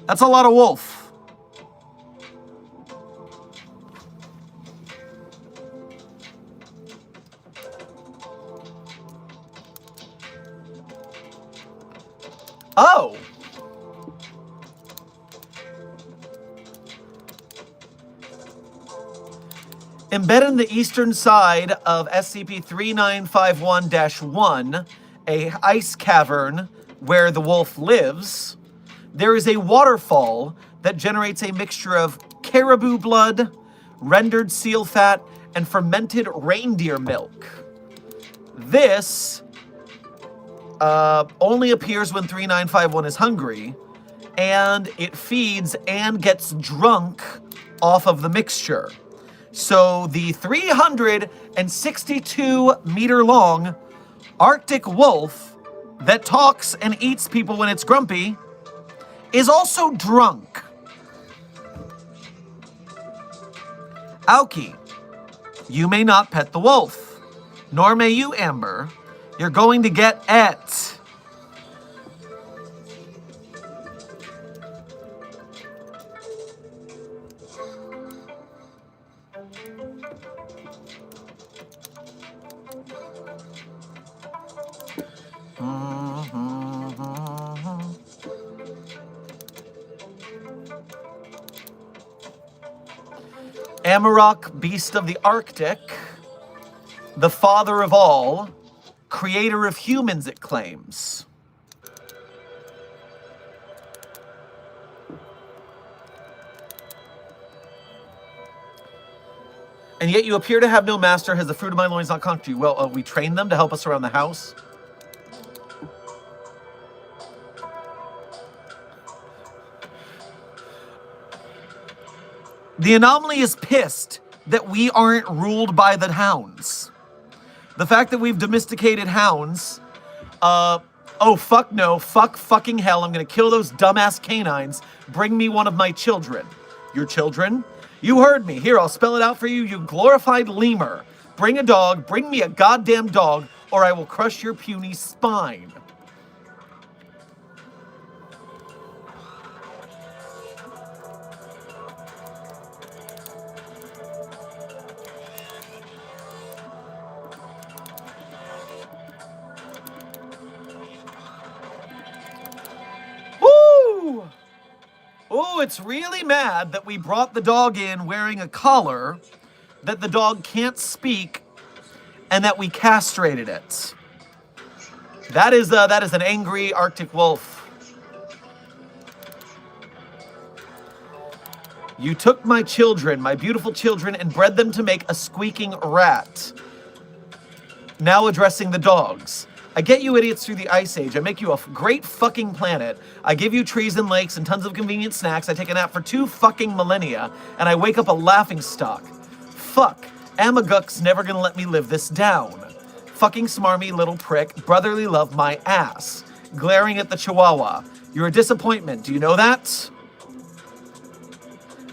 That's a lot of wolf. Oh! Embedded in the eastern side of SCP-3951-1, a ice cavern where the wolf lives, there is a waterfall that generates a mixture of caribou blood, rendered seal fat, and fermented reindeer milk. This only appears when 3951 is hungry, and it feeds and gets drunk off of the mixture. So the 362-meter long Arctic wolf that talks and eats people when it's grumpy is also drunk. Aoki, you may not pet the wolf, nor may you, Amber. You're going to get et. Amarok, beast of the Arctic, the father of all, creator of humans, it claims. And yet you appear to have no master. Has the fruit of my loins not conquered you? Well, we trained them to help us around the house. The anomaly is pissed that we aren't ruled by the hounds. The fact that we've domesticated hounds, oh fuck no, fuck fucking hell, I'm gonna kill those dumbass canines. Bring me one of my children. Your children? You heard me. Here, I'll spell it out for you, you glorified lemur. Bring a dog, bring me a goddamn dog, or I will crush your puny spine. Oh, it's really mad that we brought the dog in wearing a collar, that the dog can't speak, and that we castrated it. That is an angry Arctic wolf. You took my children, my beautiful children, and bred them to make a squeaking rat. Now addressing the dogs. I get you idiots through the Ice Age. I make you a great fucking planet. I give you trees and lakes and tons of convenient snacks. I take a nap for 2 fucking millennia, and I wake up a laughingstock. Fuck. Amaguk's never gonna let me live this down. Fucking smarmy little prick. Brotherly love my ass. Glaring at the Chihuahua. You're a disappointment. Do you know that?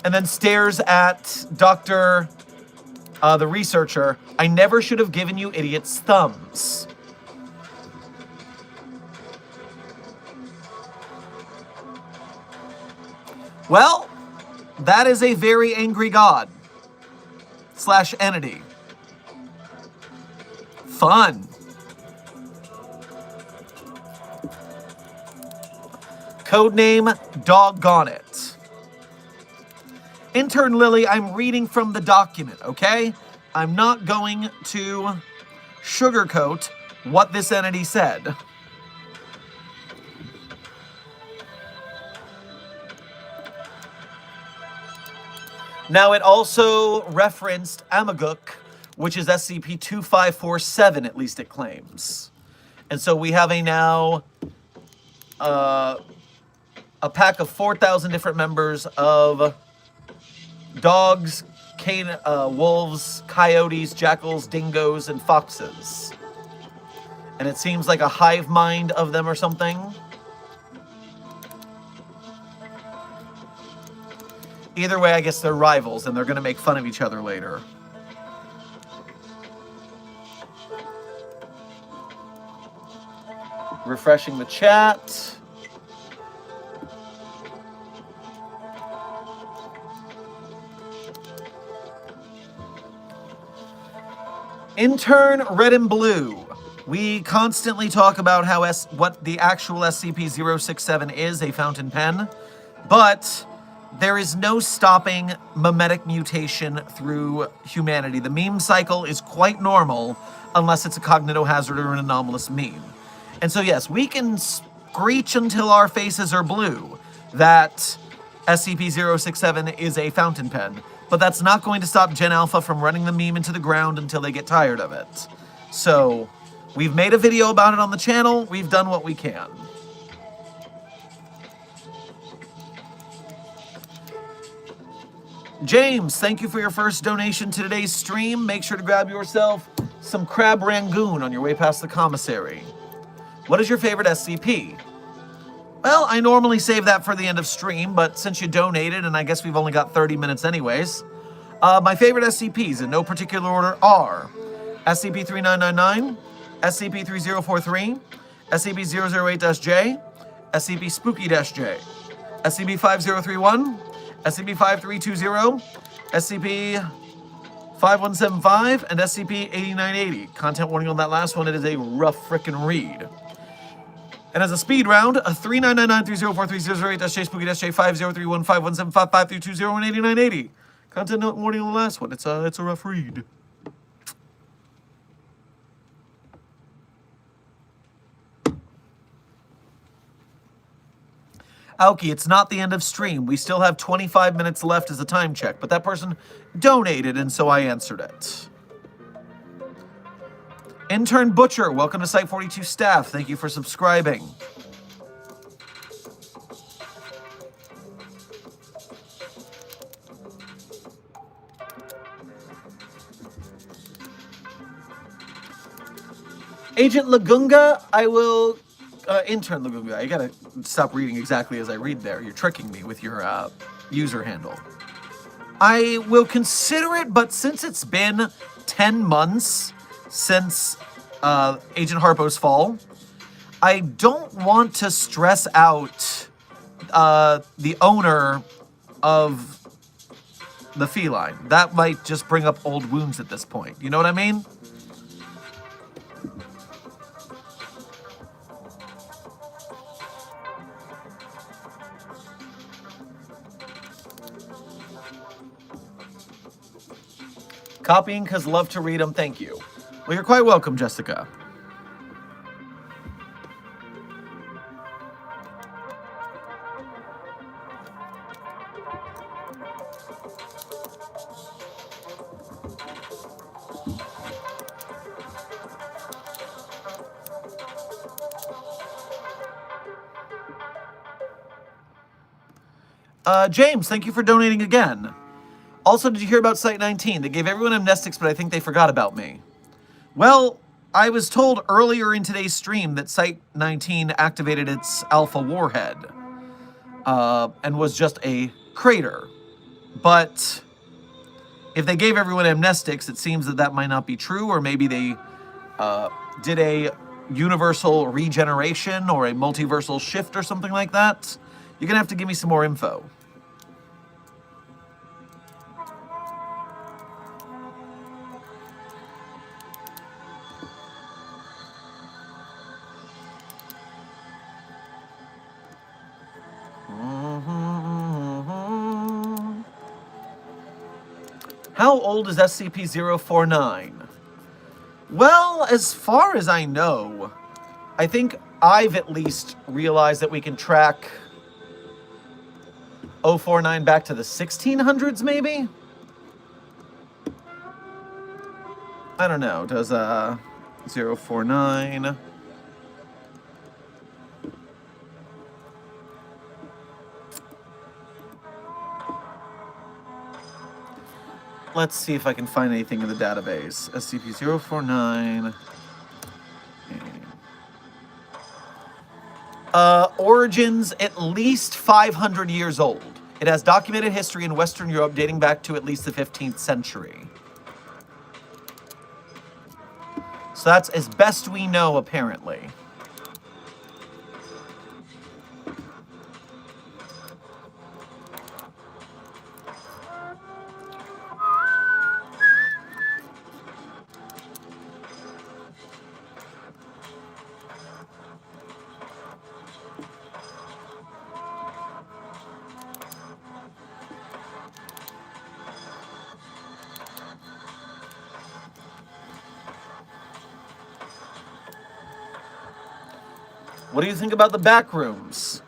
And then stares at Dr. The researcher. I never should have given you idiots thumbs. Well, that is a very angry god / entity. Fun. Codename Doggone It. Intern Lily, I'm reading from the document, okay? I'm not going to sugarcoat what this entity said. Now, it also referenced Amaguk, which is SCP-2547, at least it claims. And so we have a pack of 4,000 different members of dogs, wolves, coyotes, jackals, dingoes, and foxes. And it seems like a hive mind of them or something. Either way, I guess they're rivals, and they're going to make fun of each other later. Refreshing the chat. Intern Red and Blue. We constantly talk about how what the actual SCP-067 is, a fountain pen, but there is no stopping memetic mutation through humanity. The meme cycle is quite normal unless it's a cognitohazard or an anomalous meme. And so yes, we can screech until our faces are blue that SCP-067 is a fountain pen, but that's not going to stop Gen Alpha from running the meme into the ground until they get tired of it. So, we've made a video about it on the channel. We've done what we can. James, thank you for your first donation to today's stream. Make sure to grab yourself some crab rangoon on your way past the commissary. What is your favorite SCP? Well, I normally save that for the end of stream, but since you donated, and I guess we've only got 30 minutes anyways, my favorite SCPs in no particular order are SCP-3999, SCP-3043, SCP-008-J, SCP-Spooky-J, SCP-5031, SCP-5320, SCP-5175, and SCP-8980. Content warning on that last one, it is a rough frickin' read. And as a speed round, a 3999-3043-008-J, Spooky-J, 5031, 5175, 5320, and 8980. Content warning on the last one, it's a rough read. Aoki, it's not the end of stream. We still have 25 minutes left as a time check, but that person donated, and so I answered it. Intern Butcher, welcome to Site 42 staff. Thank you for subscribing. Agent Lagunga, I will... Intern Lagunga, I gotta stop reading exactly as I read there. You're tricking me with your user handle. I will consider it, but since it's been 10 months since Agent Harpo's fall, I don't want to stress out the owner of the feline. That might just bring up old wounds at this point. You know what I mean? Copying because love to read them. Thank you. Well, you're quite welcome, Jessica. James, thank you for donating again. Also, did you hear about Site 19? They gave everyone amnestics, but I think they forgot about me. Well, I was told earlier in today's stream that Site 19 activated its Alpha Warhead and was just a crater. But if they gave everyone amnestics, it seems that that might not be true, or maybe they did a universal regeneration or a multiversal shift or something like that. You're going to have to give me some more info. How old is SCP-049? Well, as far as I know, I think I've at least realized that we can track 049 back to the 1600s, maybe? I don't know. Does 049... Let's see if I can find anything in the database. SCP-049. Origins, at least 500 years old. It has documented history in Western Europe dating back to at least the 15th century. So that's as best we know, apparently. What do you think about the back rooms?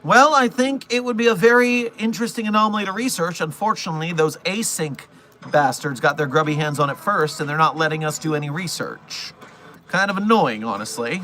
Well, I think it would be a very interesting anomaly to research. Unfortunately, those async bastards got their grubby hands on it first, and they're not letting us do any research. Kind of annoying, honestly.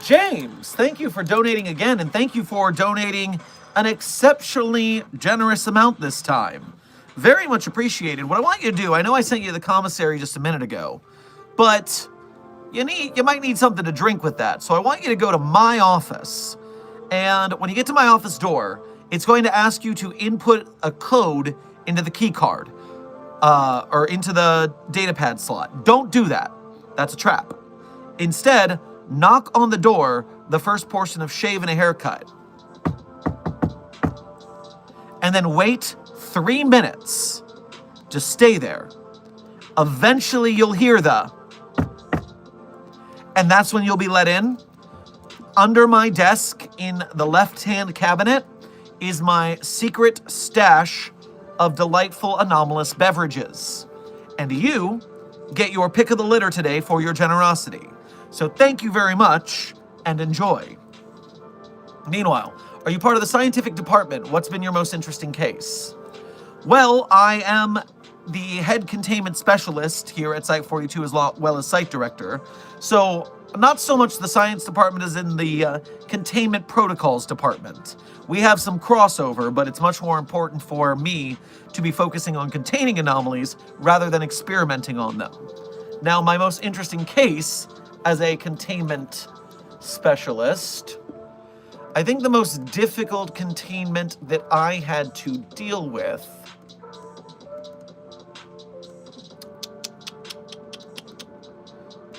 James, thank you for donating again, and thank you for donating an exceptionally generous amount this time. Very much appreciated. What I want you to do, I know I sent you the commissary just a minute ago, but you might need something to drink with that. So I want you to go to my office, and when you get to my office door, it's going to ask you to input a code into the key card, or into the datapad slot. Don't do that. That's a trap. Instead, knock on the door, the first portion of shave and a haircut. And then wait 3 minutes. Just stay there. Eventually you'll hear and that's when you'll be let in. Under my desk in the left-hand cabinet is my secret stash of delightful anomalous beverages. And you get your pick of the litter today for your generosity. So thank you very much, and enjoy. Meanwhile, are you part of the scientific department? What's been your most interesting case? Well, I am the head containment specialist here at Site 42 as well as site director. So not so much the science department as in the containment protocols department. We have some crossover, but it's much more important for me to be focusing on containing anomalies rather than experimenting on them. Now, my most interesting case as a containment specialist, I think the most difficult containment that I had to deal with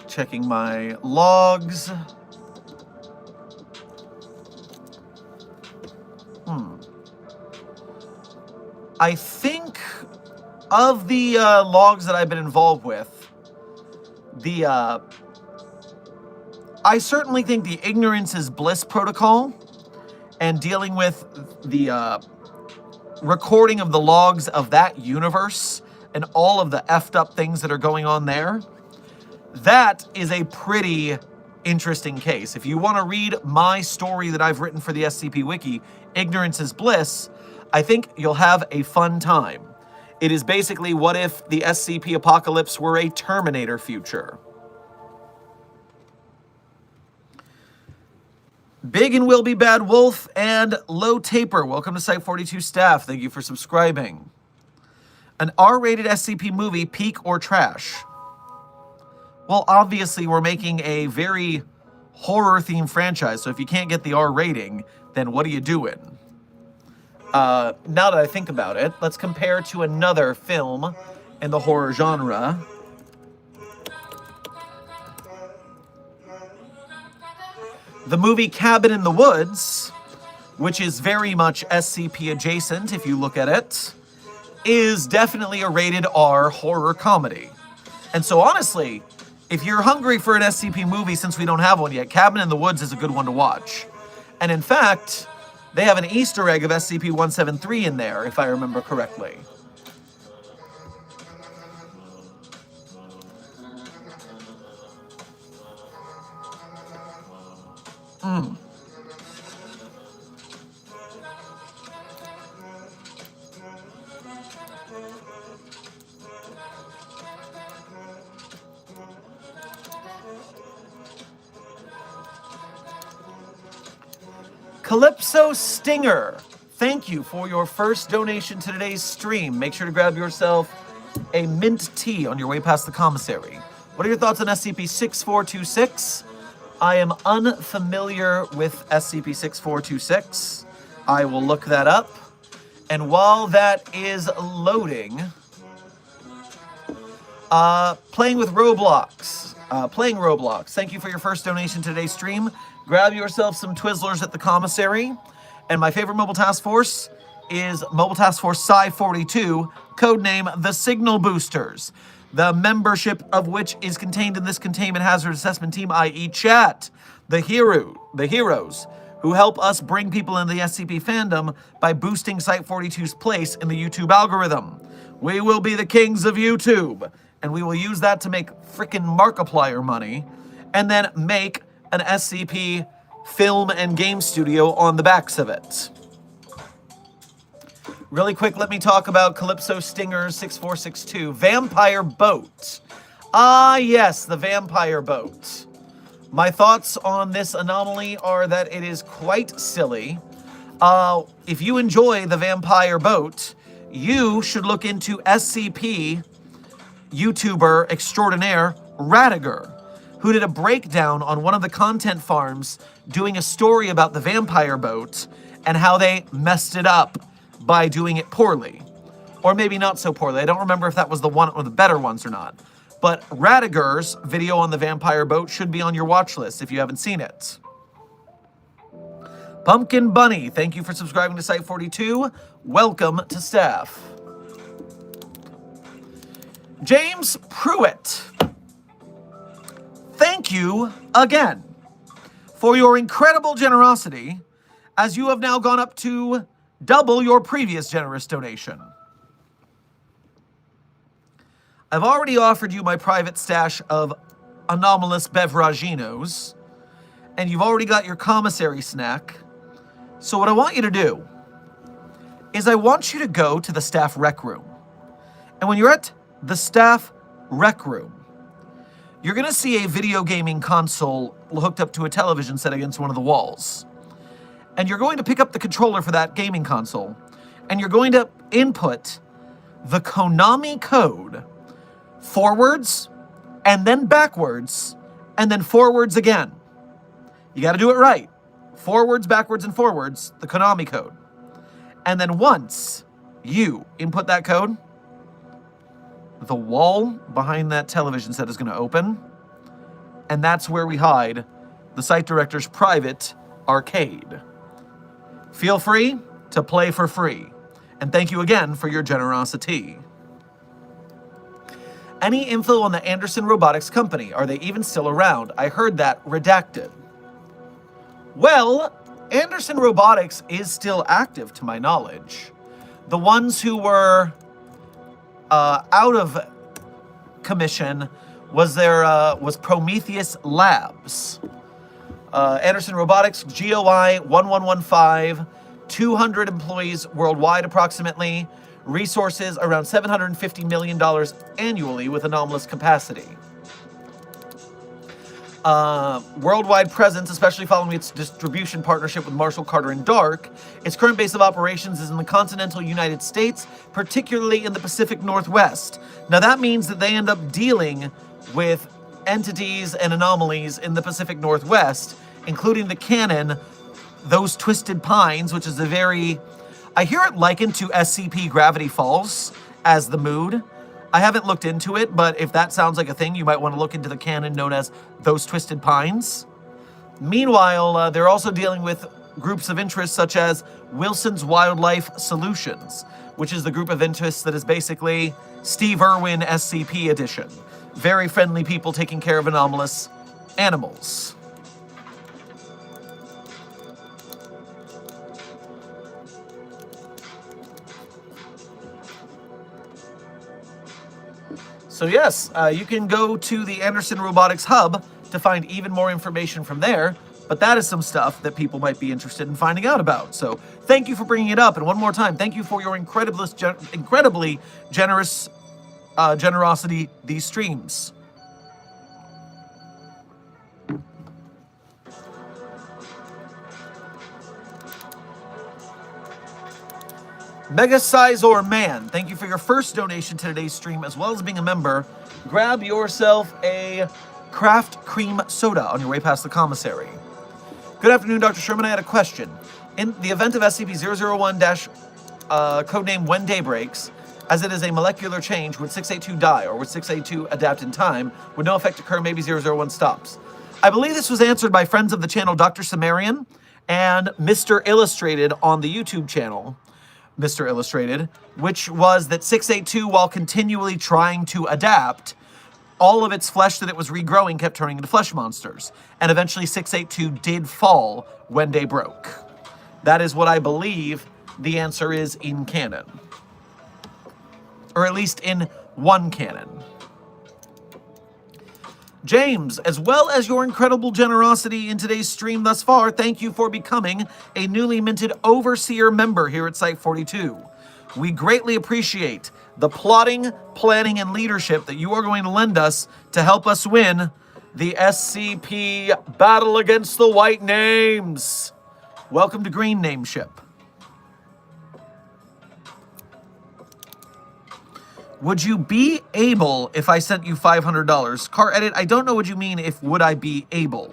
checking my logs. I think of the logs that I've been involved with, I certainly think the ignorance is bliss protocol and dealing with the recording of the logs of that universe and all of the effed up things that are going on there, that is a pretty interesting case. If you want to read my story that I've written for the SCP Wiki, Ignorance is Bliss, I think you'll have a fun time. It is basically what if the SCP apocalypse were a Terminator future. Big and Will Be Bad Wolf and Low Taper, welcome to Site 42 staff. Thank you for subscribing. An R-rated SCP movie, peak or trash? Well, obviously we're making a very horror-themed franchise, so if you can't get the R rating, then what are you doing? Now that I think about it, let's compare to another film in the horror genre. The movie Cabin in the Woods, which is very much SCP adjacent if you look at it, is definitely a rated R horror comedy. And so honestly, if you're hungry for an SCP movie, since we don't have one yet, Cabin in the Woods is a good one to watch. And in fact, they have an Easter egg of SCP-173 in there, if I remember correctly. Calypso Stinger, thank you for your first donation to today's stream. Make sure to grab yourself a mint tea on your way past the commissary. What are your thoughts on SCP-6426? I am unfamiliar with SCP-6426. I will look that up. And while that is loading, playing Roblox. Thank you for your first donation to today's stream. Grab yourself some Twizzlers at the commissary. And my favorite mobile task force is Mobile Task Force Psi-42, codename the Signal Boosters, the membership of which is contained in this containment hazard assessment team, i.e. chat. The heroes who help us bring people into the SCP fandom by boosting Site-42's place in the YouTube algorithm. We will be the kings of YouTube, and we will use that to make frickin' Markiplier money, and then make an SCP film and game studio on the backs of it. Really quick, let me talk about Calypso Stinger 6462. Vampire Boat. Ah, yes, the Vampire Boat. My thoughts on this anomaly are that it is quite silly. If you enjoy the Vampire Boat, you should look into SCP YouTuber extraordinaire Radiger, who did a breakdown on one of the content farms doing a story about the Vampire Boat and how they messed it up by doing it poorly. Or maybe not so poorly. I don't remember if that was the one of the better ones or not. But Radiger's video on the Vampire Boat should be on your watch list if you haven't seen it. Pumpkin Bunny, thank you for subscribing to Site-42. Welcome to staff. James Pruitt, thank you again for your incredible generosity, as you have now gone up to double your previous generous donation. I've already offered you my private stash of anomalous beveraginos, and you've already got your commissary snack. So what I want you to do is I want you to go to the staff rec room. And when you're at the staff rec room, you're going to see a video gaming console hooked up to a television set against one of the walls. And you're going to pick up the controller for that gaming console, and you're going to input the Konami code forwards, and then backwards, and then forwards again. You got to do it right. Forwards, backwards, and forwards, the Konami code. And then once you input that code, the wall behind that television set is going to open, and that's where we hide the site director's private arcade. Feel free to play for free, and thank you again for your generosity. Any info on the Anderson Robotics Company? Are they even still around? I heard that redacted. Well, Anderson Robotics is still active to my knowledge. The ones who were out of commission was Prometheus Labs. Anderson Robotics, GOI 1115, 200 employees worldwide approximately, resources around $750 million annually with anomalous capacity. Worldwide presence, especially following its distribution partnership with Marshall, Carter, and Dark. Its current base of operations is in the continental United States, particularly in the Pacific Northwest. Now that means that they end up dealing with entities and anomalies in the Pacific Northwest, including the canon, Those Twisted Pines, which is a very... I hear it likened to SCP Gravity Falls as the mood. I haven't looked into it, but if that sounds like a thing, you might want to look into the canon known as Those Twisted Pines. Meanwhile, they're also dealing with groups of interest such as Wilson's Wildlife Solutions, which is the group of interest that is basically Steve Irwin SCP edition. Very friendly people taking care of anomalous animals. So yes, you can go to the Anderson Robotics Hub to find even more information from there. But that is some stuff that people might be interested in finding out about. So thank you for bringing it up. And one more time, thank you for your incredibly generous generosity these streams. Mega Sizor Man, thank you for your first donation to today's stream, as well as being a member. Grab yourself a craft cream soda on your way past the commissary. Good afternoon, Dr. Sherman. I had a question. In the event of SCP-001- codename When Day Breaks, as it is a molecular change, would 682 die, or would 682 adapt in time? Would no effect occur? Maybe 001 stops. I believe this was answered by friends of the channel Dr. Sumerian and Mr. Illustrated on the YouTube channel, Mr. Illustrated, which was that 682, while continually trying to adapt, all of its flesh that it was regrowing kept turning into flesh monsters. And eventually 682 did fall when day broke. That is what I believe the answer is in canon. Or at least in one canon. James, as well as your incredible generosity in today's stream thus far, thank you for becoming a newly minted Overseer member here at Site 42. We greatly appreciate the plotting, planning, and leadership that you are going to lend us to help us win the SCP Battle Against the White Names. Welcome to Green Nameship. Would you be able if I sent you $500? Car edit, I don't know what you mean if would I be able.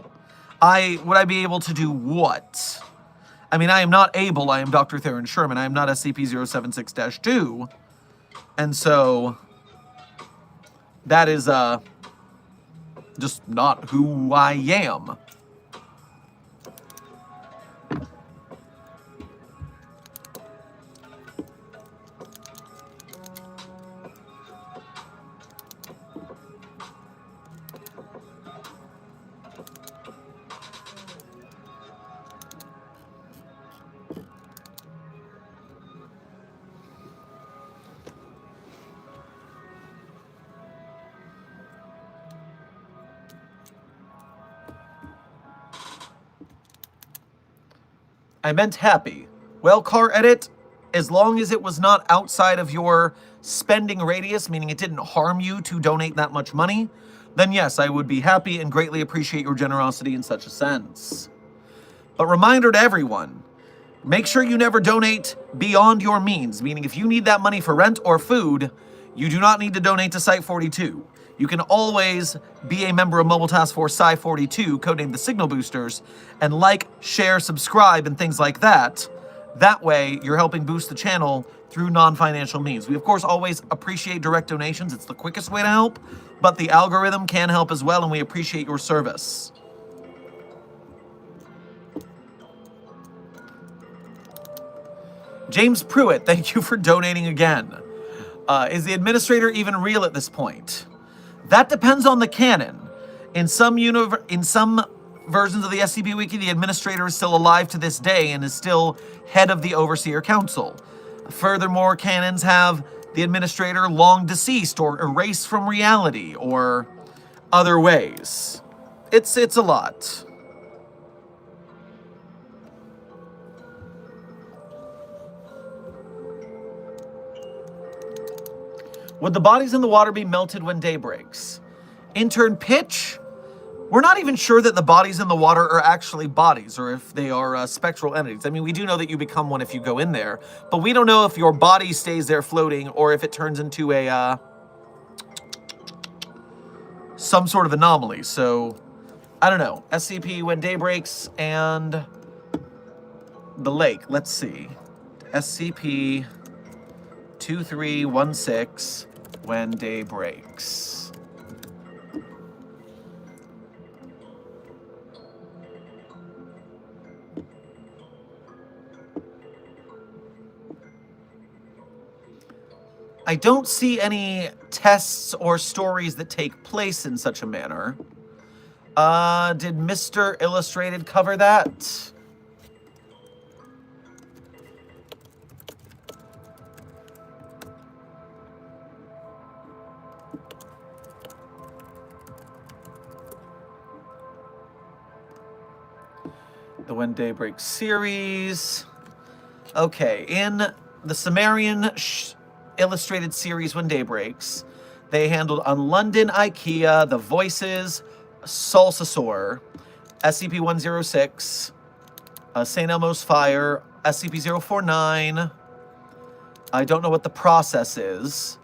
Would I be able to do what? I mean, I am not able. I am Dr. Theron Sherman. I am not SCP-076-2. And so that is just not who I am. I meant happy. Well, car edit, as long as it was not outside of your spending radius, meaning it didn't harm you to donate that much money, then yes, I would be happy and greatly appreciate your generosity in such a sense. But reminder to everyone, make sure you never donate beyond your means, meaning if you need that money for rent or food, you do not need to donate to Site 42. You can always be a member of Mobile Task Force Psi 42, codenamed the Signal Boosters, and like, share, subscribe, and things like that. That way, you're helping boost the channel through non-financial means. We, of course, always appreciate direct donations. It's the quickest way to help, but the algorithm can help as well, and we appreciate your service. James Pruitt, thank you for donating again. Is the administrator even real at this point? That depends on the canon. In some versions of the SCP Wiki, the administrator is still alive to this day and is still head of the Overseer Council. Furthermore, canons have the administrator long deceased or erased from reality or other ways. It's a lot. Would the bodies in the water be melted when day breaks? Intern Pitch? We're not even sure that the bodies in the water are actually bodies or if they are spectral entities. I mean, we do know that you become one if you go in there, but we don't know if your body stays there floating or if it turns into a some sort of anomaly. So, I don't know. SCP When Day Breaks and the lake. Let's see. SCP 2316 When Day Breaks. I don't see any tests or stories that take place in such a manner. Did Mr. Illustrated cover that? The When Daybreak series. Okay, in the Sumerian illustrated series When Daybreaks, they handled on London IKEA, The Voices, Salsasaur, SCP-106, St. Elmo's Fire, SCP-049. I don't know what the process is.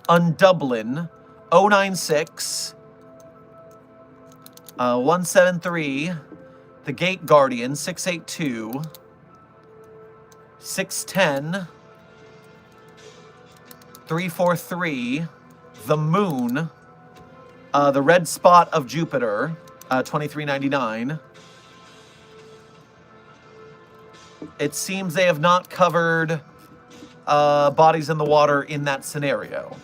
Undublin, 096, 173, The Gate Guardian, 682, 610, 343, The Moon, The Red Spot of Jupiter, 2399. It seems they have not covered bodies in the water in that scenario.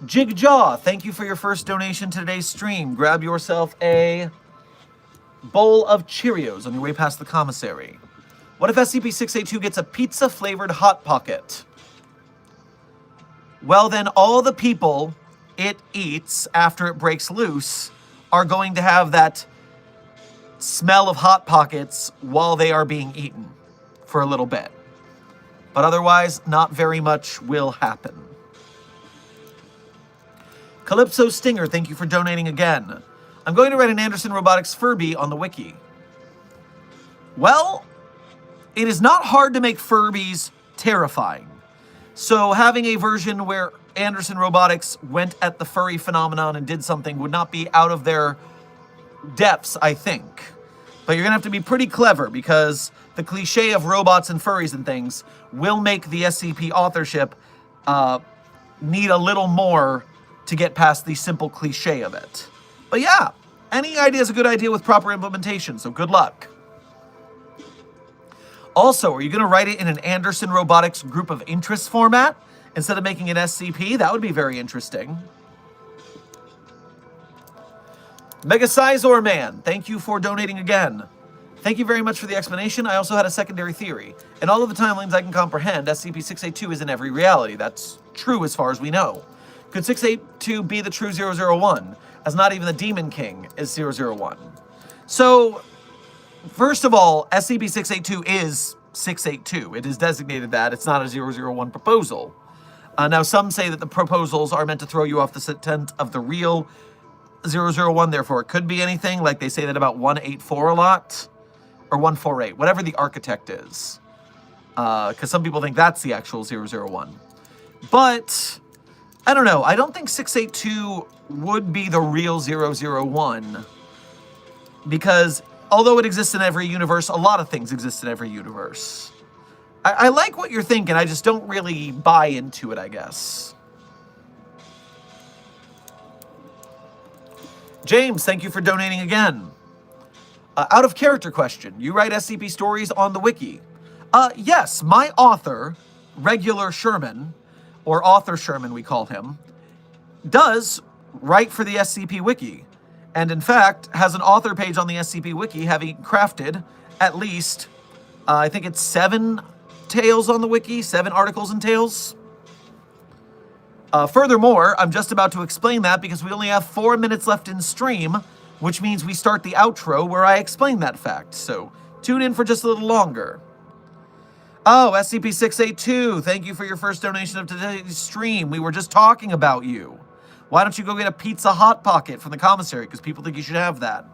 Jigjaw, thank you for your first donation to today's stream. Grab yourself a bowl of Cheerios on your way past the commissary. What if SCP-682 gets a pizza-flavored Hot Pocket? Well, then all the people it eats after it breaks loose are going to have that smell of Hot Pockets while they are being eaten for a little bit. But otherwise, not very much will happen. Calypso Stinger, thank you for donating again. I'm going to write an Anderson Robotics Furby on the wiki. Well, it is not hard to make Furbies terrifying. So having a version where Anderson Robotics went at the furry phenomenon and did something would not be out of their depths, I think. But you're going to have to be pretty clever because the cliche of robots and furries and things will make the SCP authorship need a little more to get past the simple cliche of it. But yeah, any idea is a good idea with proper implementation, so good luck. Also, are you going to write it in an Anderson Robotics group of interest format instead of making an SCP? That would be very interesting. Megasizor Man, thank you for donating again. Thank you very much for the explanation. I also had a secondary theory. In all of the timelines I can comprehend, SCP-682 is in every reality. That's true as far as we know. Could 682 be the true 001, as not even the Demon King is 001? So, first of all, SCP-682 is 682. It is designated that. It's not a 001 proposal. Now, some say that the proposals are meant to throw you off the scent of the real 001, therefore it could be anything, like they say that about 184 a lot, or 148, whatever the architect is. Because some people think that's the actual 001. But I don't know. I don't think 682 would be the real 001 because although it exists in every universe, a lot of things exist in every universe. I like what you're thinking. I just don't really buy into it, I guess. James, thank you for donating again. Out of character question. You write SCP stories on the wiki. Yes, my author, Regular Sherman, or Author Sherman we call him, does write for the SCP Wiki, and in fact has an author page on the SCP Wiki having crafted at least, I think it's 7 tales on the wiki, 7 articles and tales. Furthermore, I'm just about to explain that because we only have 4 minutes left in stream, which means we start the outro where I explain that fact, so tune in for just a little longer. Oh, SCP-682, thank you for your first donation of today's stream. We were just talking about you. Why don't you go get a pizza Hot Pocket from the commissary, because people think you should have that.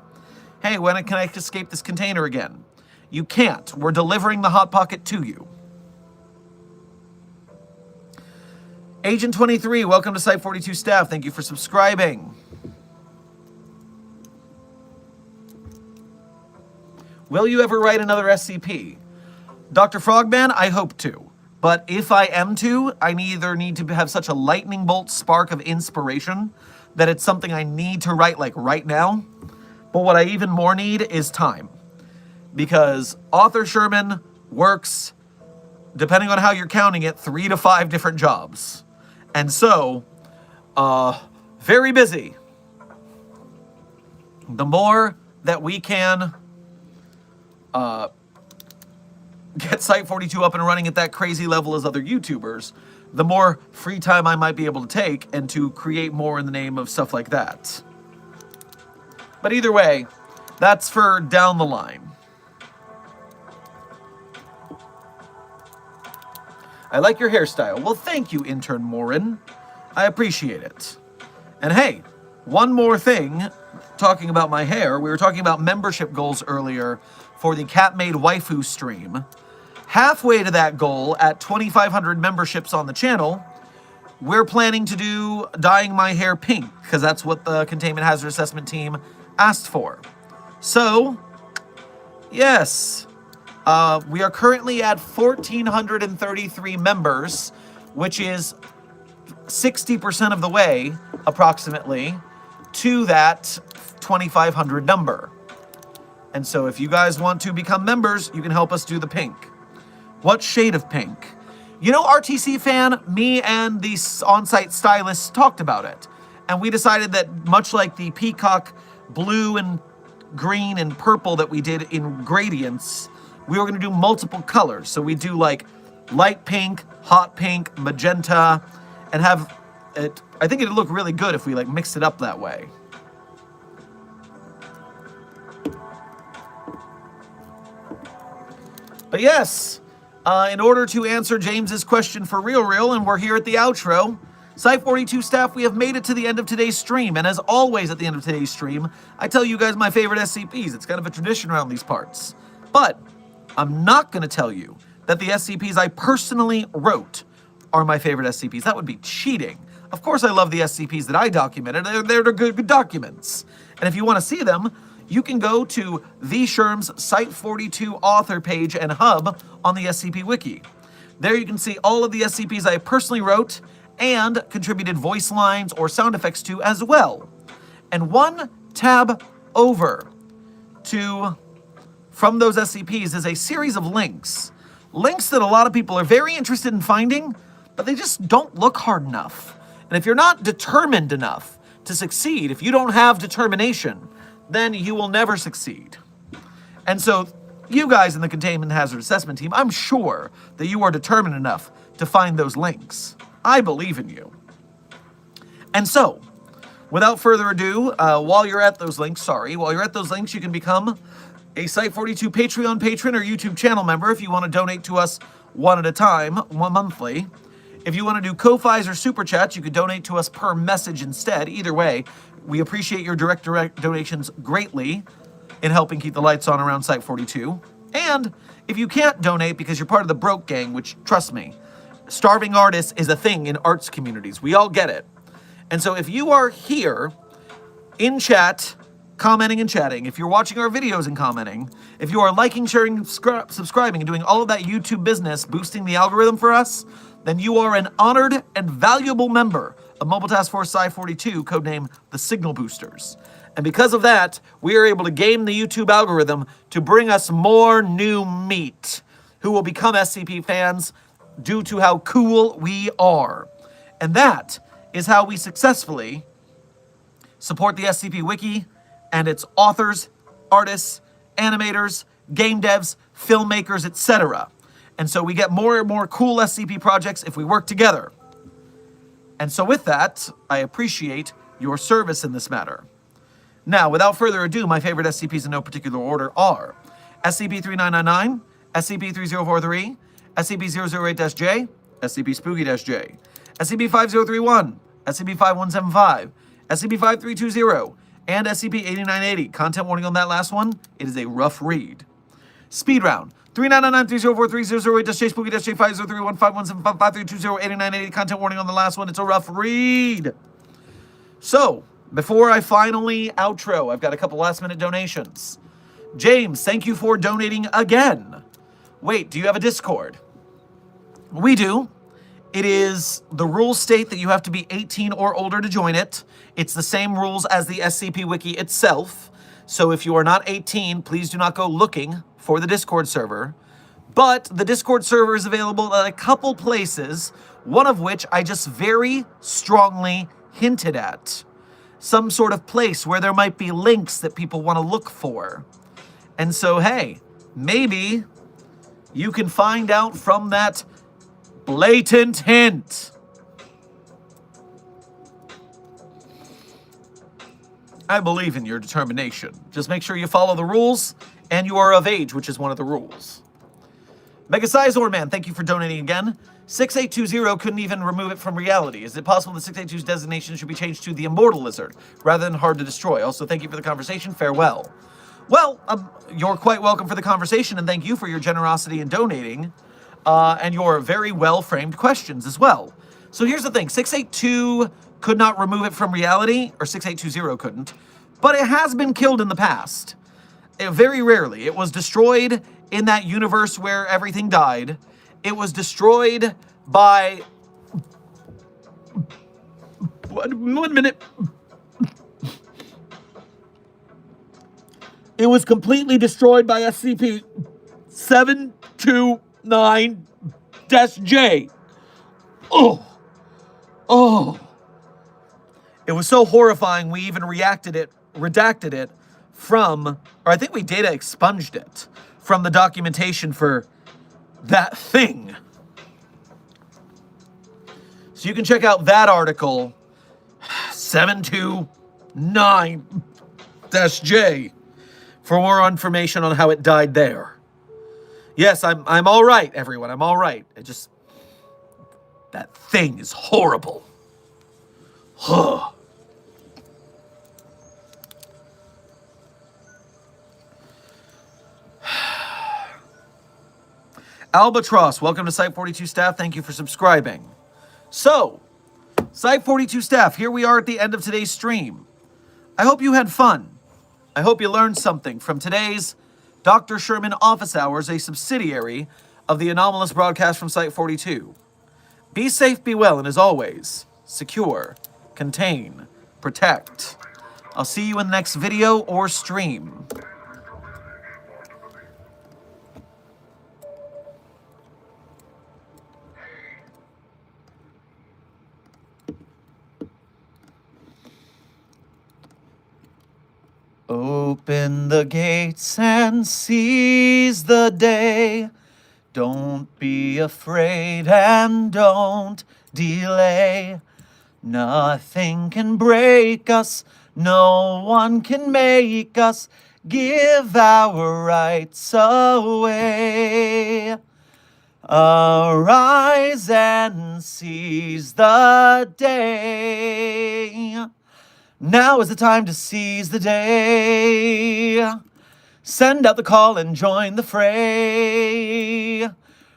Hey, when can I escape this container again? You can't. We're delivering the Hot Pocket to you. Agent 23, welcome to Site 42 staff. Thank you for subscribing. Will you ever write another SCP? Dr. Frogman, I hope to. But if I am to, I either need to have such a lightning bolt spark of inspiration that it's something I need to write like right now. But what I even more need is time. Because Author Sherman works, depending on how you're counting it, 3 to 5 different jobs. And so, very busy. The more that we can get Site 42 up and running at that crazy level as other YouTubers, the more free time I might be able to take and to create more in the name of stuff like that. But either way, that's for down the line. I like your hairstyle. Well, thank you, Intern Morin. I appreciate it. And hey, one more thing, talking about my hair, we were talking about membership goals earlier for the Cat Made Waifu stream. Halfway to that goal, at 2,500 memberships on the channel, we're planning to do dyeing my hair pink, because that's what the Containment Hazard Assessment team asked for. So, yes, we are currently at 1,433 members, which is 60% of the way, approximately, to that 2,500 number. And so if you guys want to become members, you can help us do the pink. What shade of pink? You know, RTC fan, me and the on-site stylist talked about it. And we decided that much like the peacock blue and green and purple that we did in gradients, we were going to do multiple colors. So we do like light pink, hot pink, magenta, and have it. I think it'd look really good if we like mixed it up that way. But yes, in order to answer James's question for real, and we're here at the outro, Site 42 staff, we have made it to the end of today's stream, and as always at the end of today's stream, I tell you guys my favorite SCPs. It's kind of a tradition around these parts. But I'm not going to tell you that the SCPs I personally wrote are my favorite SCPs. That would be cheating. Of course I love the SCPs that I documented. They're good documents. And if you want to see them, you can go to the Sherm's Site 42 author page and hub on the SCP Wiki. There you can see all of the SCPs I personally wrote and contributed voice lines or sound effects to as well. And one tab over to from those SCPs is a series of links. Links that a lot of people are very interested in finding, but they just don't look hard enough. And if you're not determined enough to succeed, if you don't have determination, then you will never succeed. And so you guys in the Containment Hazard Assessment team, I'm sure that you are determined enough to find those links. I believe in you. And so, without further ado, while you're at those links, you can become a Site 42 Patreon patron or YouTube channel member if you want to donate to us one at a time, monthly. If you want to do Ko-Fis or Super Chats, you could donate to us per message instead. Either way, we appreciate your direct donations greatly in helping keep the lights on around Site 42. And if you can't donate because you're part of the broke gang, which, trust me, starving artists is a thing in arts communities. We all get it. And so if you are here in chat, commenting and chatting, if you're watching our videos and commenting, if you are liking, sharing, subscribing, and doing all of that YouTube business, boosting the algorithm for us, then you are an honored and valuable member of Mobile Task Force Site 42, codename the Signal Boosters. And because of that, we are able to game the YouTube algorithm to bring us more new meat who will become SCP fans due to how cool we are. And that is how we successfully support the SCP Wiki and its authors, artists, animators, game devs, filmmakers, etc. And so we get more and more cool SCP projects if we work together. And so with that, I appreciate your service in this matter. Now, without further ado, my favorite SCPs in no particular order are SCP-3999, SCP-3043, SCP-008-J, SCP-Spooky-J, SCP-5031, SCP-5175, SCP-5320, and SCP-8980. Content warning on that last one, it is a rough read. Speed round. 3999-3043-008-J, Spooky-J, 5031, 5175, 5320, 8980. Content warning on the last one, it's a rough read. So, before I finally outro, I've got a couple last-minute donations. James, thank you for donating again. Wait, do you have a Discord? We do. It is, the rules state that you have to be 18 or older to join it. It's the same rules as the SCP Wiki itself. So if you are not 18, please do not go looking for the Discord server. But the Discord server is available at a couple places, one of which I just very strongly hinted at. Some sort of place where there might be links that people want to look for. And so, hey, maybe you can find out from that Blatant hint. I believe in your determination. Just make sure you follow the rules, and you are of age, which is one of the rules. Mega Sizor Man, thank you for donating again. 6820 couldn't even remove it from reality. Is it possible that 682's designation should be changed to the Immortal Lizard, rather than Hard to Destroy? Also, thank you for the conversation. Farewell. Well, you're quite welcome for the conversation, and thank you for your generosity in donating, and your very well-framed questions as well. So here's the thing. 682 could not remove it from reality, or 6820 couldn't, but it has been killed in the past. Very rarely. It was destroyed in that universe where everything died. It was destroyed by... One minute. It was completely destroyed by SCP-729-J. Oh. It was so horrifying, we even redacted it from, or I think we data expunged it from the documentation for that thing. So you can check out that article, 729-J, for more information on how it died there. Yes, I'm all right, everyone. I'm all right. That thing is horrible. Huh. Albatross, welcome to Site 42 staff. Thank you for subscribing. So, Site 42 staff, here we are at the end of today's stream. I hope you had fun. I hope you learned something from today's Dr. Sherman office hours, a subsidiary of the anomalous broadcast from Site 42. Be safe, be well, and as always, secure, contain, protect. I'll see you in the next video or stream. Open the gates and seize the day. Don't be afraid and don't delay. Nothing can break us, no one can make us give our rights away. Arise and seize the day. Now is the time to seize the day. Send out the call and join the fray.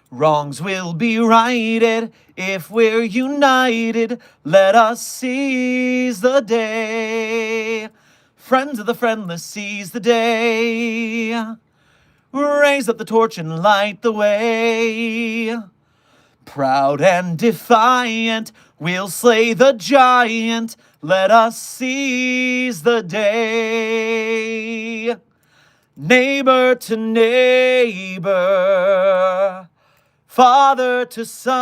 Wrongs will be righted if we're united. Let us seize the day. Friends of the friendless, seize the day. Raise up the torch and light the way. Proud and defiant, we'll slay the giant. Let us seize the day. Neighbor to neighbor, father to son,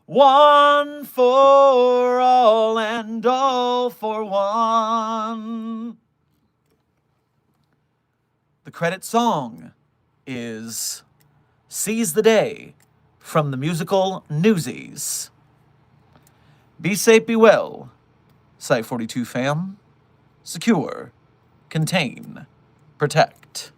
one for all and all for one. The credit song is Seize the Day from the musical Newsies. Be safe, be well, Site 42 fam. Secure, contain, protect.